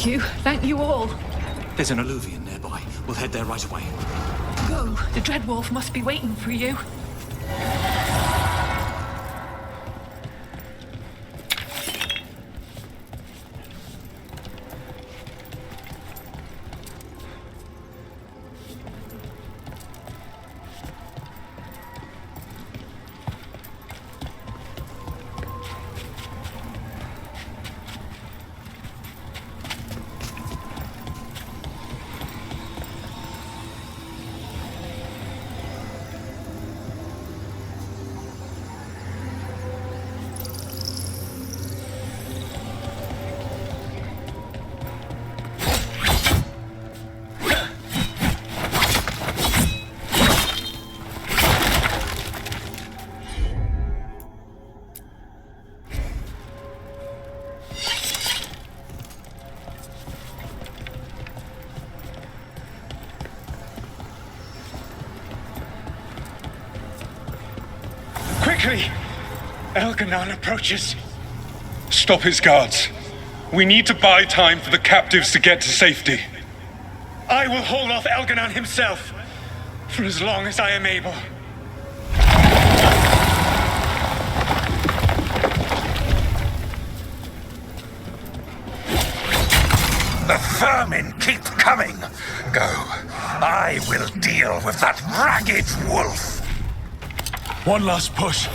S9: you. Thank you all.
S20: There's an alluvion nearby. We'll head there right away.
S9: Go. The Dreadwolf must be waiting for you.
S10: Quickly! Elganon approaches.
S13: Stop his guards. We need to buy time for the captives to get to safety.
S10: I will hold off Elganon himself for as long as I am able.
S21: The vermin keep coming. Go. I will deal with that ragged wolf.
S2: One last push.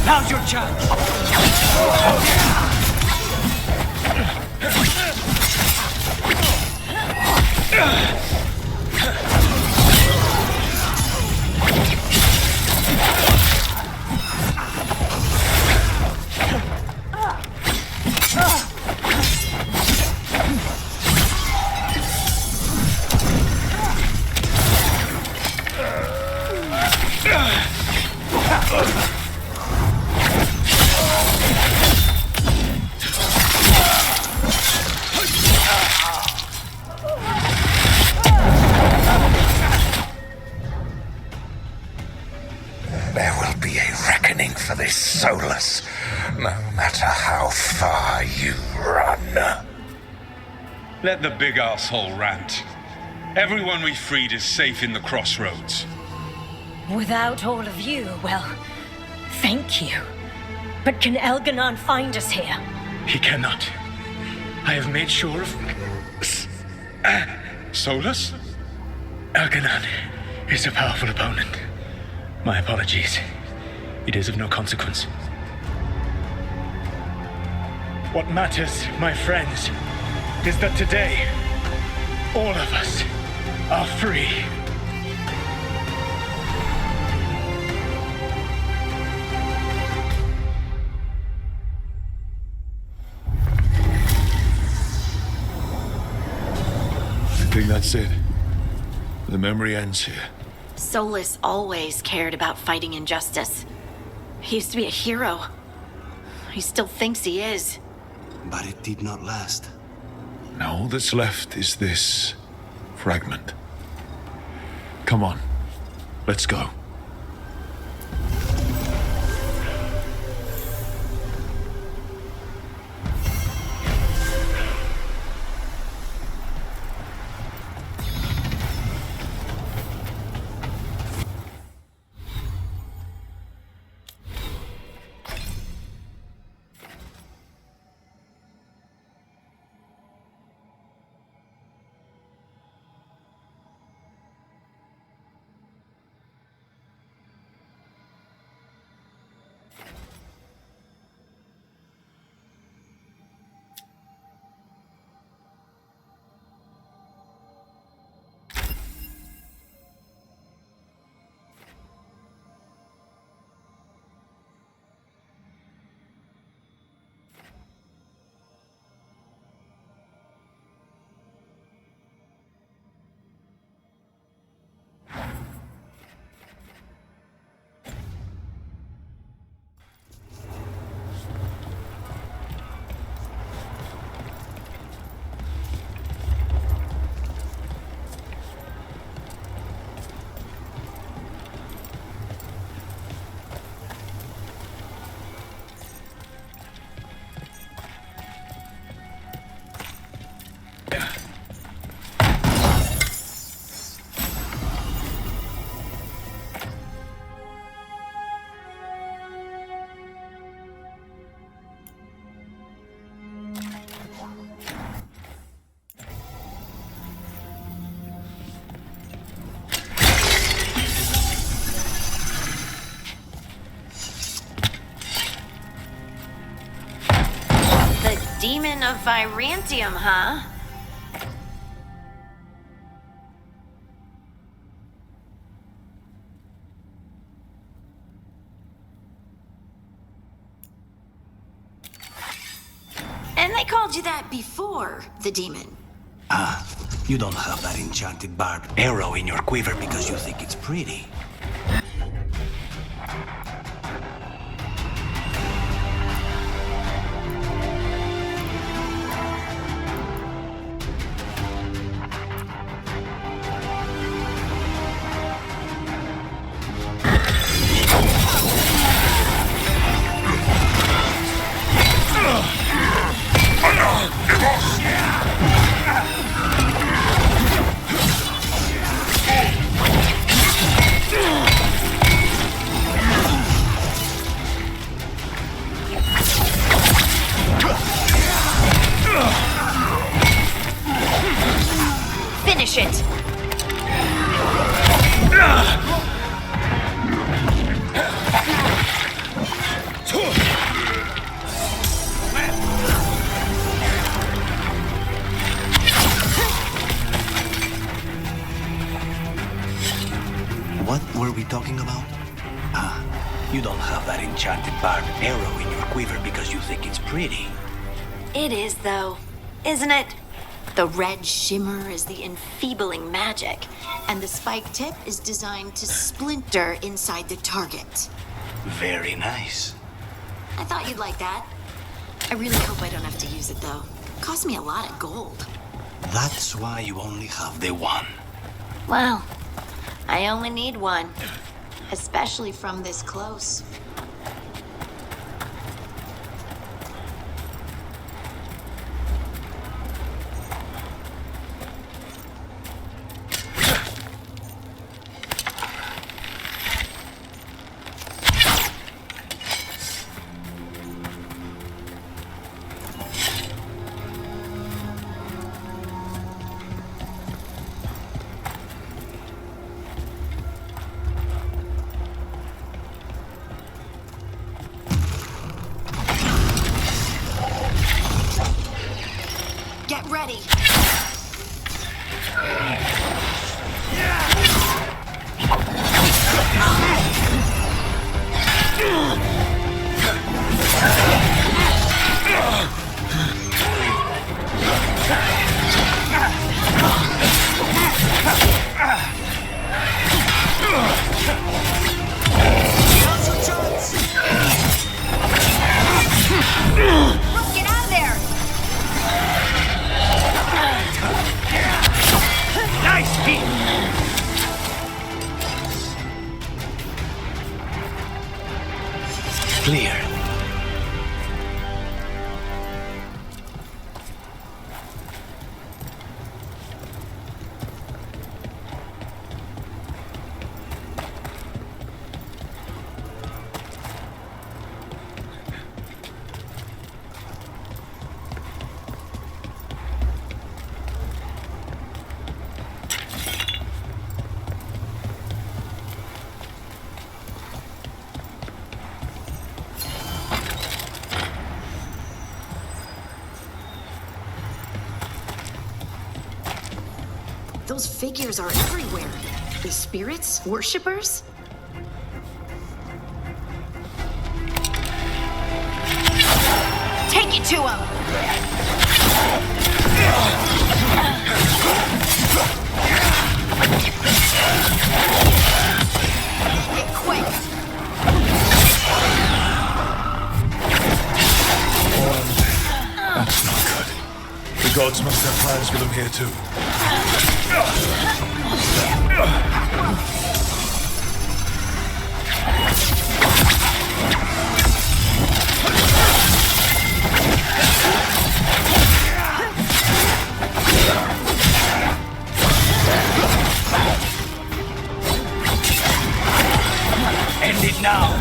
S10: Now's your chance!
S21: There will be a reckoning for this Solus, no matter how far you run.
S13: Let the big asshole rant. Everyone we freed is safe in the crossroads.
S22: Without all of you, well, thank you. But can Elganon find us here?
S10: He cannot. I have made sure of...
S13: Solus?
S10: Elganon is a powerful opponent. My apologies. It is of no consequence. What matters, my friends, is that today, all of us are free.
S2: I think that's it. The memory ends here.
S6: Solus always cared about fighting injustice. He used to be a hero. He still thinks he is.
S20: But it did not last.
S2: Now all that's left is this fragment. Come on, let's go.
S6: Demon of Virantium, huh? And they called you that before, the demon.
S20: Ah, you don't have that enchanted barbed arrow in your quiver because you think it's pretty.
S6: Finish it!
S20: What were we talking about? Ah, you don't have that enchanted barbed arrow in your quiver because you think it's pretty.
S6: It is, though, isn't it? The red shimmer is the enfeebling magic, and the spike tip is designed to splinter inside the target.
S20: Very nice.
S6: I thought you'd like that. I really hope I don't have to use it, though. It cost me a lot of gold.
S20: That's why you only have the one.
S6: Well, I only need one, especially from this close. Get ready. Those figures are everywhere. The spirits? Worshippers? Take it to him! Get quick!
S2: That's not good. The gods must have plans for them here too.
S21: End it now!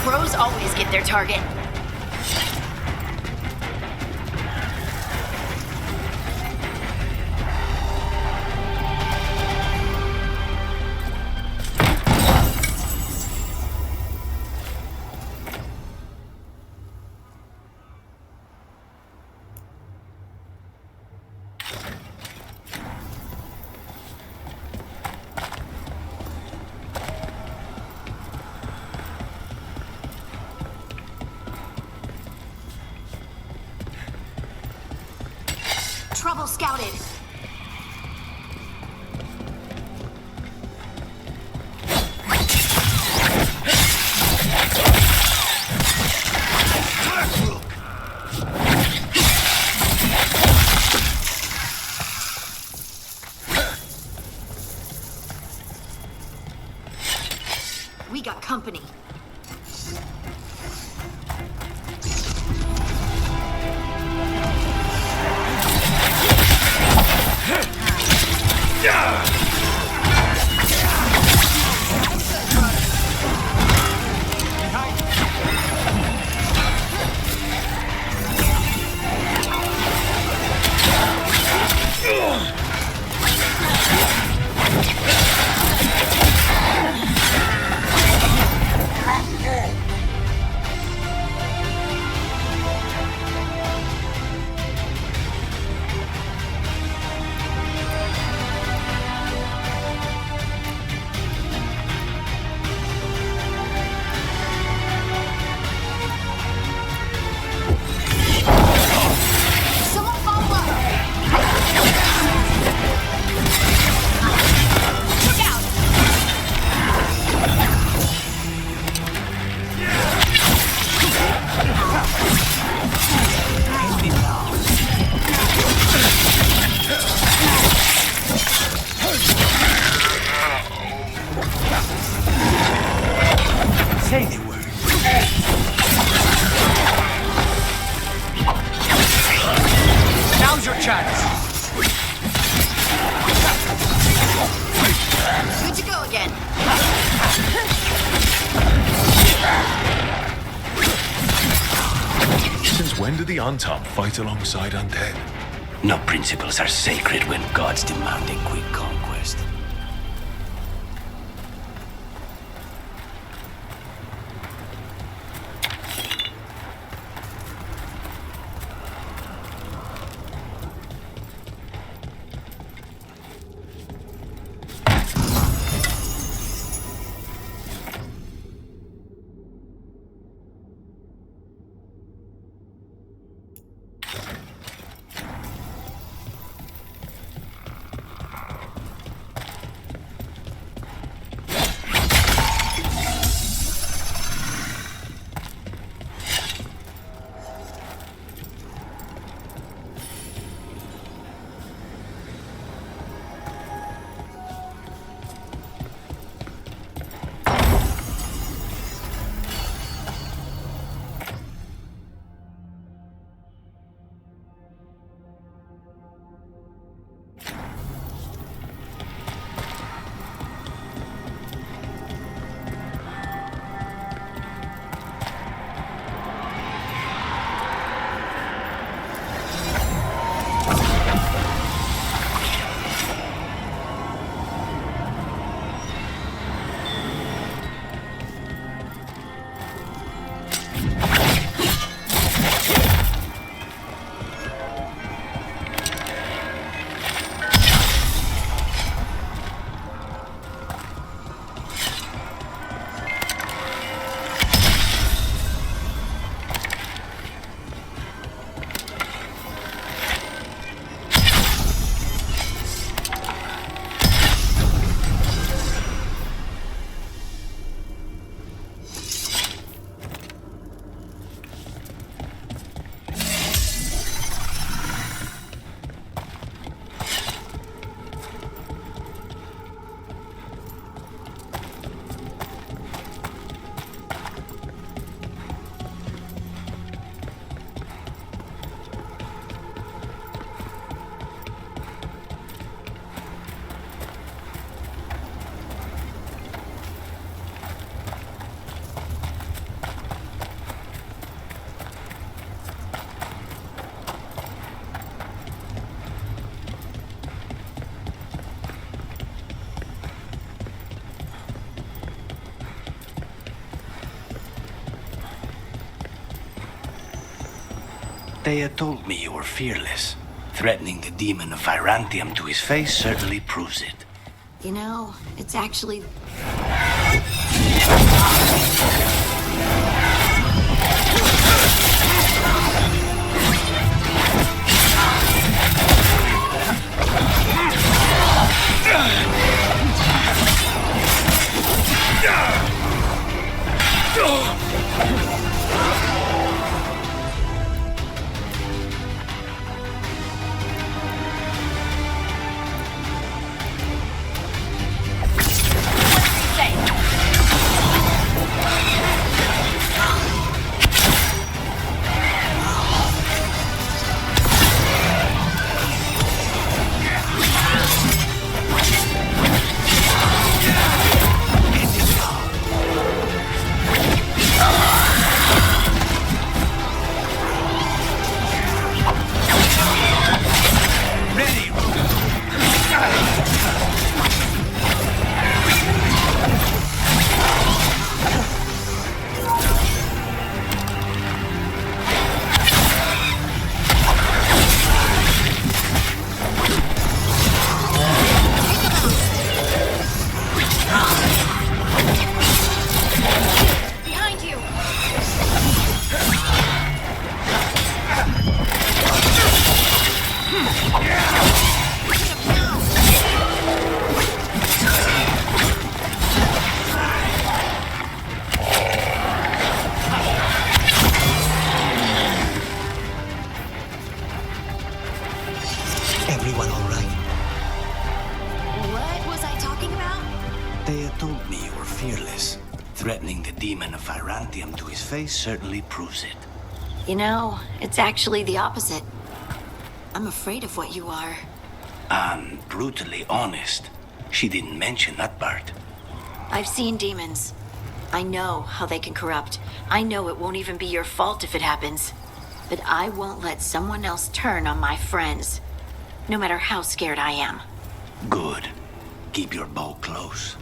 S6: Crows always get their target. Trouble scouted. We got company.
S21: Say the word. Now's your chance.
S6: Good to go again.
S2: Since when did the Antam fight alongside undead?
S19: No principles are sacred when gods demand a quick conquest. Thea told me you were fearless. Threatening the demon of Virantium to his face certainly proves it.
S6: You know, it's actually...
S20: Everyone all right?
S6: What was I talking about?
S19: Thea told me you were fearless. Threatening the demon of Virantium to his face certainly proves it.
S6: You know, it's actually the opposite. I'm afraid of what you are.
S19: I'm brutally honest. She didn't mention that part.
S6: I've seen demons. I know how they can corrupt. I know it won't even be your fault if it happens. But I won't let someone else turn on my friends, no matter how scared I am.
S19: Good. Keep your bow close.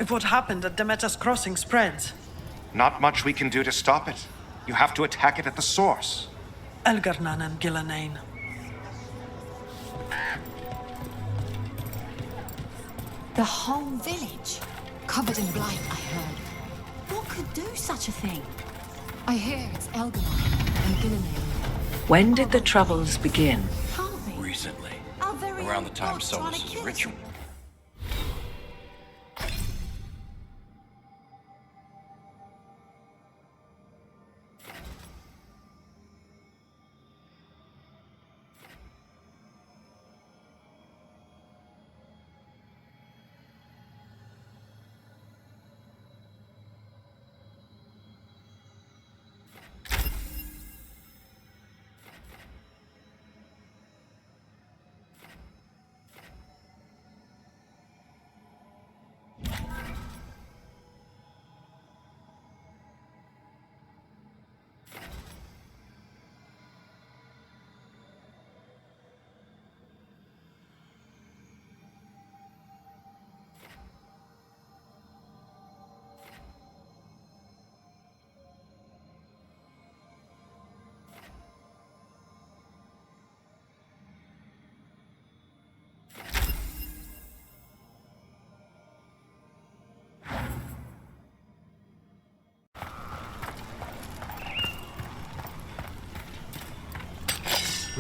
S8: If what happened at Demeter's Crossing spreads,
S15: Not much we can do to stop it. You have to attack it at the source.
S8: Elgarnan and Gillanane.
S23: The whole village? Covered in blight, I heard. What could do such a thing? I hear it's Elgarnan and Gillanane.
S24: When did the Troubles begin?
S25: Recently. Around the time Solus' ritual.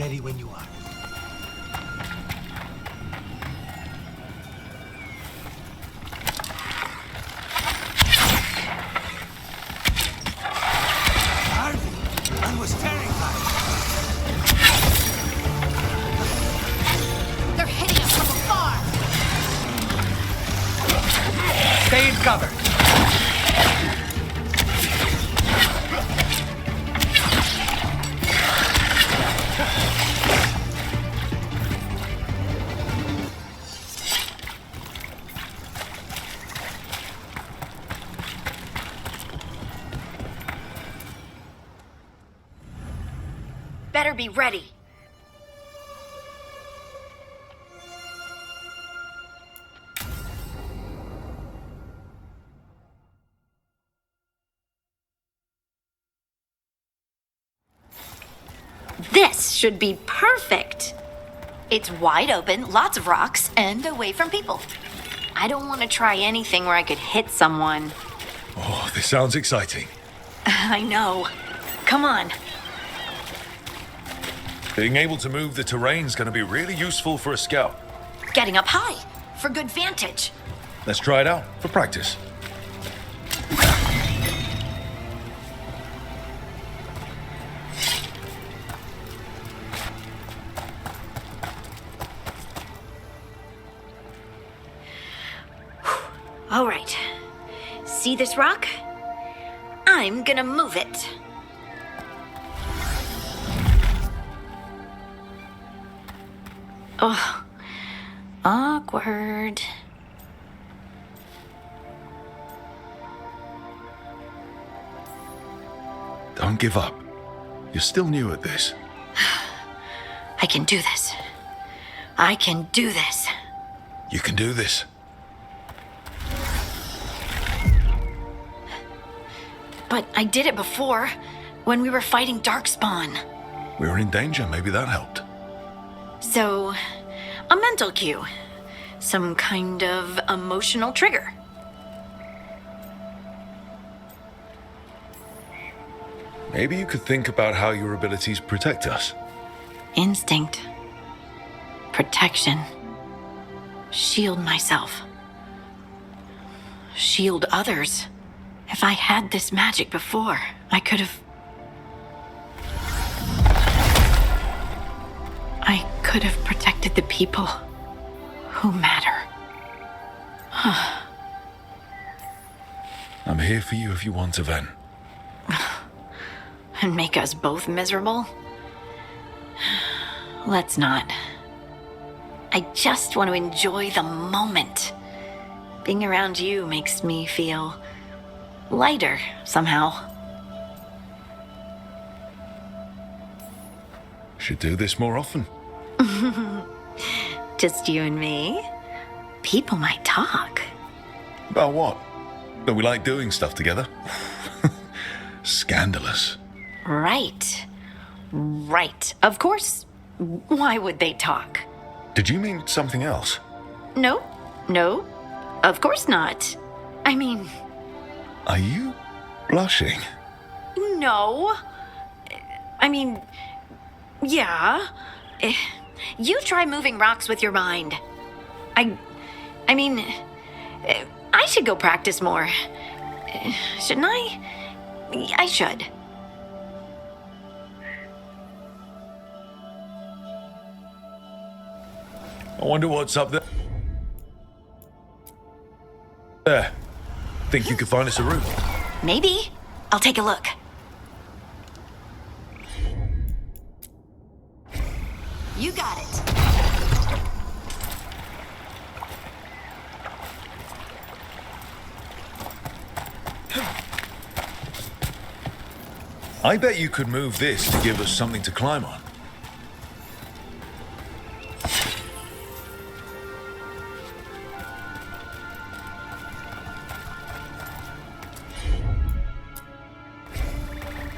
S20: Ready when you are. I was terrified.
S23: They're hitting us from afar!
S4: Stay in cover.
S6: Better be ready. This should be perfect. It's wide open, lots of rocks, and away from people. I don't want to try anything where I could hit someone.
S2: Oh, this sounds exciting.
S6: I know. Come on.
S2: Being able to move the terrain's going to be really useful for a scout.
S6: Getting up high for good vantage.
S2: Let's try it out for practice.
S6: All right. See this rock? I'm gonna move it. Oh, awkward.
S2: Don't give up. You're still new at this.
S6: I can do this. I can do this.
S2: You can do this.
S6: But I did it before, when we were fighting Darkspawn.
S2: We were in danger. Maybe that helped.
S6: So, a mental cue. Some kind of emotional trigger.
S2: Maybe you could think about how your abilities protect us.
S6: Instinct. Protection. Shield myself. Shield others. If I had this magic before, I could have... I could have protected the people who matter.
S2: I'm here for you if you want to, Ven.
S6: And make us both miserable? Let's not. I just want to enjoy the moment. Being around you makes me feel lighter somehow.
S2: Should do this more often.
S6: Just you and me? People might talk.
S2: About what? Don't we like doing stuff together? Scandalous.
S6: Right. Right. Of course. Why would they talk?
S2: Did you mean something else?
S6: No. No. Of course not. I mean...
S2: Are you blushing?
S6: No. I mean... Yeah. You try moving rocks with your mind. I mean... I should go practice more. Shouldn't I? I should.
S2: I wonder what's up there. There. Think you could find us a route?
S6: Maybe. I'll take a look. You got it.
S2: I bet you could move this to give us something to climb on.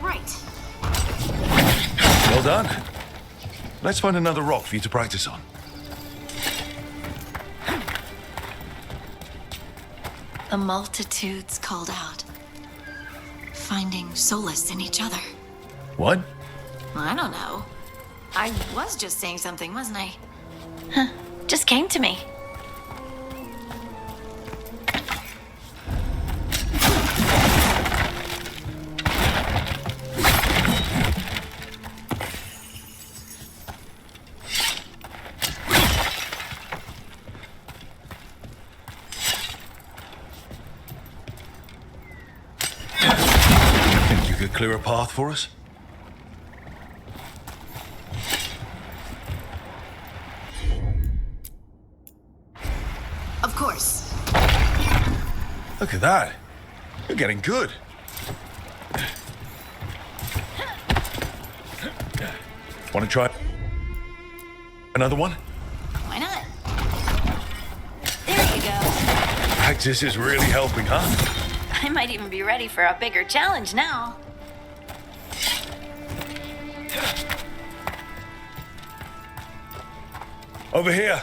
S6: Right.
S2: Well done. Let's find another rock for you to practice on.
S6: The multitudes called out, finding solace in each other.
S2: What?
S6: I don't know. I was just saying something, wasn't I? Huh. Just came to me.
S2: Think you could clear a path for us?
S6: Of course.
S2: Look at that. You're getting good. Want to try another one?
S6: Why not? There you go.
S2: Practice is really helping, huh?
S6: I might even be ready for a bigger challenge now.
S2: Over here.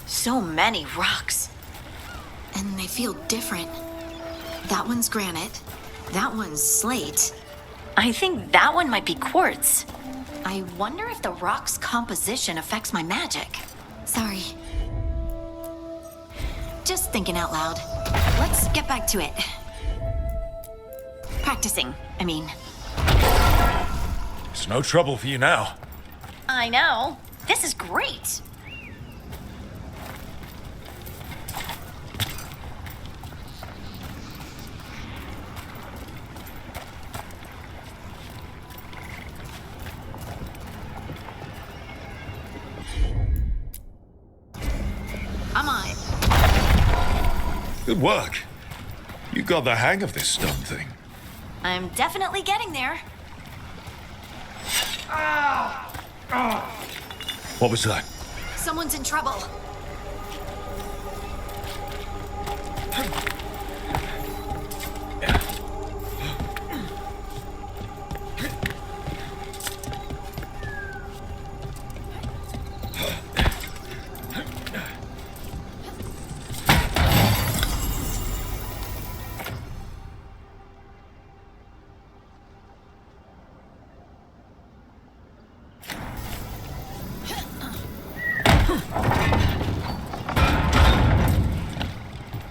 S6: So many rocks. And they feel different. That one's granite. That one's slate. I think that one might be quartz. I wonder if the rock's composition affects my magic. Sorry. Just thinking out loud. Let's get back to it. Practicing, I mean.
S2: It's no trouble for you now.
S6: I know. This is great. I'm on it.
S2: Good work. You got the hang of this stone thing.
S6: I'm definitely getting there.
S2: What was that?
S6: Someone's in trouble.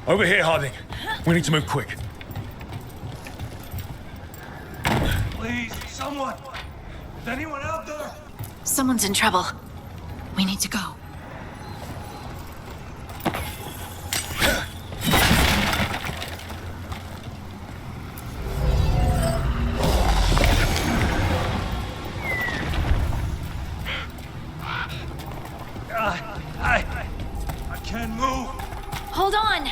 S2: Over here, Harding. We need to move quick.
S12: Please, someone! Is anyone out there?
S6: Someone's in trouble. We need to go.
S12: I can't move.
S6: Hold on.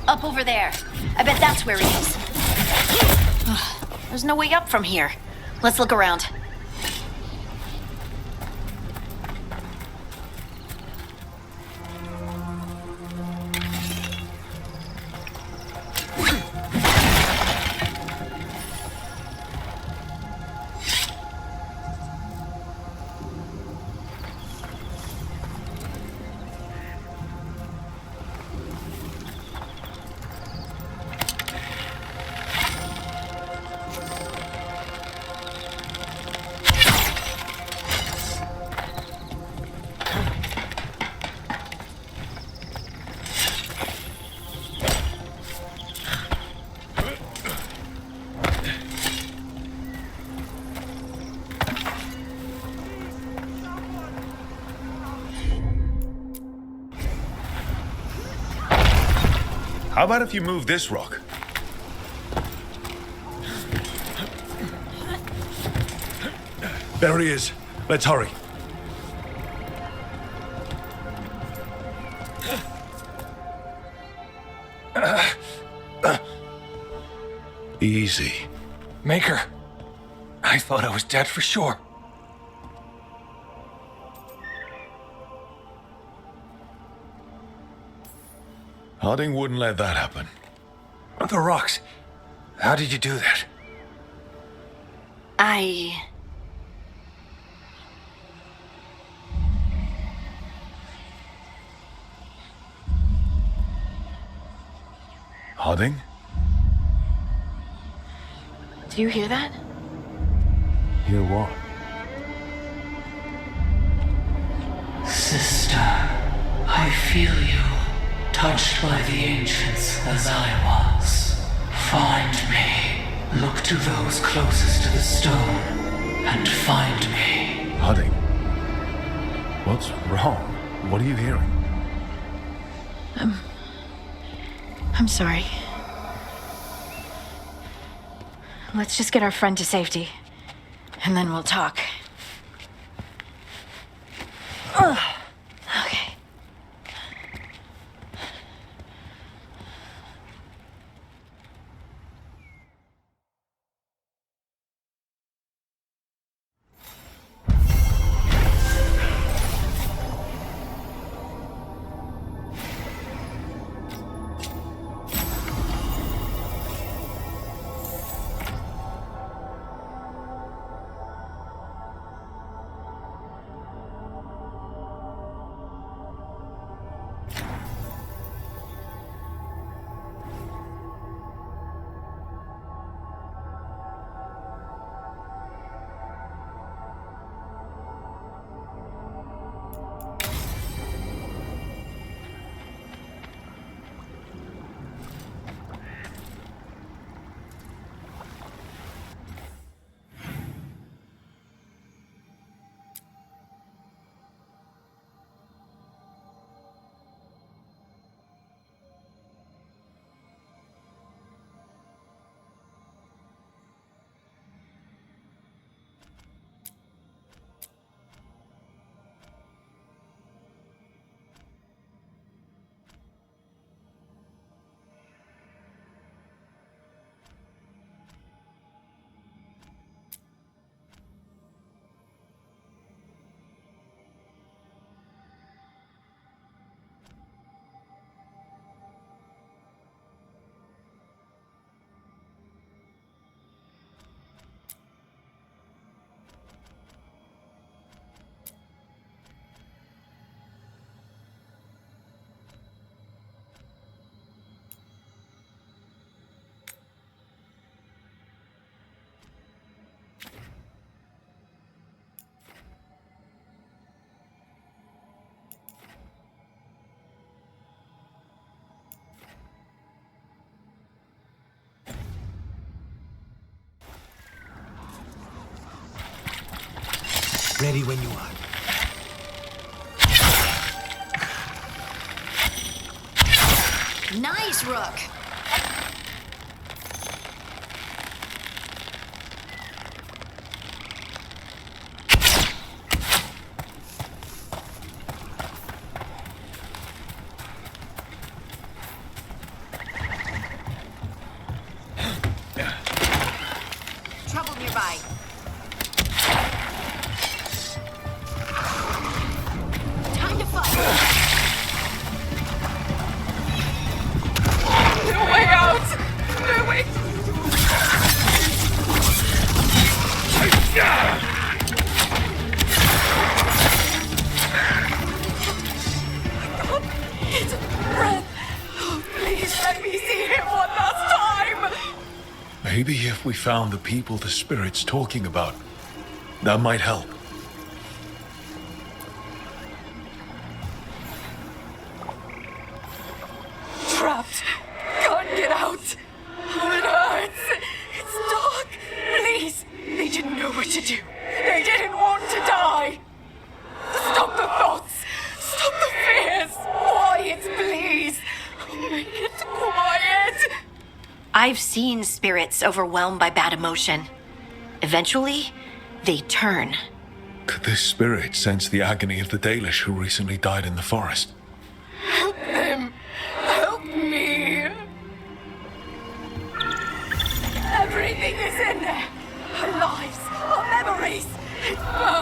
S6: Up over there. I bet that's where he is. There's no way up from here. Let's look around.
S2: How about if you move this rock? There he is. Let's hurry. Easy.
S14: Maker, I thought I was dead for sure.
S2: Harding wouldn't let that happen.
S14: The rocks. How did you do that?
S2: Harding?
S6: Do you hear that?
S2: Hear what?
S7: Sister, I feel you, touched by the ancients as I was. Find me. Look to those closest to the stone, and find me.
S2: Harding, what's wrong? What are you hearing?
S6: I'm sorry. Let's just get our friend to safety, and then we'll talk. Ugh. Okay.
S20: Ready when you are.
S6: Nice, Rook! Trouble nearby. Time to fight!
S4: No way out! No way! It's a breath! Oh, please let me see him one last time!
S2: Maybe if we found the people the spirit's talking about, that might help.
S4: Trapped! Can't get out! Oh, it hurts! It's dark! Please! They didn't know what to do! They didn't want to die! Stop the thoughts! Stop the fears! Quiet, please! Make it quiet!
S6: I've seen spirits overwhelmed by bad emotion. Eventually, they turn.
S2: Could this spirit sense the agony of the Dalish who recently died in the forest?
S4: Help them! Help me! Everything is in there! Our lives, our memories! It burns!